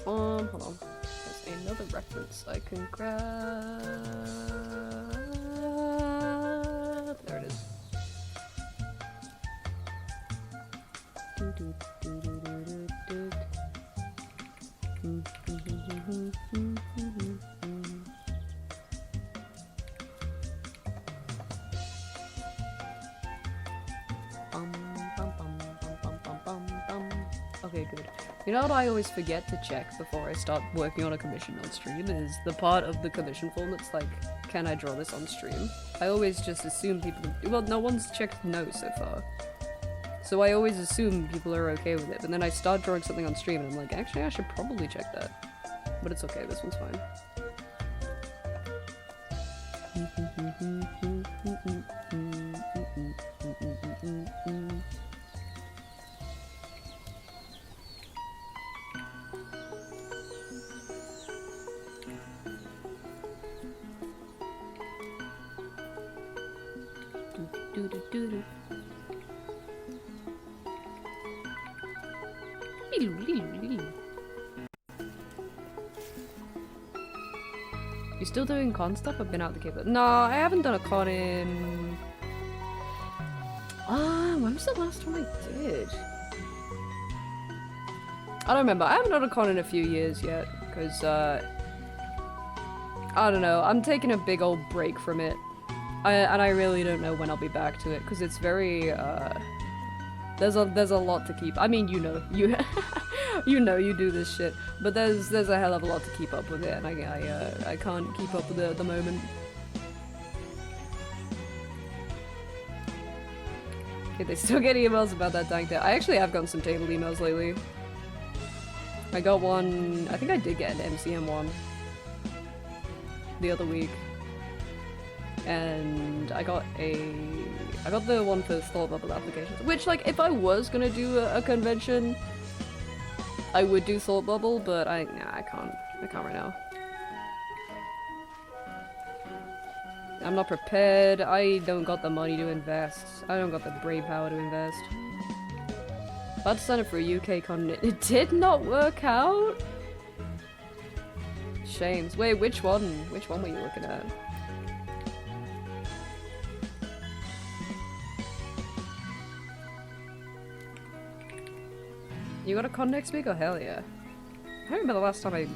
Hold on. There's another reference I can grab. There it is. Okay, good. You know what I always forget to check before I start working on a commission on stream is the part of the commission form that's like, can I draw this on stream? I always just assume people, well, no one's checked no so far. So I always assume people are okay with it, but then I start drawing something on stream and I'm like, actually I should probably check that. But it's okay, this one's fine. You still doing con stuff? I've been out the cable. No, I haven't done a con in... when was the last one I did? I don't remember. I haven't done a con in a few years yet, because, I don't know. I'm taking a big old break from it. And I really don't know when I'll be back to it, because it's very, there's a lot to keep. I mean, you know, you know you do this shit, but there's a hell of a lot to keep up with it, and I can't keep up with it at the moment. Okay, they still get emails about that dang thing. I actually have gotten some table emails lately. I got one, I think I did get an MCM one the other week. And I got the one for Thought Bubble applications, which, like, if I was gonna do a convention, I would do Thought Bubble, but I can't right now. I'm not prepared, I don't got the money to invest, I don't got the brain power to invest. About to sign up for a UK con, it did not work out? Shames. Wait, which one were you looking at? You got a con next week? Oh hell yeah. I don't remember the last time I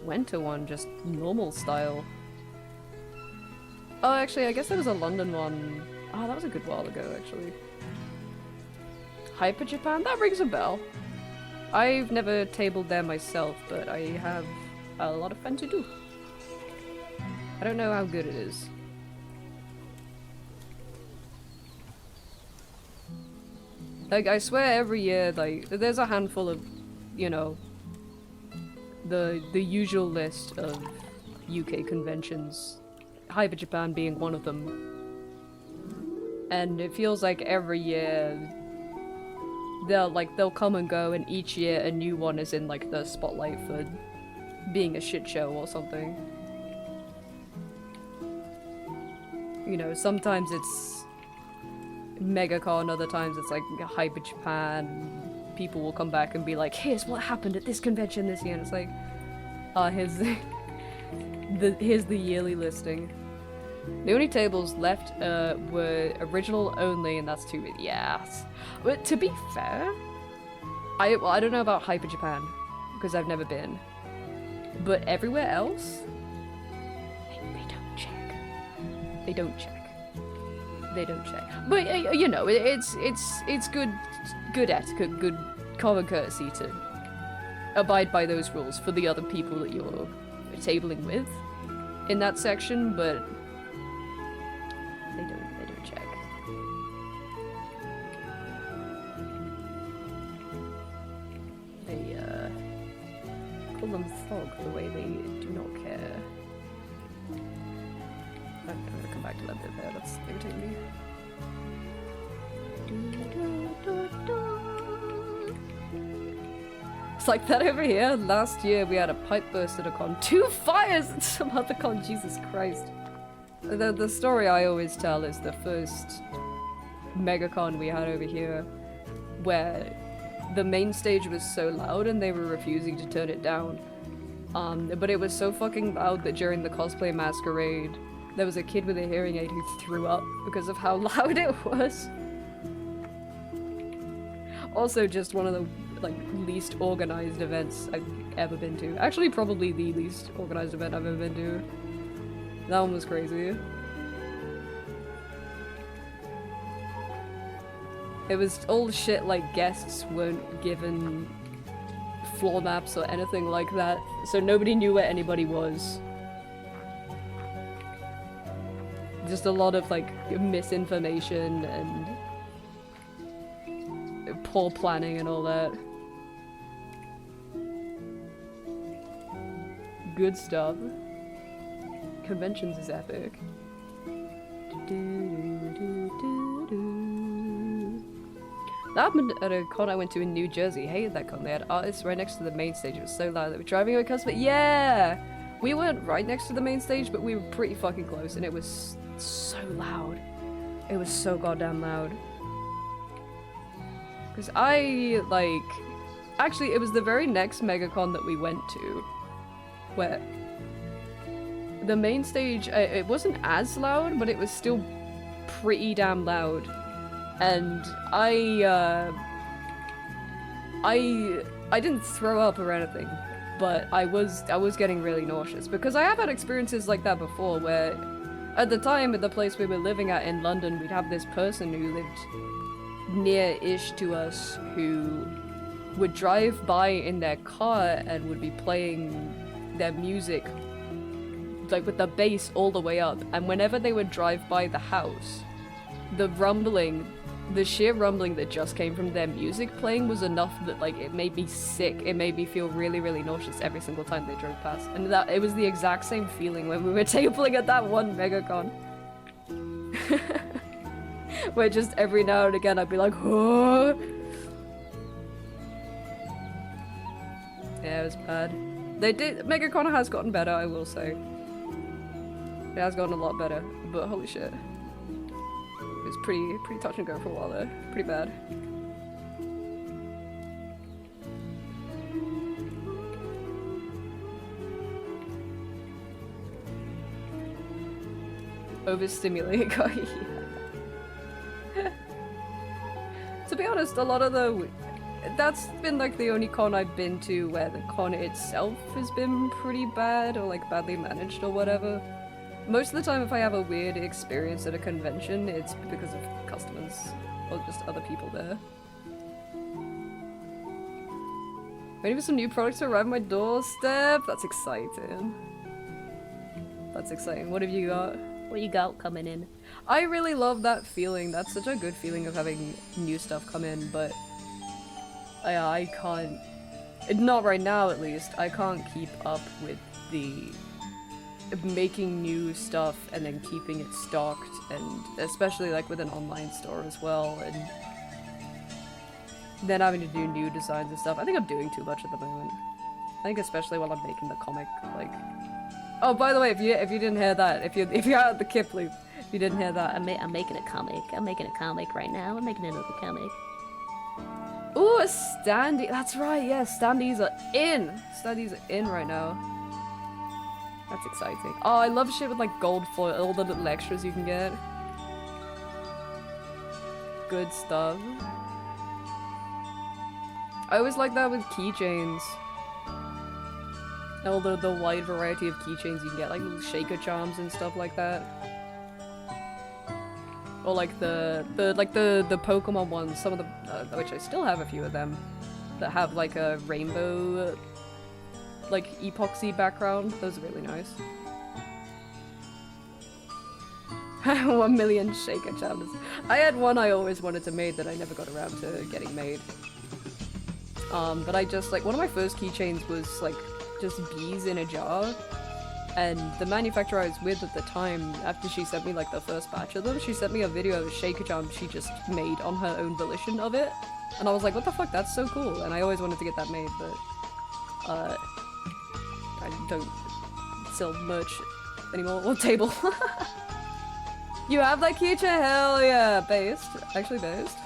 went to one, just normal style. Oh, actually, I guess there was a London one. Oh, that was a good while ago, actually. Hyper Japan? That rings a bell. I've never tabled there myself, but I have a lot of fun to do. I don't know how good it is. Like, I swear every year, like, there's a handful of, you know, the usual list of UK conventions, Hyper Japan being one of them. And it feels like every year they'll come and go, and each year a new one is in, like, the spotlight for being a shit show or something. You know, sometimes it's MegaCon, other times it's like Hyper Japan. People will come back and be like, here's what happened at this convention this year, and it's like, Here's the yearly listing. The only tables left were original only, and that's too many. Yes. But to be fair, I don't know about Hyper Japan, because I've never been. But everywhere else, they don't check. They don't check. They don't check. But you know, it's good etiquette, good common courtesy to abide by those rules for the other people that you're tabling with in that section, but they don't check. They call them thug the way they do not care. I'm gonna come back to that bit there, that's irritating me. It's like that over here. Last year we had a pipe burst at a con, 2 fires at some other con, Jesus Christ. The story I always tell is the first MegaCon we had over here, where the main stage was so loud and they were refusing to turn it down. But it was so fucking loud that during the cosplay masquerade, there was a kid with a hearing aid who threw up because of how loud it was. Also, just one of the least organized events I've ever been to. Actually, probably the least organized event I've ever been to. That one was crazy. It was all shit like guests weren't given floor maps or anything like that, so nobody knew where anybody was. Just a lot of misinformation and poor planning and all that. Good stuff. Conventions is epic. That happened at a con I went to in New Jersey. Hated that con. They had artists right next to the main stage. It was so loud. They were driving away customers. Yeah! We weren't right next to the main stage, but we were pretty fucking close, and it was so loud. It was so goddamn loud. Because actually, it was the very next MegaCon that we went to, where the main stage, it wasn't as loud, but it was still pretty damn loud. And I didn't throw up or anything, but I was getting really nauseous, because I have had experiences like that before, where at the time at the place we were living at in London, we'd have this person who lived near-ish to us who would drive by in their car and would be playing their music with the bass all the way up, and whenever they would drive by the house, the sheer rumbling that just came from their music playing was enough that it made me sick. It made me feel really, really nauseous every single time they drove past, and it was the exact same feeling when we were tabling at that one MegaCon. Where just every now and again I'd be like, oh! Yeah, it was bad. MegaCon has gotten better, I will say. It has gotten a lot better, but holy shit. It was pretty touch and go for a while there. Pretty bad. Overstimulated guy. To be honest, a lot of that's been the only con I've been to where the con itself has been pretty bad or badly managed or whatever. Most of the time if I have a weird experience at a convention, it's because of customers or just other people there. Waiting for some new products to arrive on my doorstep. That's exciting. That's exciting. What have you got? What you got coming in? I really love that feeling. That's such a good feeling of having new stuff come in, but I can't, not right now at least, I can't keep up with the making new stuff and then keeping it stocked, and especially with an online store as well, and then having to do new designs and stuff. I think I'm doing too much at the moment. I think especially while I'm making the comic, Oh, by the way, if you didn't hear that, if you're out of the Kip loop, if you didn't hear that, I'm making a comic. I'm making a comic right now. I'm making another comic. Ooh, a standee. That's right, yeah, standees are in. Standees are in right now. That's exciting. Oh, I love shit with like gold foil, all the little extras you can get. Good stuff. I always like that with keychains. All the wide variety of keychains you can get, like little shaker charms and stuff like that. Or like the Pokemon ones, some of the which I still have a few of them, that have like a rainbow like epoxy background. Those are really nice. 1 million shaker charms. I had one I always wanted to make that I never got around to getting made. But I just like one of my first keychains was like just bees in a jar. And the manufacturer I was with at the time, after she sent me like the first batch of them, she sent me a video of a shaker charm she just made on her own volition of it. And I was like, what the fuck, that's so cool. And I always wanted to get that made, but I don't sell merch anymore, or table. You have that keychain? Hell yeah, based. Actually based.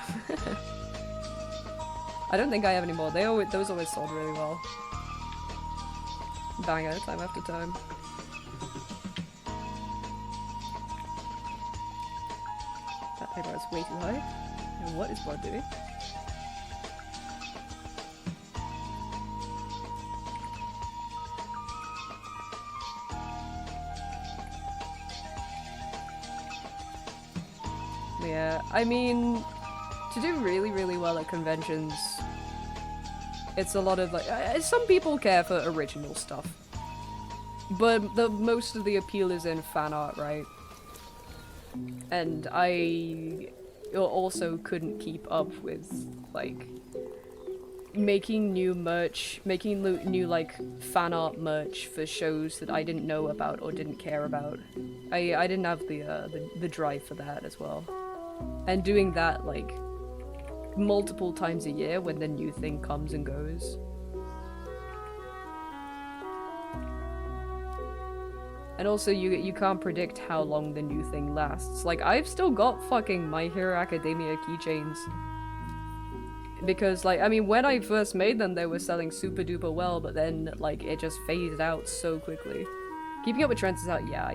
I don't think I have any more. Those always sold really well. Bang out time after time. That paper is way too high. And what is blood doing? Yeah, I mean, to do really, really well at conventions, it's a lot of like, some people care for original stuff, but most of the appeal is in fan art, right? And I also couldn't keep up with like making new merch, making new like fan art merch for shows that I didn't know about or didn't care about. I didn't have the drive for that as well. And doing that like multiple times a year when the new thing comes and goes. And also you can't predict how long the new thing lasts. Like I've still got fucking My Hero Academia keychains. Because like, I mean, when I first made them they were selling super duper well, but then like it just faded out so quickly. Keeping Up with Trends is out, yeah,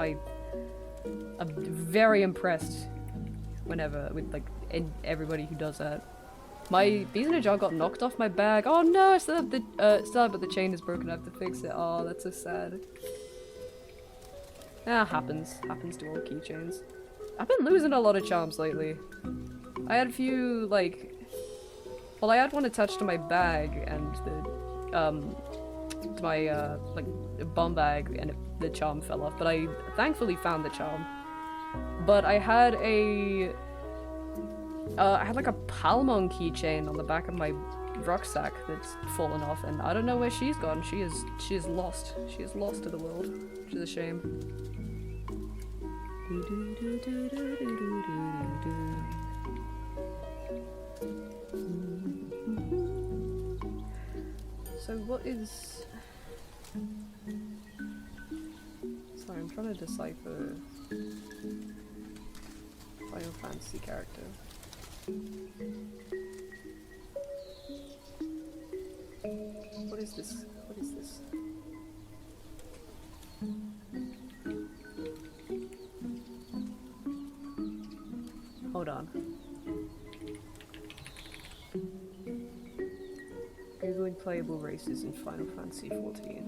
I'm very impressed whenever with like everybody who does that. My Bees in a Jar got knocked off my bag. Oh no, I still have but the chain is broken. I have to fix it. Oh, that's so sad. Happens to all keychains. I've been losing a lot of charms lately. I had a few like, well, I had one attached to my bag and to my like bomb bag, and the charm fell off. But I thankfully found the charm. But I had like a Palmon keychain on the back of my rucksack that's fallen off, and I don't know where she's gone. She is lost. She is lost to the world, which is a shame. So what is... Sorry, I'm trying to decipher Final Fantasy character. What is this? What is this? Hold on. Googling playable races in Final Fantasy XIV.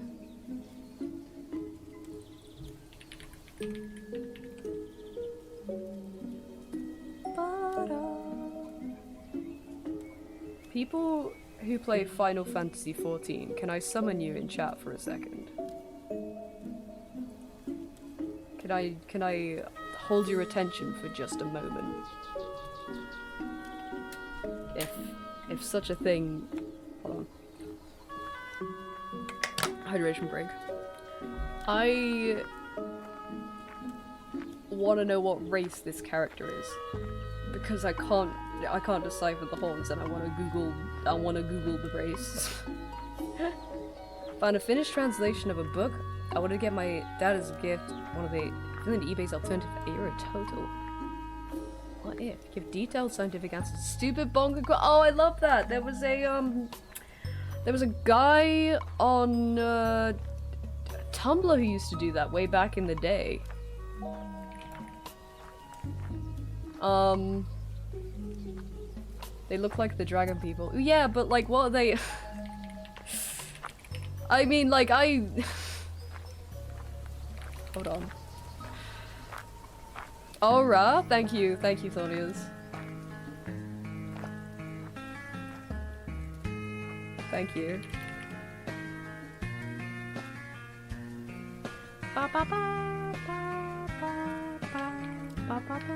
People who play Final Fantasy XIV, can I summon you in chat for a second? Can I hold your attention for just a moment? If such a thing... Hold on. Hydration break. I want to know what race this character is, because I can't decipher the horns, and I want to Google the race. Found a finished translation of a book. I want to get my dad as a gift. One of the eBay's alternative era total. What if? Give detailed scientific answers. Stupid bongo. Oh, I love that. There was a guy on Tumblr who used to do that way back in the day. They look like the dragon people. Yeah, but like, what are they? I mean, like, Hold on. Aura, thank you, Thonius. Thank you. Ba ba ba ba ba ba ba ba.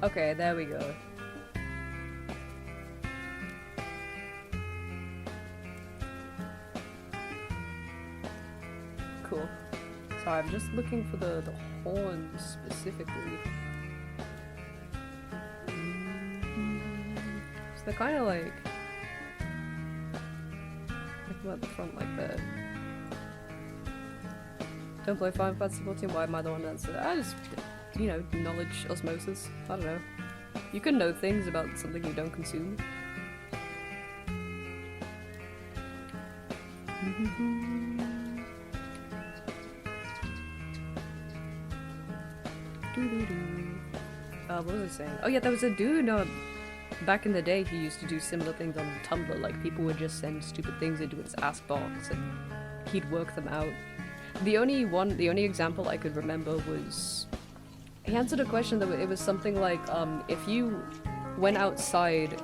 Okay, there we go. Cool. Sorry, I'm just looking for the horns specifically. So they're kind of like at the front like that. Don't play Final Fantasy 14. Why am I the one that's I just, you know, knowledge osmosis. I don't know. You can know things about something you don't consume. What was I saying? Oh yeah, there was a dude back in the day who used to do similar things on Tumblr. Like, people would just send stupid things into his ask box and he'd work them out. The only example I could remember was he answered a question that it was something like, if you went outside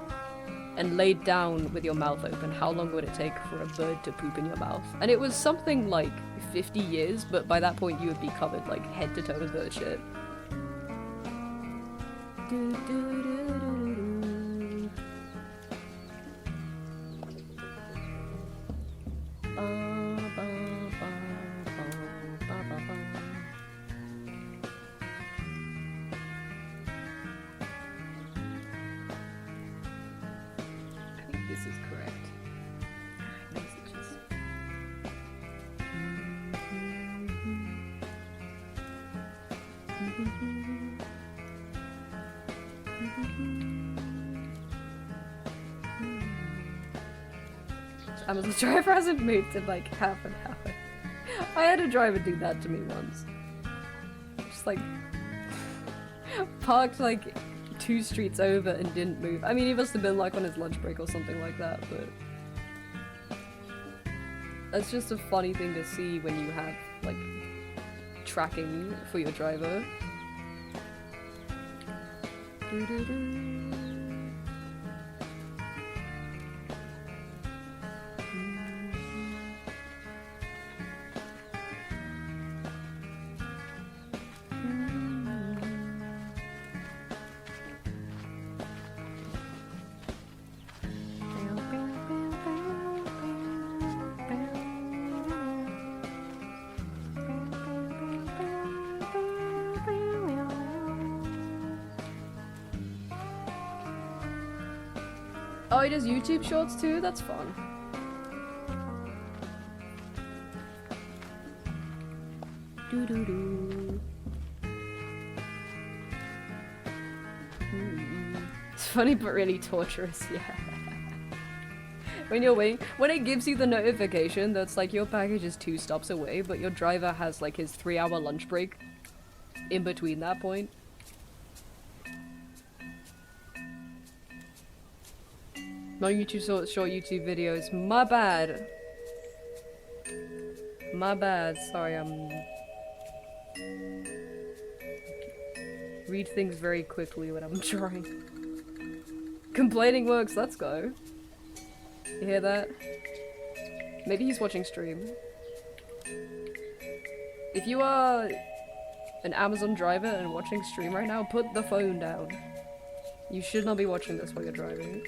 and laid down with your mouth open, how long would it take for a bird to poop in your mouth? And it was something like 50 years, but by that point you would be covered like head to toe with bird shit. I think this is correct. Messages. Amazon driver hasn't moved in like half an hour. I had a driver do that to me once. Just like parked like 2 streets over and didn't move. I mean, he must have been like on his lunch break or something like that, but that's just a funny thing to see when you have like tracking for your driver. Oh, he does YouTube shorts too? That's fun. Doo-doo-doo. It's funny but really torturous, yeah. When you're waiting, when it gives you the notification that's like your package is 2 stops away, but your driver has like his 3-hour lunch break in between that point. No YouTube short YouTube videos. My bad. My bad. Sorry, read things very quickly when I'm drawing. Complaining works. Let's go. You hear that? Maybe he's watching stream. If you are an Amazon driver and watching stream right now, put the phone down. You should not be watching this while you're driving.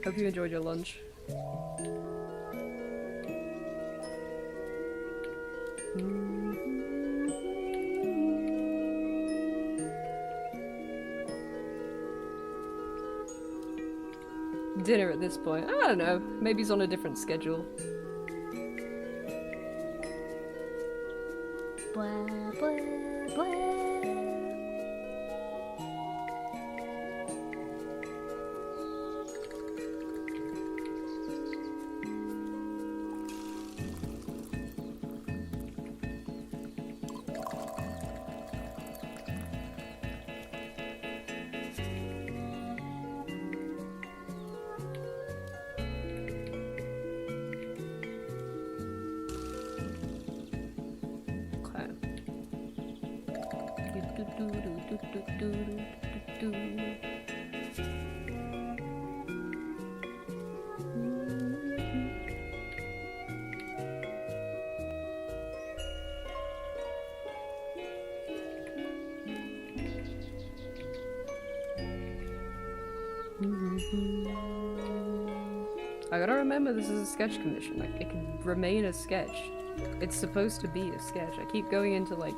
Hope you enjoyed your lunch. Dinner at this point. I don't know. Maybe he's on a different schedule. Blah, blah, blah. I gotta remember this is a sketch commission. Like, it can remain a sketch. It's supposed to be a sketch. I keep going into, like,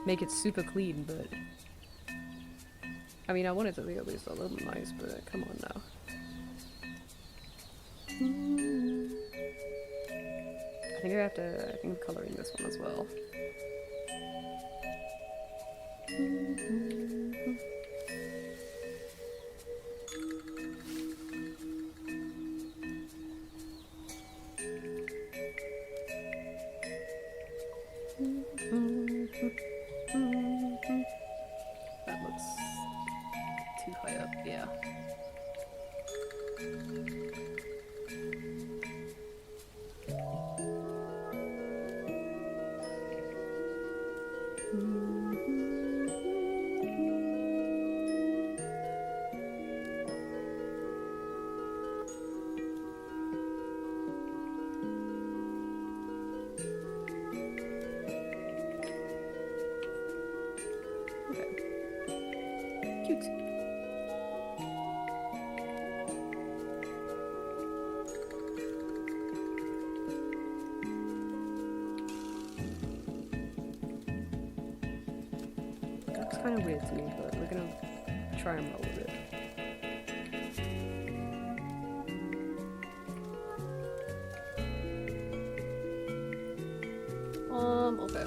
make it super clean, but... I mean, I want it to be at least a little nice, but come on now. I think I'm coloring this one as well. That looks too high up, yeah. Cute. Looks kind of weird to me, but we're gonna try and roll with it. Okay.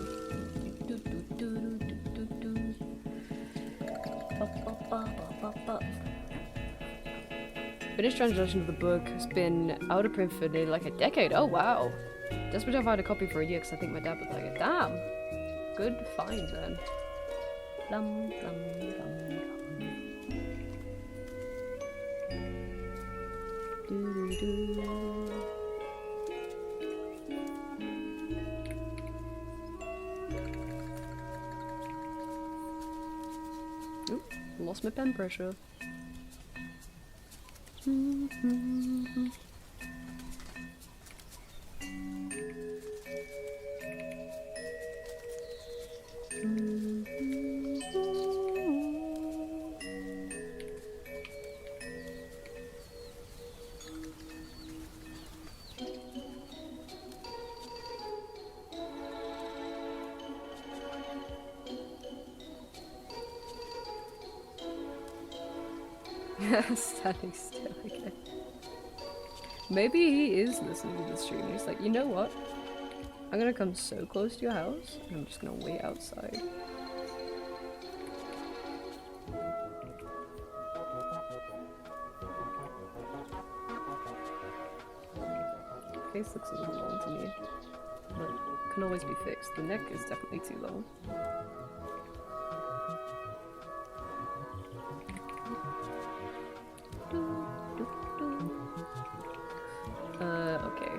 Finished translation of the book has been out of print for nearly like a decade. Oh wow. Desperate to find a copy for a year because I think my dad would like it. Damn. Good find then. Dum, dum, dum, dum. Doo, doo, doo. Oop, lost my pen pressure. Standing still again. Maybe he is listening to the stream. He's like, you know what? I'm gonna come so close to your house, and I'm just gonna wait outside. Face looks a little long to me, but can always be fixed. The neck is definitely too long. Okay.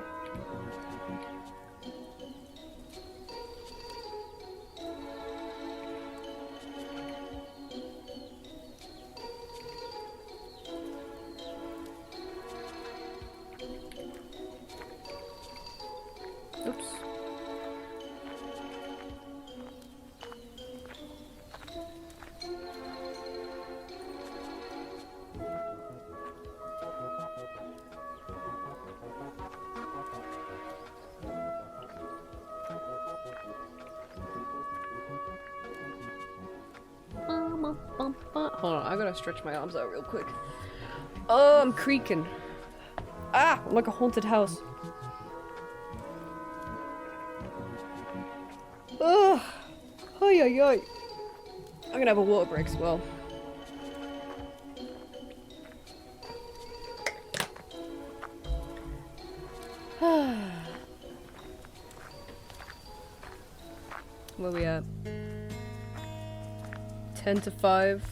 Oops. Hold on, I gotta stretch my arms out real quick. Oh, I'm creaking. Ah, I'm like a haunted house. Ugh. Oi, oi, oi. I'm gonna have a water break as well. Where we at? 10 to 5,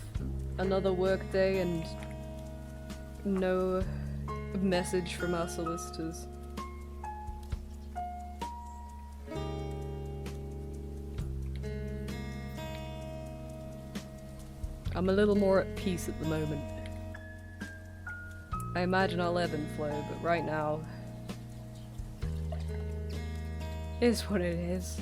another work day, and no message from our solicitors. I'm a little more at peace at the moment. I imagine I'll ebb and flow, but right now... is what it is.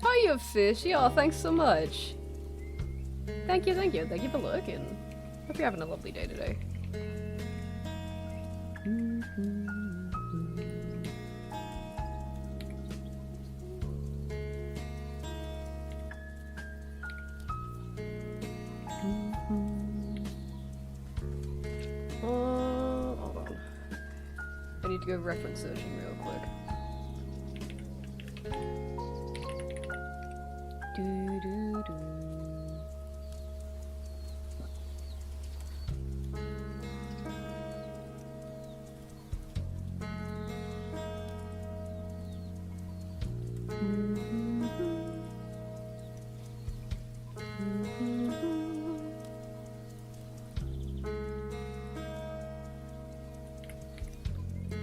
Hiya, fish! Yeah, thanks so much. Thank you, thank you. Thank you for looking. Hope you're having a lovely day today. Hold on. I need to go reference searching real quick.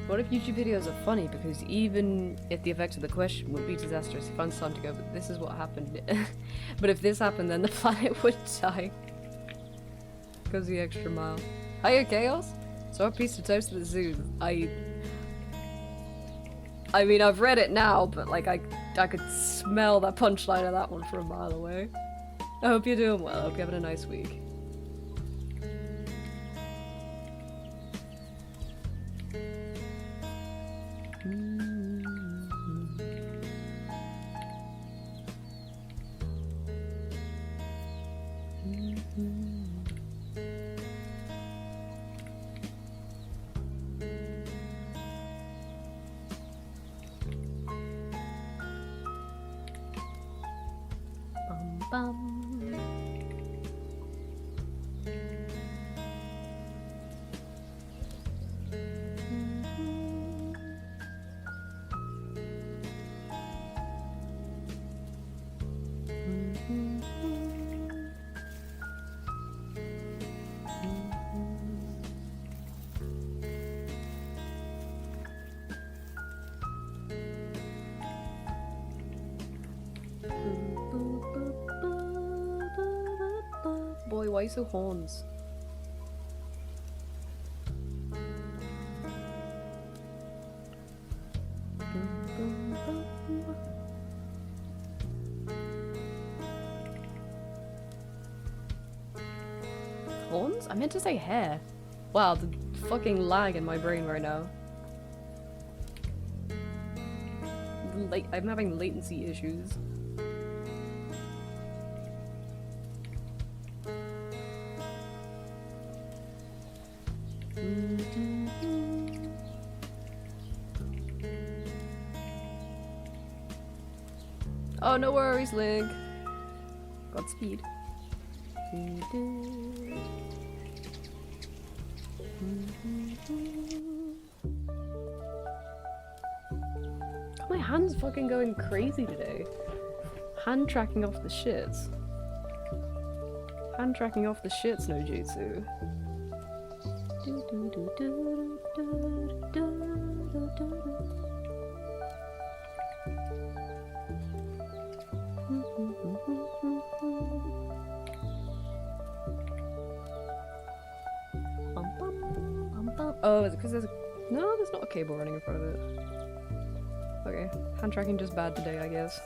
What if YouTube videos are funny? Because even if the effect of the question would be disastrous, if I'm time to go, but this is what happened. But if this happened, then the planet would die. Goes the extra mile. Hiya, Chaos! So a piece of toast at the zoo. I mean, I've read it now, but like, I could smell that punchline of that one from a mile away. I hope you're doing well. I hope you're having a nice week. Boy, why so horns? Horns? I meant to say hair. Wow, the fucking lag in my brain right now. I'm having latency issues. Oh, no worries, Link. Godspeed. My hand's fucking going crazy today. Hand tracking off the shits. Hand tracking off the shits, no jutsu. Oh, is it because there's a... No, there's not a cable running in front of it. Okay, hand tracking just bad today, I guess.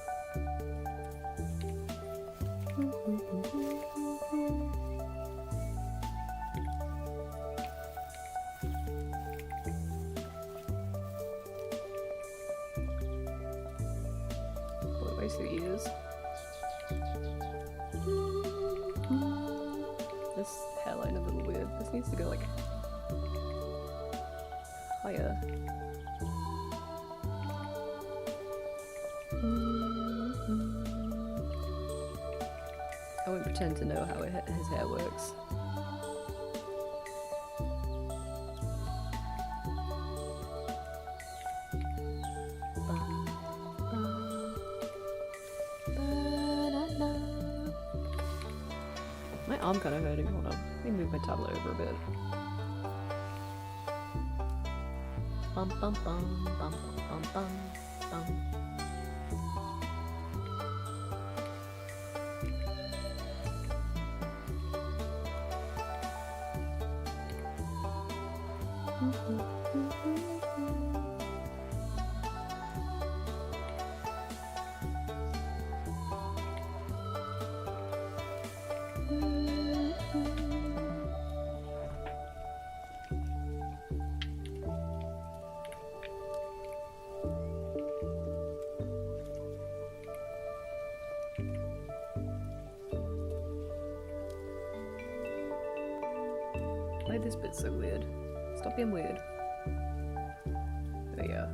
What waste the ears? This hairline is a little weird. This needs to go like higher. I won't pretend to know how his hair works. My arm kind of hurting. Hold on. Let me move my tablet over a bit. Bum bum bum bum bum bum bum. Why this bit's so weird? Stop being weird. There you go.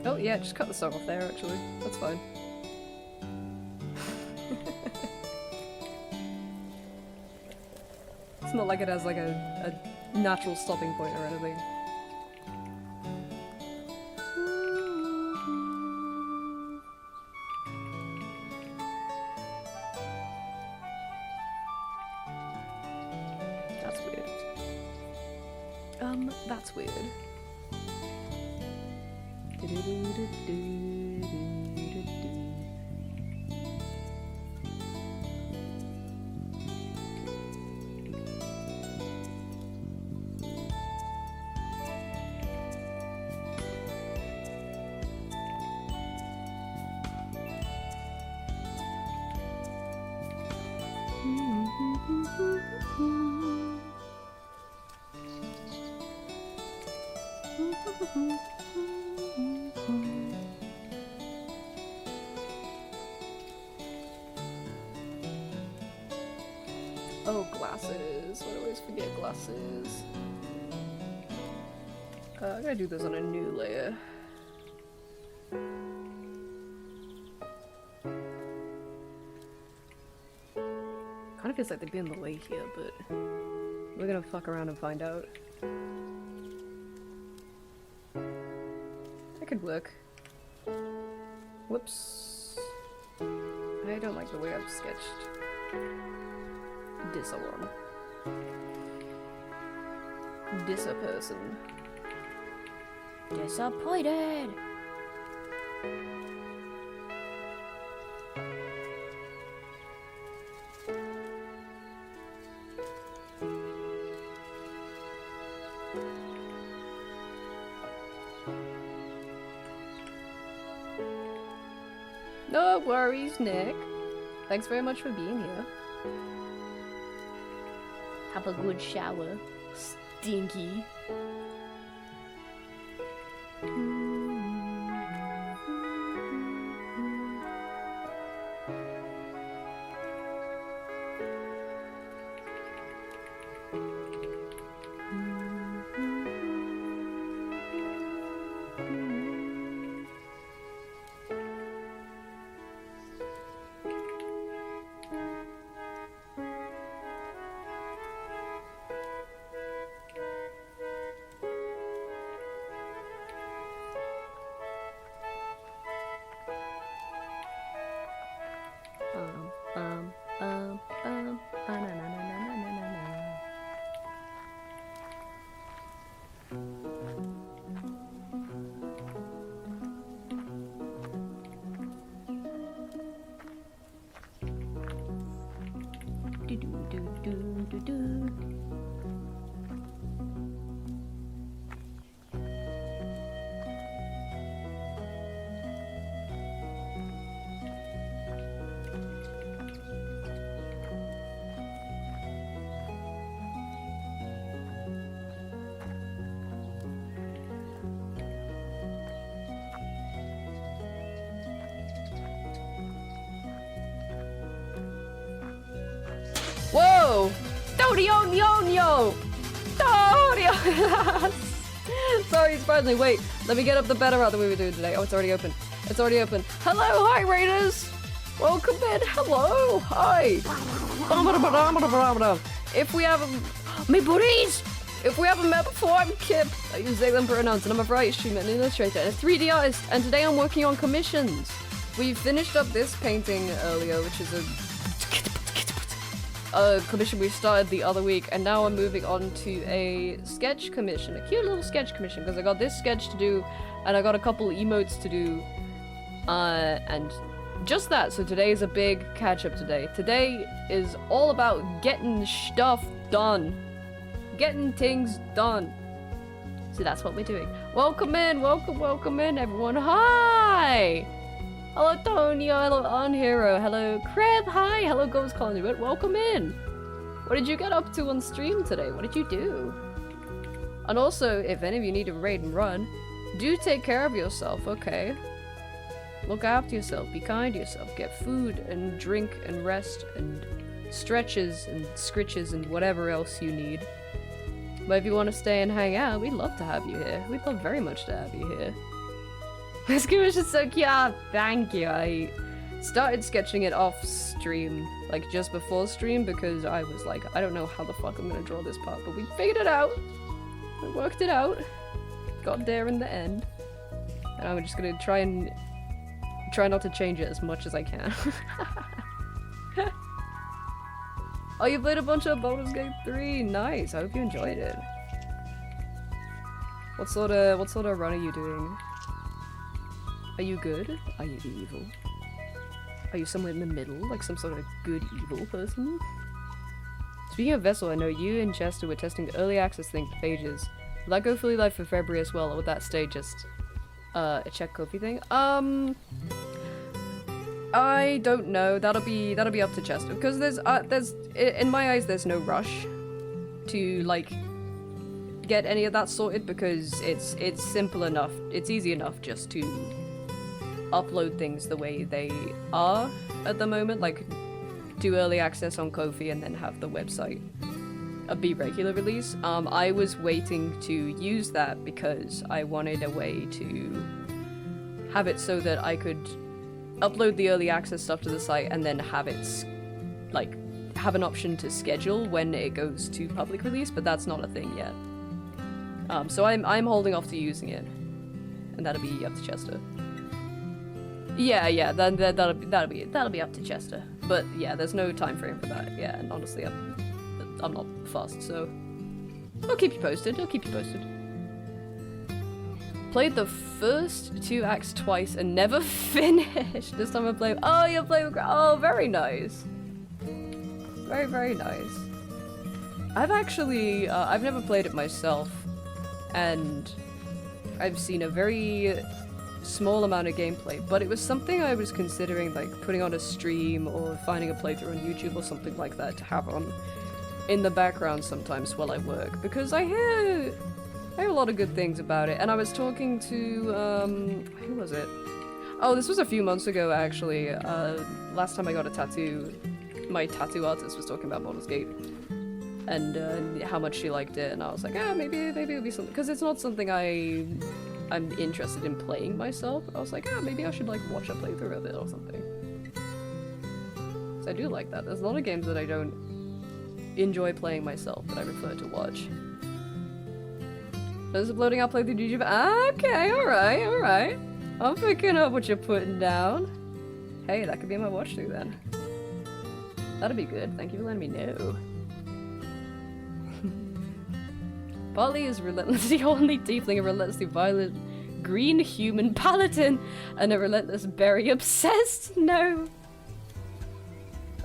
Oh yeah, just cut the song off there actually. That's fine. It's not like it has like a natural stopping point or anything. That's weird. That's weird. Oh, glasses. I always forget glasses. I'm gonna do this on a new layer. Kind of feels like they'd be in the way here, but we're gonna fuck around and find out. That could work. Whoops. I don't like the way I've sketched this one. This a person. Disappointed. No worries, Nick. Thanks very much for being here. Have a good shower. Stinky. Whoa! Torionio! Torio! Sorry, surprisingly. Wait, let me get up the better route that we were doing today. Oh, it's already open. It's already open. Hello, hi, Raiders! Welcome in. Hello, hi. If we haven't, me buddies! If we haven't met before, I'm Kip. I use they them pronouns, and I'm a variety streamer and illustrator and a 3D artist. And today I'm working on commissions. We finished up this painting earlier, which is a commission we started the other week, and now I'm moving on to a sketch commission, a cute little sketch commission, because I got this sketch to do, and I got a couple emotes to do, and just that. So today is a big catch-up today. Today is all about getting stuff done, getting things done. So that's what we're doing. Welcome in, welcome in, everyone. Hi! Hello, Tonya. Hello, Unhero. Hello, Crab. Hi. Hello, Ghost Conduit. Welcome in. What did you get up to on stream today? What did you do? And also, if any of you need a raid and run, do take care of yourself, okay? Look after yourself. Be kind to yourself. Get food and drink and rest and stretches and scritches and whatever else you need. But if you want to stay and hang out, we'd love to have you here. We'd love very much to have you here. This commission is so cute. Thank you. I started sketching it off stream, like just before stream, because I was like, I don't know how the fuck I'm gonna draw this part, but we figured it out. We worked it out. Got there in the end. And I'm just gonna try not to change it as much as I can. Oh, you played a bunch of Baldur's Gate 3. Nice. I hope you enjoyed it. What sort of run are you doing? Are you good? Are you evil? Are you somewhere in the middle, like some sort of good evil person? Speaking of Vessel, I know you and Chester were testing the early access thing for pages. Will that go fully live for February as well, or would that stay just a check Kofi thing? I don't know. That'll be up to Chester, because there's in my eyes there's no rush to like get any of that sorted, because it's simple enough. It's easy enough just to upload things the way they are at the moment, like do early access on Ko-fi and then have the website be regular release. I was waiting to use that because I wanted a way to have it so that I could upload the early access stuff to the site and then have it like have an option to schedule when it goes to public release, but that's not a thing yet. So I'm holding off to using it, and that'll be up to Chester. Yeah, that'll be up to Chester. But yeah, there's no time frame for that. Yeah, and honestly, I'm not fussed, so I'll keep you posted. Played the first 2 acts twice and never finished. This time I played. Oh, you play with. Oh, very nice. Very nice. I've actually I've never played it myself, and I've seen a very small amount of gameplay, but it was something I was considering, like putting on a stream or finding a playthrough on YouTube or something like that to have on in the background sometimes while I work, because I hear a lot of good things about it. And I was talking to who was it? Oh, this was a few months ago actually. Last time I got a tattoo, my tattoo artist was talking about Baldur's Gate and how much she liked it, and I was like, maybe it'll be something, because it's not something I'm interested in playing myself. I was like, maybe I should like watch a playthrough of it or something. So I do like that. There's a lot of games that I don't enjoy playing myself, but I prefer to watch. There's uploading our playthrough to YouTube. Okay, alright. I'm picking up what you're putting down. Hey, that could be my watch through then. That'd be good. Thank you for letting me know. Barley is relentlessly only tiefling, a relentlessly violent green human paladin, and a relentless berry obsessed. No.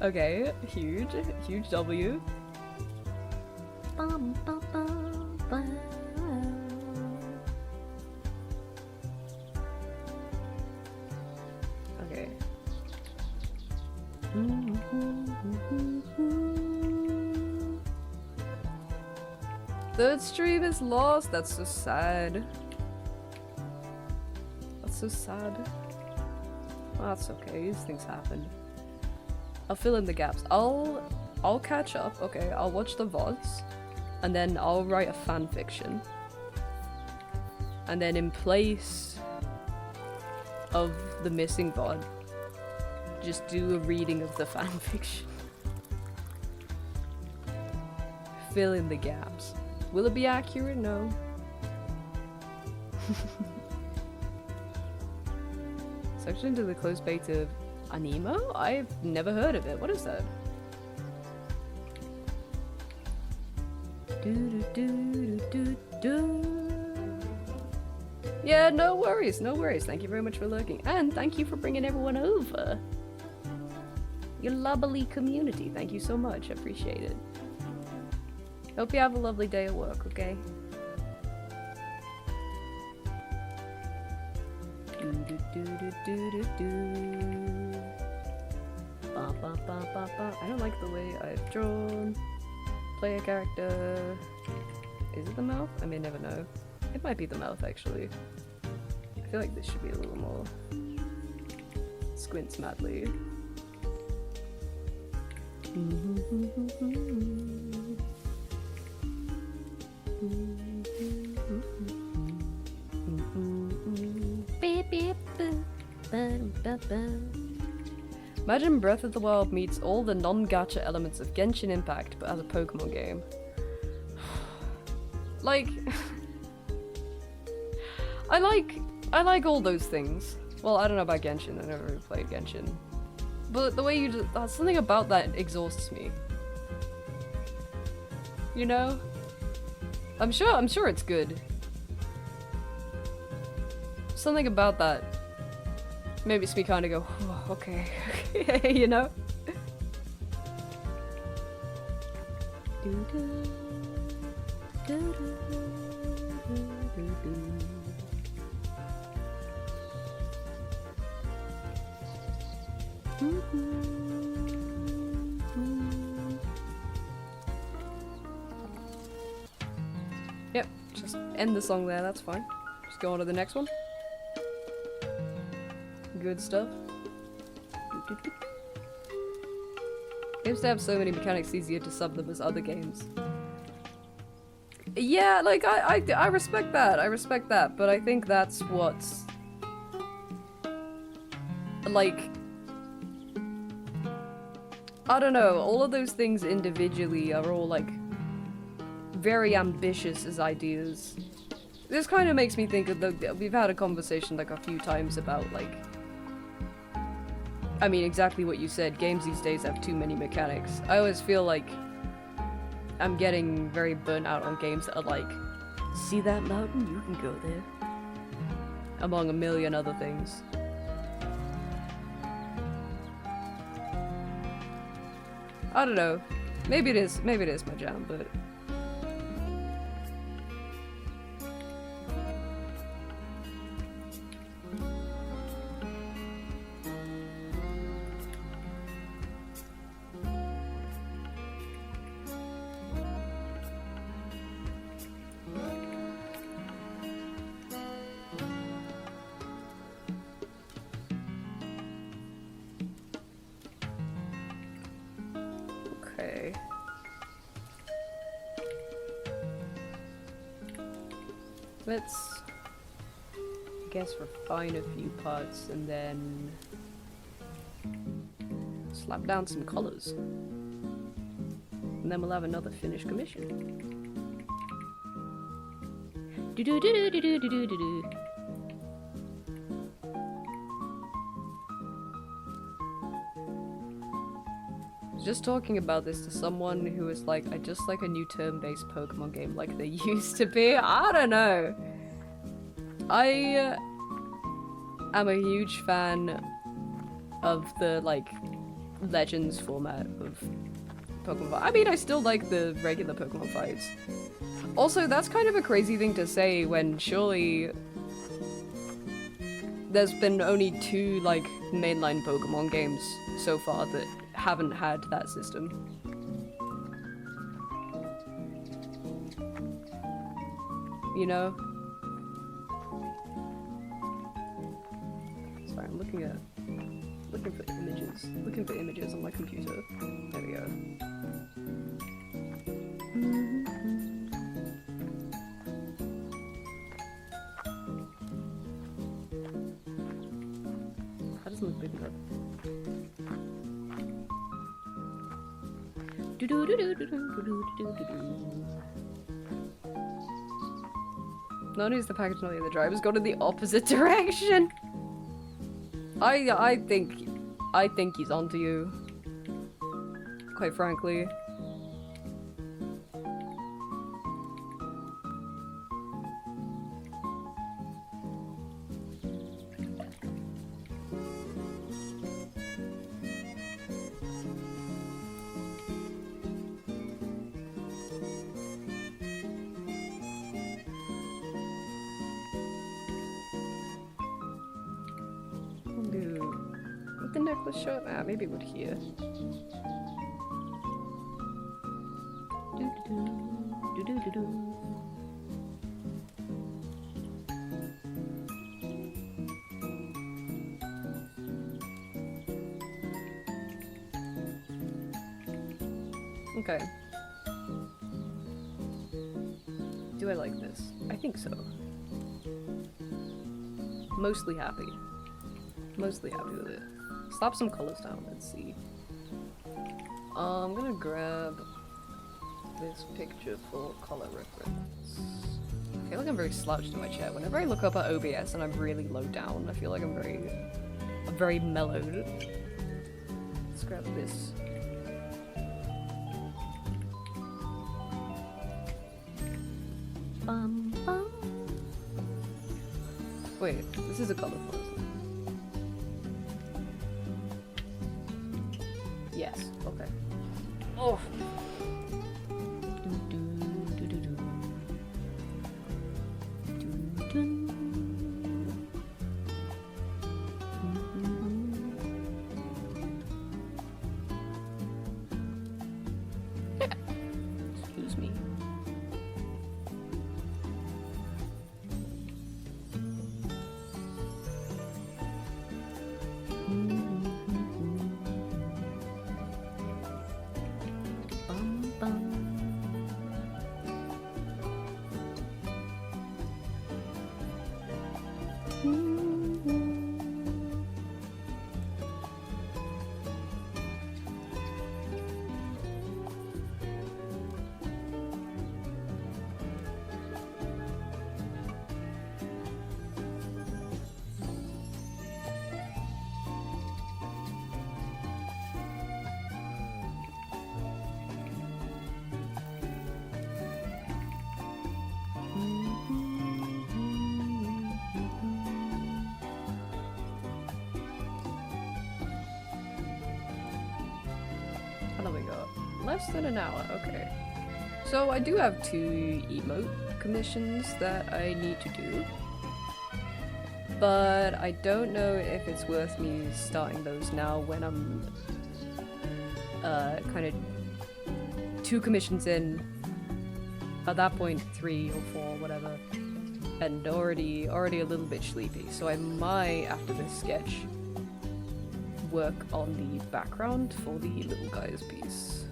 Okay, huge W. Bum, bum, bum, bum. Okay. Third stream is lost. That's so sad. Well, that's okay. These things happen. I'll fill in the gaps. I'll catch up. Okay, I'll watch the VODs, and then I'll write a fan fiction. And then in place of the missing VOD, just do a reading of the fan fiction. Fill in the gaps. Will it be accurate? No. Section to the closed beta of Anemo? I've never heard of it. What is that? Yeah, no worries, no worries. Thank you very much for lurking. And thank you for bringing everyone over. Your lovely community. Thank you so much. I appreciate it. Hope you have a lovely day at work, okay? I don't like the way I've drawn. Play a character. Is it the mouth? I may never know. It might be the mouth, actually. I feel like this should be a little more. Squints madly. Beep, beep, boop. Imagine Breath of the Wild meets all the non-gacha elements of Genshin Impact, but as a Pokemon game. Like... I like all those things. Well, I don't know about Genshin, I never really played Genshin. But the way you do, something about that exhausts me. You know? I'm sure it's good. Something about that makes me kind of go, oh, okay, you know? Yep, just end the song there, that's fine. Just go on to the next one. Good stuff. Games to have so many mechanics, easier to sub them as other games. Yeah, like, I respect that, but I think that's what's... like... I don't know, all of those things individually are all, like, very ambitious as ideas. This kind of makes me think of we've had a conversation, like, a few times about, like... I mean, exactly what you said, games these days have too many mechanics. I always feel like I'm getting very burnt out on games that are like, see that mountain? You can go there. Among a million other things. I don't know. Maybe it is my jam, but... Okay. Let's, I guess, refine a few parts and then slap down some colors. And then we'll have another finished commission. Do do do do do do do do do. Just talking about this to someone who was like, I just like a new turn-based Pokemon game like they used to be. I don't know. I am a huge fan of the, like, Legends format of Pokemon fight. I mean, I still like the regular Pokemon fights. Also, that's kind of a crazy thing to say when surely there's been only 2, like, mainline Pokemon games so far that haven't had that system. You know? Sorry, I'm looking for images on my computer. There we go. That doesn't look big enough. Not only is the package not in the driver's gone in the opposite direction. I think he's onto you. Quite frankly. the necklace show up? Ah, maybe it would here. Do-do-do. Okay. Do I like this? I think so. Mostly happy. Mostly happy with it. Slap some colors down, let's see. I'm gonna grab this picture for color reference. I feel like I'm very slouched in my chair. Whenever I look up at OBS and I'm really low down, I feel like I'm very mellowed. Let's grab this. Bum, bum. Wait, this is a color for us. Yes, okay. Oh! Excuse me. Bum, bum. How long we got? Less than an hour, okay. So I do have 2 emote commissions that I need to do. But I don't know if it's worth me starting those now when I'm kind of 2 commissions in. At that point 3 or 4, whatever. And already a little bit sleepy. So I might, after this sketch, work on the background for the little guy's piece.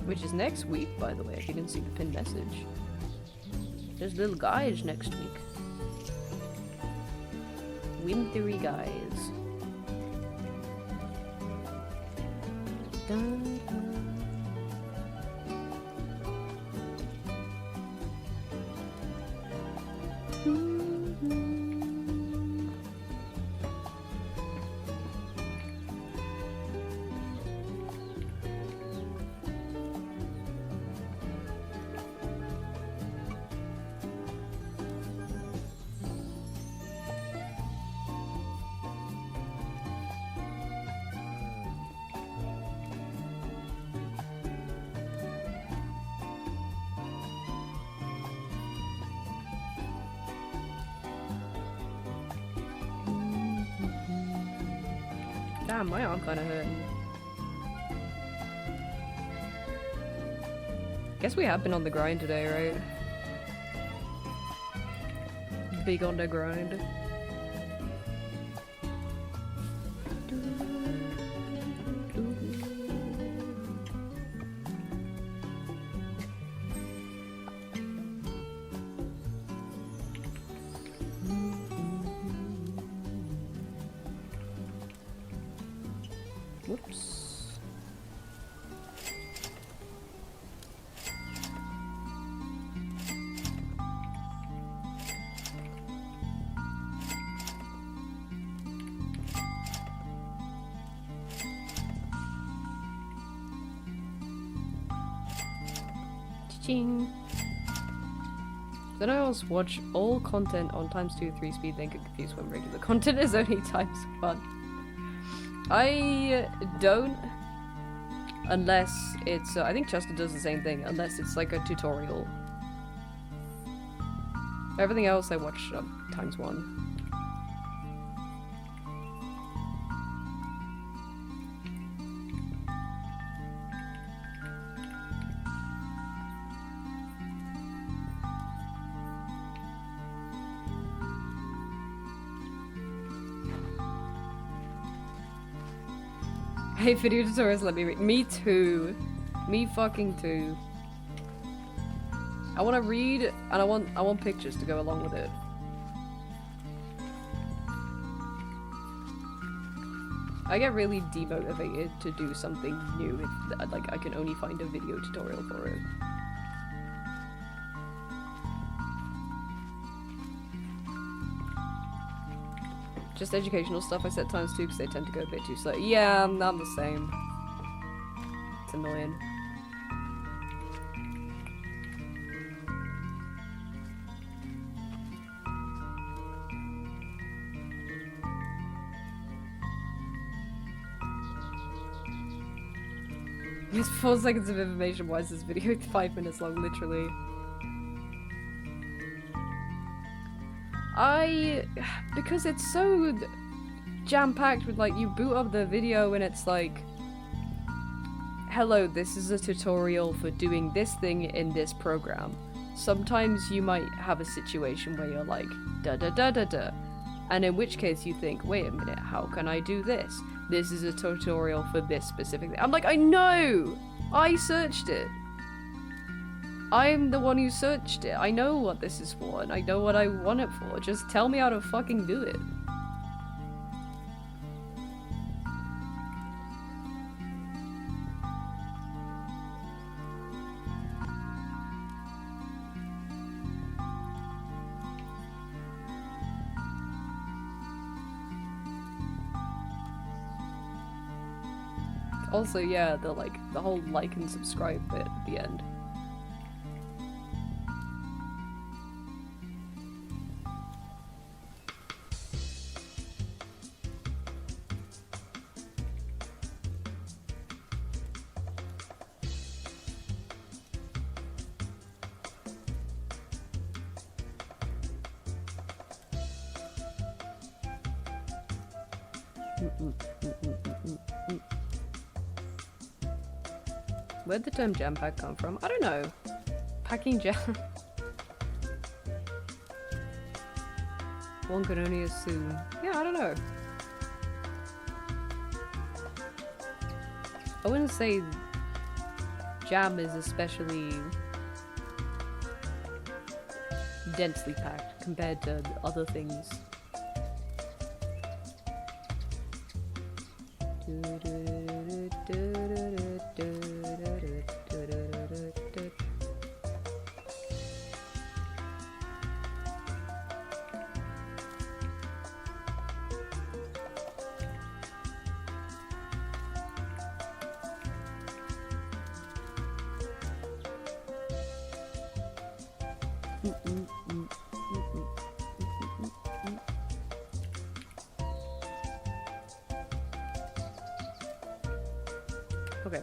Which is next week, by the way, if you didn't see the pinned message. There's little guys next week. Wintry guys. Dun, dun. Damn, my arm kinda hurting. Guess we have been on the grind today, right? Big on the grind. Whoops. Ching. Then I also watch all content on ×2 3 speed, then get confused when regular content is only ×1. I don't, unless it's, I think Chester does the same thing, unless it's like a tutorial. Everything else I watch ×1. Hey, video tutorials, let me read. Me too. Me fucking too. I want to read, and I want pictures to go along with it. I get really demotivated to do something new if like I can only find a video tutorial for it. Just educational stuff I set ×2 because they tend to go a bit too slow. Yeah, I'm the same. It's annoying. It's 4 seconds of information. Why is this video 5 minutes long, literally? Because it's so jam-packed with, like, you boot up the video and it's like, hello, this is a tutorial for doing this thing in this program. Sometimes you might have a situation where you're like, da-da-da-da-da, and in which case you think, wait a minute, how can I do this? This is a tutorial for this specific thing. I'm like, I know! I searched it! I'm the one who searched it. I know what this is for, and I know what I want it for. Just tell me how to fucking do it. Also, yeah, the whole like and subscribe bit at the end. Where'd the term jam pack come from? I don't know. Packing jam. One can only assume. Yeah, I don't know. I wouldn't say jam is especially densely packed compared to other things. Okay.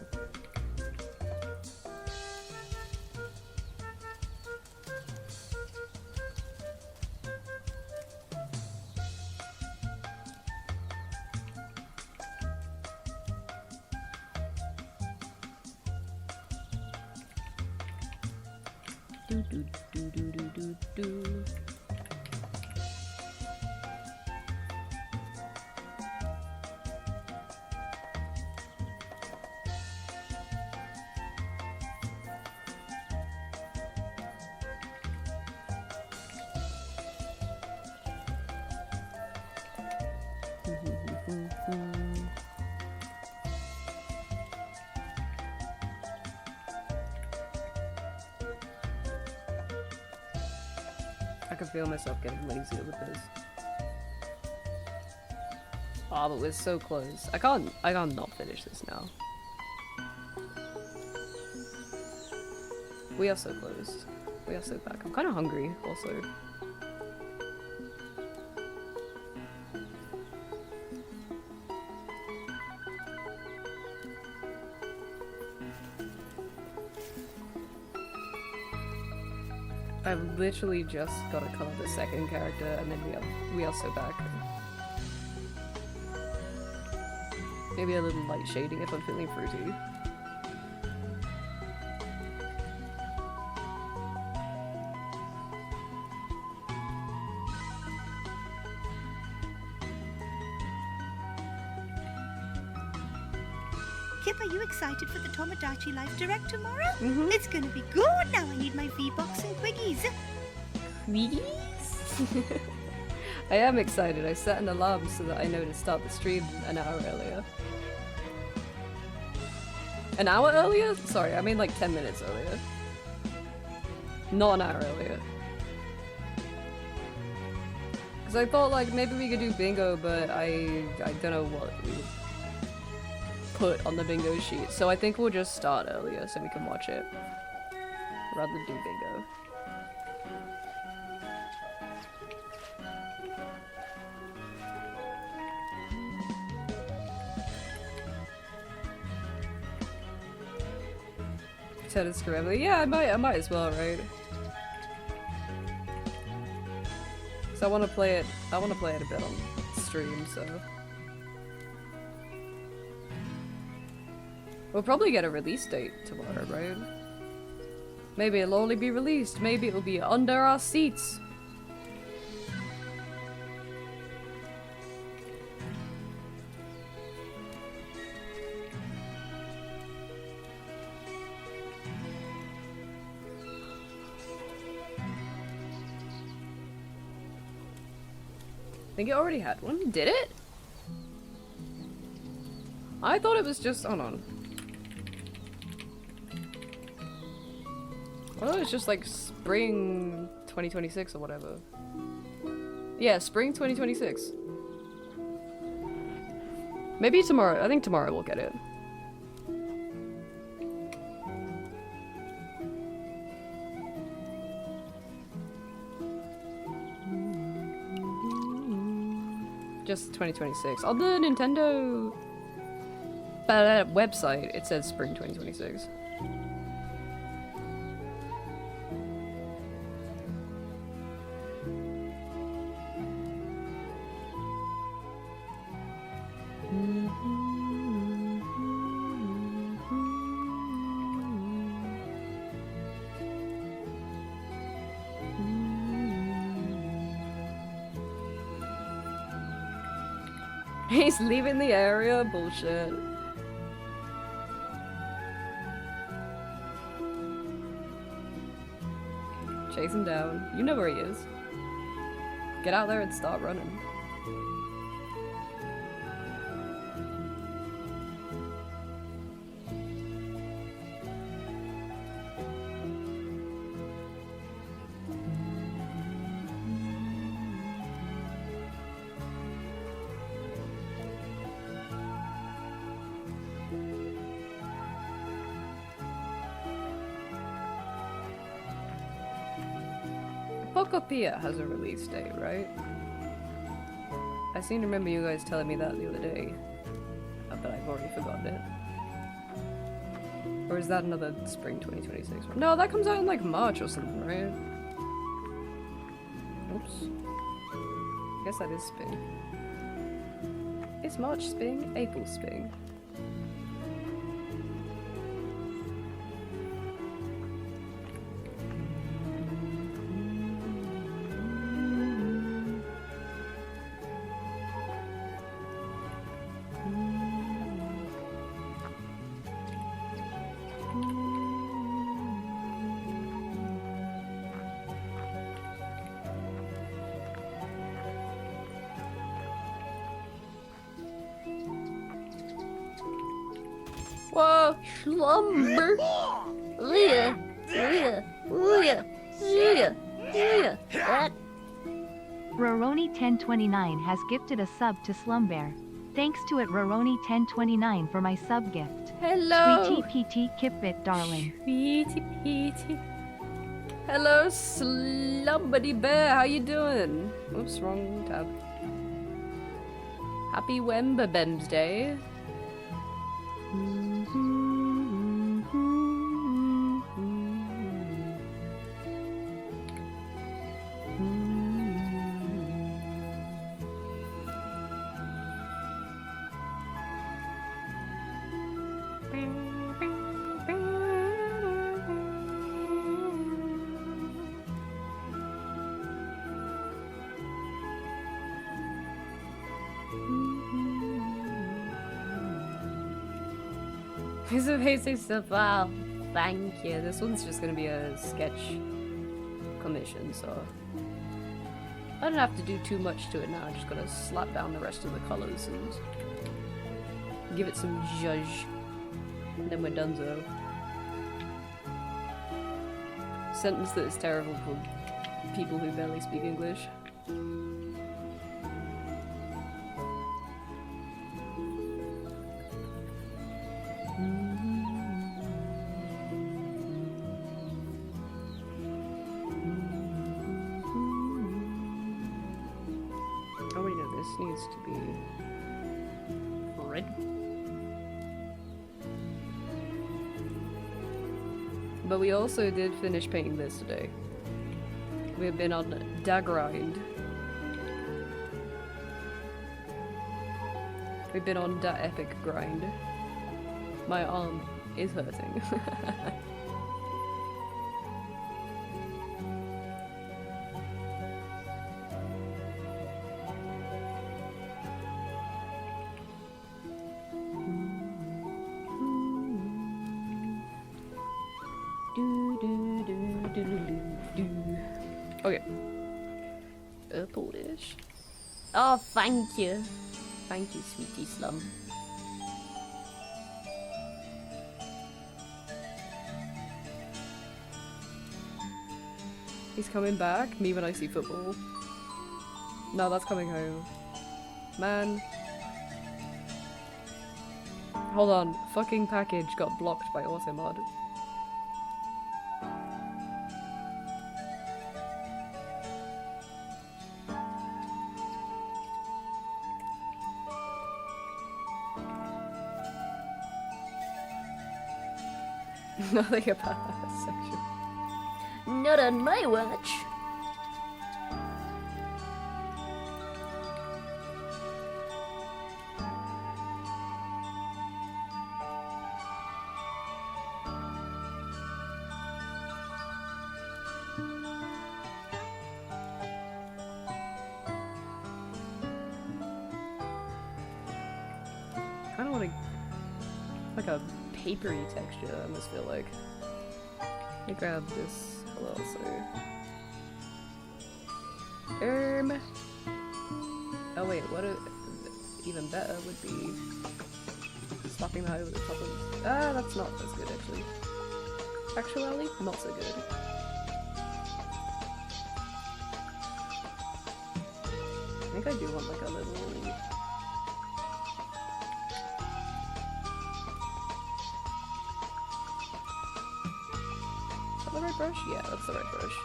Do do do do do do do. I can feel myself getting lazier with this. Ah, but we're so close. I can't not finish this now. We are so close. We are so back. I'm kind of hungry, also. I've literally just got to color the second character, and then we are so back. Maybe a little light shading if I'm feeling fruity. Kip, are you excited for the Tomodachi Life Direct tomorrow? Mhm. It's gonna be good. Now I need my V-Bucks and Quiggies. I am excited. I set an alarm so that I know to start the stream an hour earlier. An hour earlier? Sorry, I mean like 10 minutes earlier. Not an hour earlier. Because I thought like maybe we could do bingo, but I don't know what we would put on the bingo sheet. So I think we'll just start earlier so we can watch it. Rather than do bingo. Tennis forever. Yeah, I might as well, right? So I want to play it a bit on stream, so we'll probably get a release date tomorrow, right? Maybe it'll only be released, maybe it'll be under our seats. I think it already had one. Did it? I thought it was just... hold on. I thought it was just like spring 2026 or whatever. Yeah, spring 2026. Maybe tomorrow. I think tomorrow we'll get it. Just 2026. On the Nintendo website, it says spring 2026. He's leaving the area? Bullshit. Chase him down. You know where he is. Get out there and start running. Pocopia has a release date, right? I seem to remember you guys telling me that the other day, but I've already forgotten it. Or is that another spring 2026 one? No, that comes out in like March or something, right? Oops. I guess that is spring. Is March spring? April spring? Whoa, slumber. Roroni1029 has gifted a sub to Slumbear. Thanks to it Roroni1029 for my sub gift. Hello. Sweetie PT Kipbit darling. Sweetie Petey. Hello, Slumbody Bear. How you doing? Oops, wrong tab. Happy Wembabems Day. It's amazing stuff. Wow, thank you. This one's just gonna be a sketch commission, so I don't have to do too much to it now. I just gotta slap down the rest of the colors and give it some zhuzh, and then we're donezo. Sentence that is terrible for people who barely speak English. Oh wait, no, this needs to be red. But we also did finish painting this today. We have been on da grind. We've been on da epic grind. My arm is hurting. Okay. Purple-ish. Oh, thank you. Thank you, sweetie Slum. He's coming back? Me when I see football. No, that's coming home. Man. Hold on. Fucking package got blocked by Automod. Nothing about that section. Not on my watch. I don't want to like a papery texture. I almost feel like. Let me grab this. Hello, so. Oh wait, what? Even better would be slapping that over the top of. Ah, that's not as good actually. Actually, not so good. I think I do want like a little. Is that the right brush? Yeah, that's the right brush.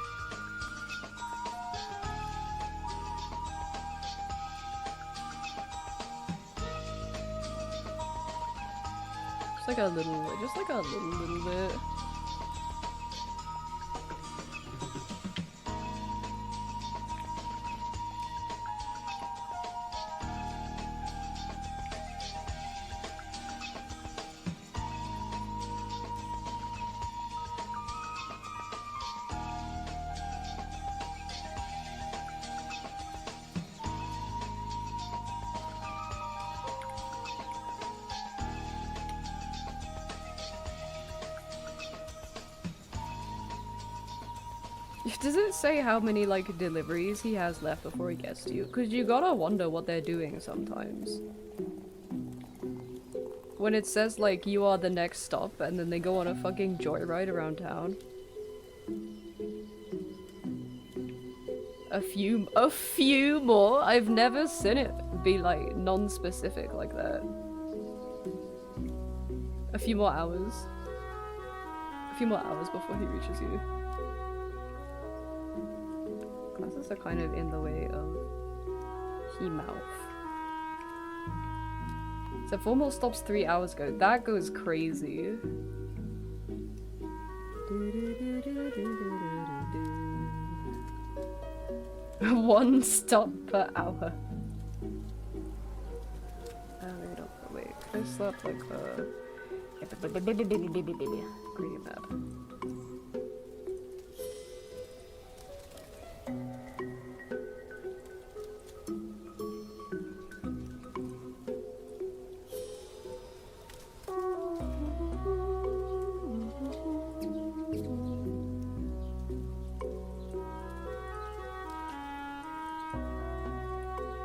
Just like a little bit. Does it say how many, like, deliveries he has left before he gets to you? Because you gotta wonder what they're doing sometimes. When it says, like, you are the next stop, and then they go on a fucking joyride around town. A few more? I've never seen it be, like, non-specific like that. A few more hours. A few more hours before he reaches you. Classes are kind of in the way of he mouth. So 4 more stops 3 hours ago. That goes crazy. One stop per hour. Wait, can I slap like a green map?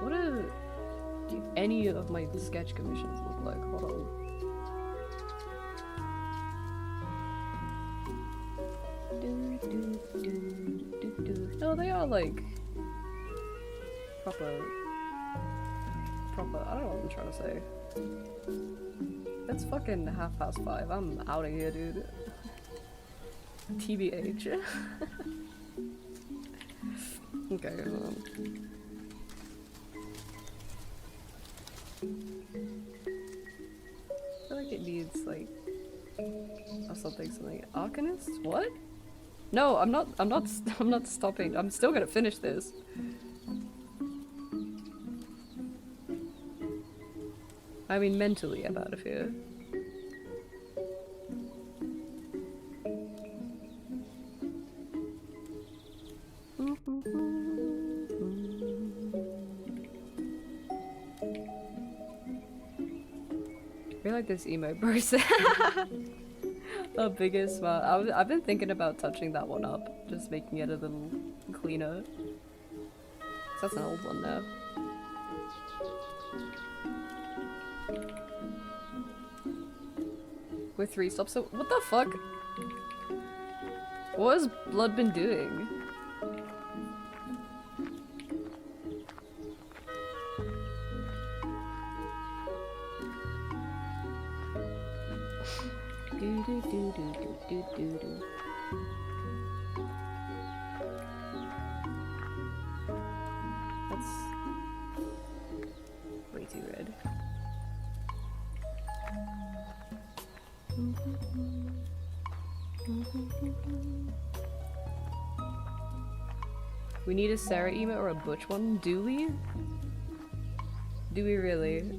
What do any of my sketch commissions look like? Hold on. No, they are like proper. I don't know what I'm trying to say. It's fucking 5:30. I'm out of here, dude. TBH. Okay, hold on. I feel like it needs like or something. Arcanist? What? No, I'm not stopping. I'm still gonna finish this. I mean, mentally, I'm out of here. I feel like this emo person. The biggest smile. I've been thinking about touching that one up, just making it a little cleaner. That's an old one now. With 3 stops, so what the fuck? What has Blood been doing? That's way too red. We need a Sarah emo or a Butch one, do we? Do we really?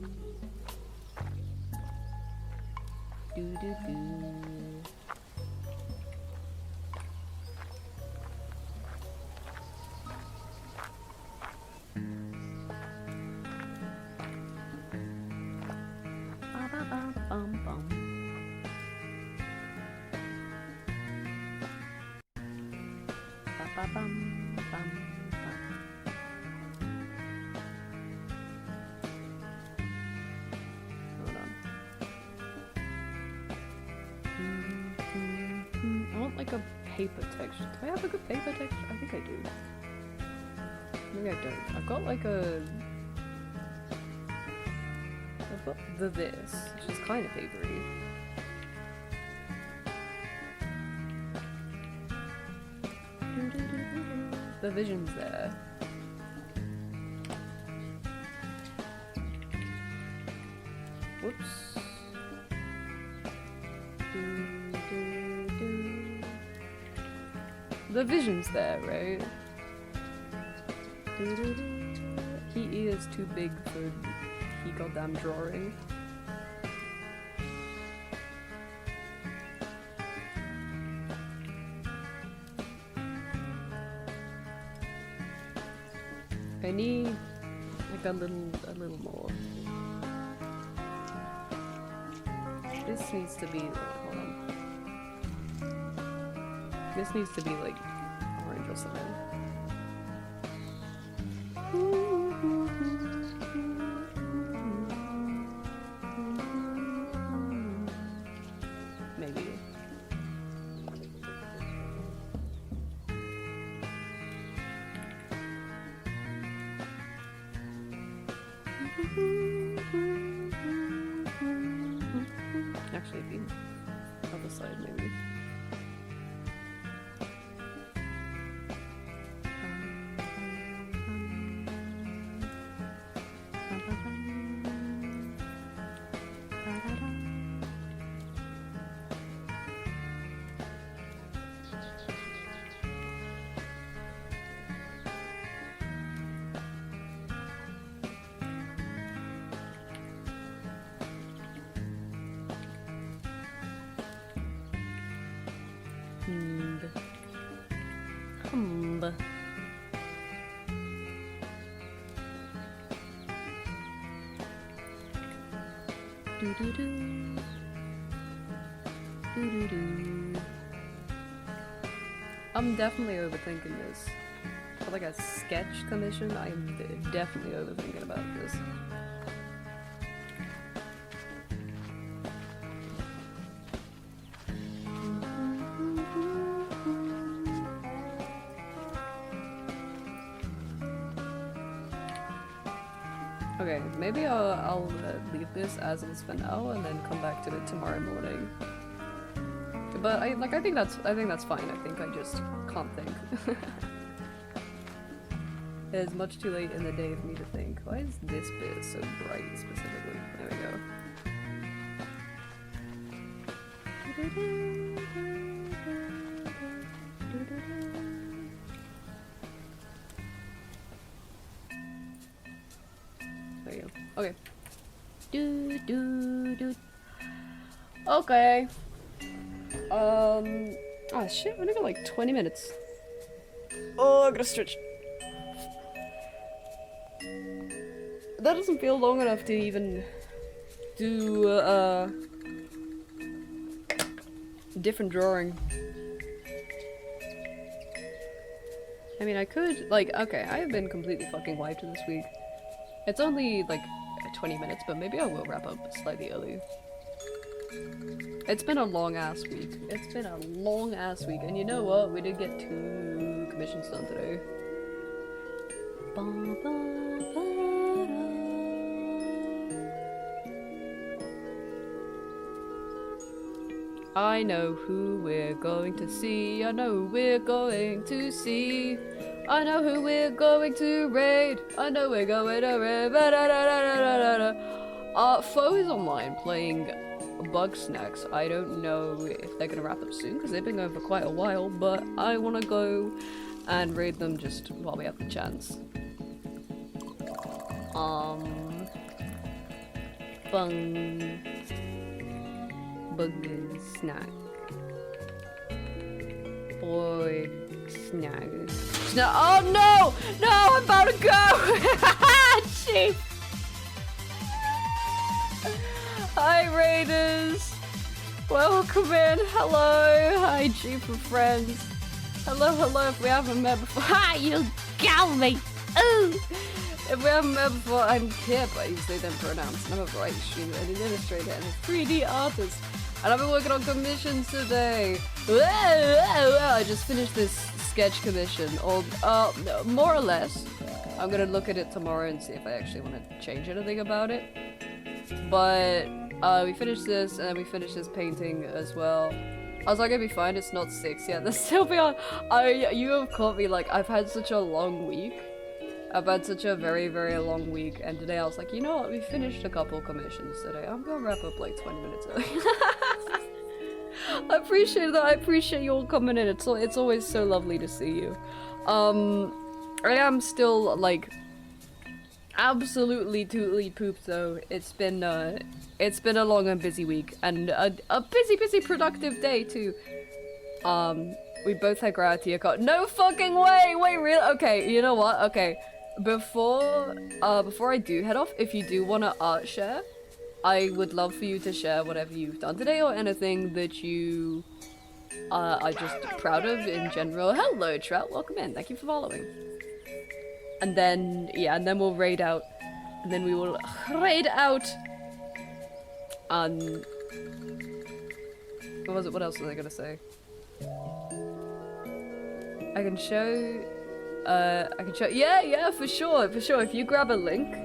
I want like a paper texture. Do I have a good paper texture? I think I do. Maybe I don't. I've got like a... I've got this, which is kind of papery. The vision's there. Whoops. The vision's there, right? He is too big for he goddamn drawing. I need like a little more. This needs to be, hold on. This needs to be like orange or something. Maybe. Actually, be other side maybe. comb. Do-do-do. Do-do-do. I'm definitely overthinking this. For like a sketch commission, I'm definitely overthinking about this. Okay, maybe I'll leave this as is for now and then come back to it tomorrow morning. But I think that's fine. I think I just can't think. It's much too late in the day for me to think. Why is this bit so bright specifically? There we go. There you go. Okay. Do. Okay. Oh shit, I only got like 20 minutes. Oh, I gotta stretch. That doesn't feel long enough to even do different drawing. I mean, I could, like, okay, I have been completely fucking wiped this week. It's only like 20 minutes, but maybe I will wrap up slightly early. It's been a long ass week. It's been a long ass week, and you know what? We did get 2 commissions done today. I know who we're going to see. I know who we're going to see. I know who we're going to raid. I know we're going to raid. Foe is online playing Bug Snacks. I don't know if they're gonna wrap up soon because they've been going for quite a while, but I want to go and raid them just while we have the chance. Bug Snack. Boy Snack. Oh no! No, I'm about to go! Jeez! Hi Raiders! Welcome in! Hello! Hi Jeep and friends! Hello, if we haven't met before. Ha! You got me! Ooh! If we haven't met before, I'm Kip. I usually don't pronounce, and I'm a bright streamer, an administrator, and a 3D artist. And I've been working on commissions today. I just finished this sketch commission, or more or less. I'm gonna look at it tomorrow and see if I actually want to change anything about it. But we finished this, and we finished this painting as well. I was like, it'd be fine, it's not 6 yet. They're still beyond. You have caught me, like, I've had such a long week. I've had such a very, very long week, and today I was like, you know what, we finished a couple commissions today. I'm gonna wrap up like 20 minutes early. I appreciate that. I appreciate you all coming in. It's always so lovely to see you. I am still, like, absolutely tootly pooped though. It's been a long and busy week, and a busy productive day too. We both had gratitude card. No fucking way! Wait, really? Okay, you know what? Okay, before I do head off, if you do want to art share, I would love for you to share whatever you've done today or anything that you are just proud of in general. Hello, Trout. Welcome in. Thank you for following. And then, yeah, and then we'll raid out. And then we will raid out. What was it? What else was I gonna say? I can show. Yeah, for sure. If you grab a link,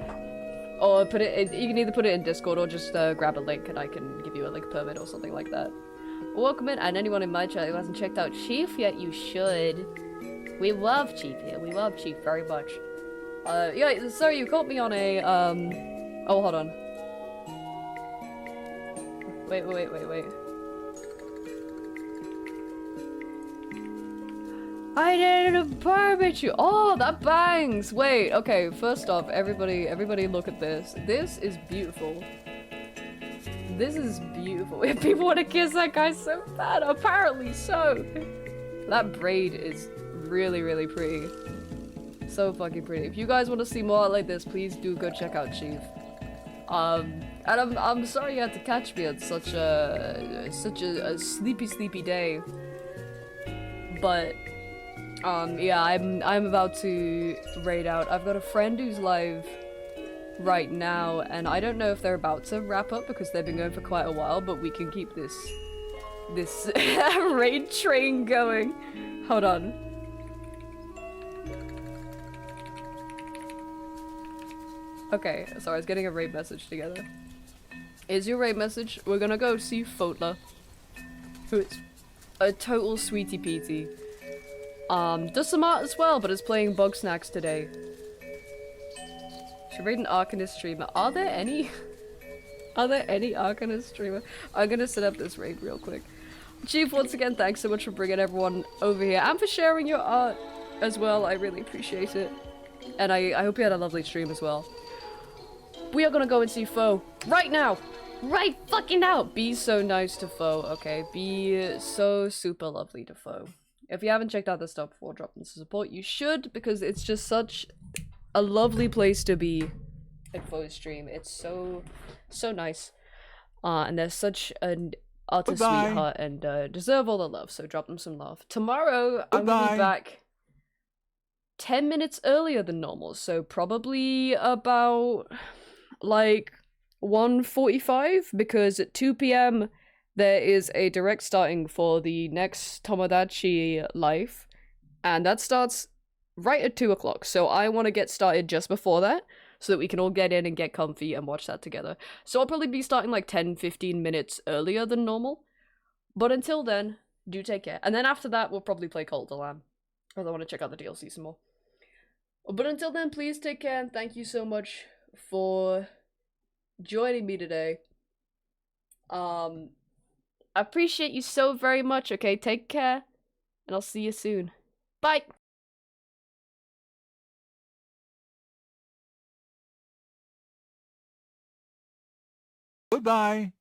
or put it in, you can either put it in Discord or just grab a link, and I can give you a link permit or something like that. Welcome in, and anyone in my chat who hasn't checked out Chief yet, you should. We love Chief here. We love Chief very much. Yeah, sorry, you caught me on a, oh, hold on. Wait. I did a barbecue! Oh, that bangs! Wait, okay, first off, everybody look at this. This is beautiful. This is beautiful. If people want to kiss that guy so bad, apparently so. That braid is really, really pretty. So fucking pretty. If you guys want to see more like this, please do go check out Chief. And I'm sorry you had to catch me on such a sleepy day. But yeah, I'm about to raid out. I've got a friend who's live right now, and I don't know if they're about to wrap up because they've been going for quite a while, but we can keep this raid train going. Hold on. Okay, sorry, I was getting a raid message together. Here's your raid message. We're gonna go see Fotler, who is a total sweetie peaty. Does some art as well, but is playing Bug Snacks today. Should raid an Arcanist streamer. Are there any? Are there any Arcanist streamer? I'm gonna set up this raid real quick. Chief, once again, thanks so much for bringing everyone over here and for sharing your art as well. I really appreciate it. And I hope you had a lovely stream as well. We are gonna go and see Foe right now. Right fucking now. Be so nice to Foe, okay? Be so super lovely to Foe. If you haven't checked out this stuff before, drop in support. You should, because it's just such a lovely place to be at Foe's stream. It's so nice. And they're such an artist sweetheart and deserve all the love, so drop them some love. Tomorrow, I'm gonna be back 10 minutes earlier than normal, so probably about like 1:45, because at 2 p.m. there is a direct starting for the next Tomodachi Life, and that starts right at 2 o'clock, so I want to get started just before that, so that we can all get in and get comfy and watch that together. So I'll probably be starting like 10-15 minutes earlier than normal, but until then, do take care. And then after that, we'll probably play Cult of the Lamb, because I want to check out the DLC some more. But until then, please take care, and thank you so much for joining me today. I appreciate you so very much, okay? Take care, and I'll see you soon. Bye! Goodbye.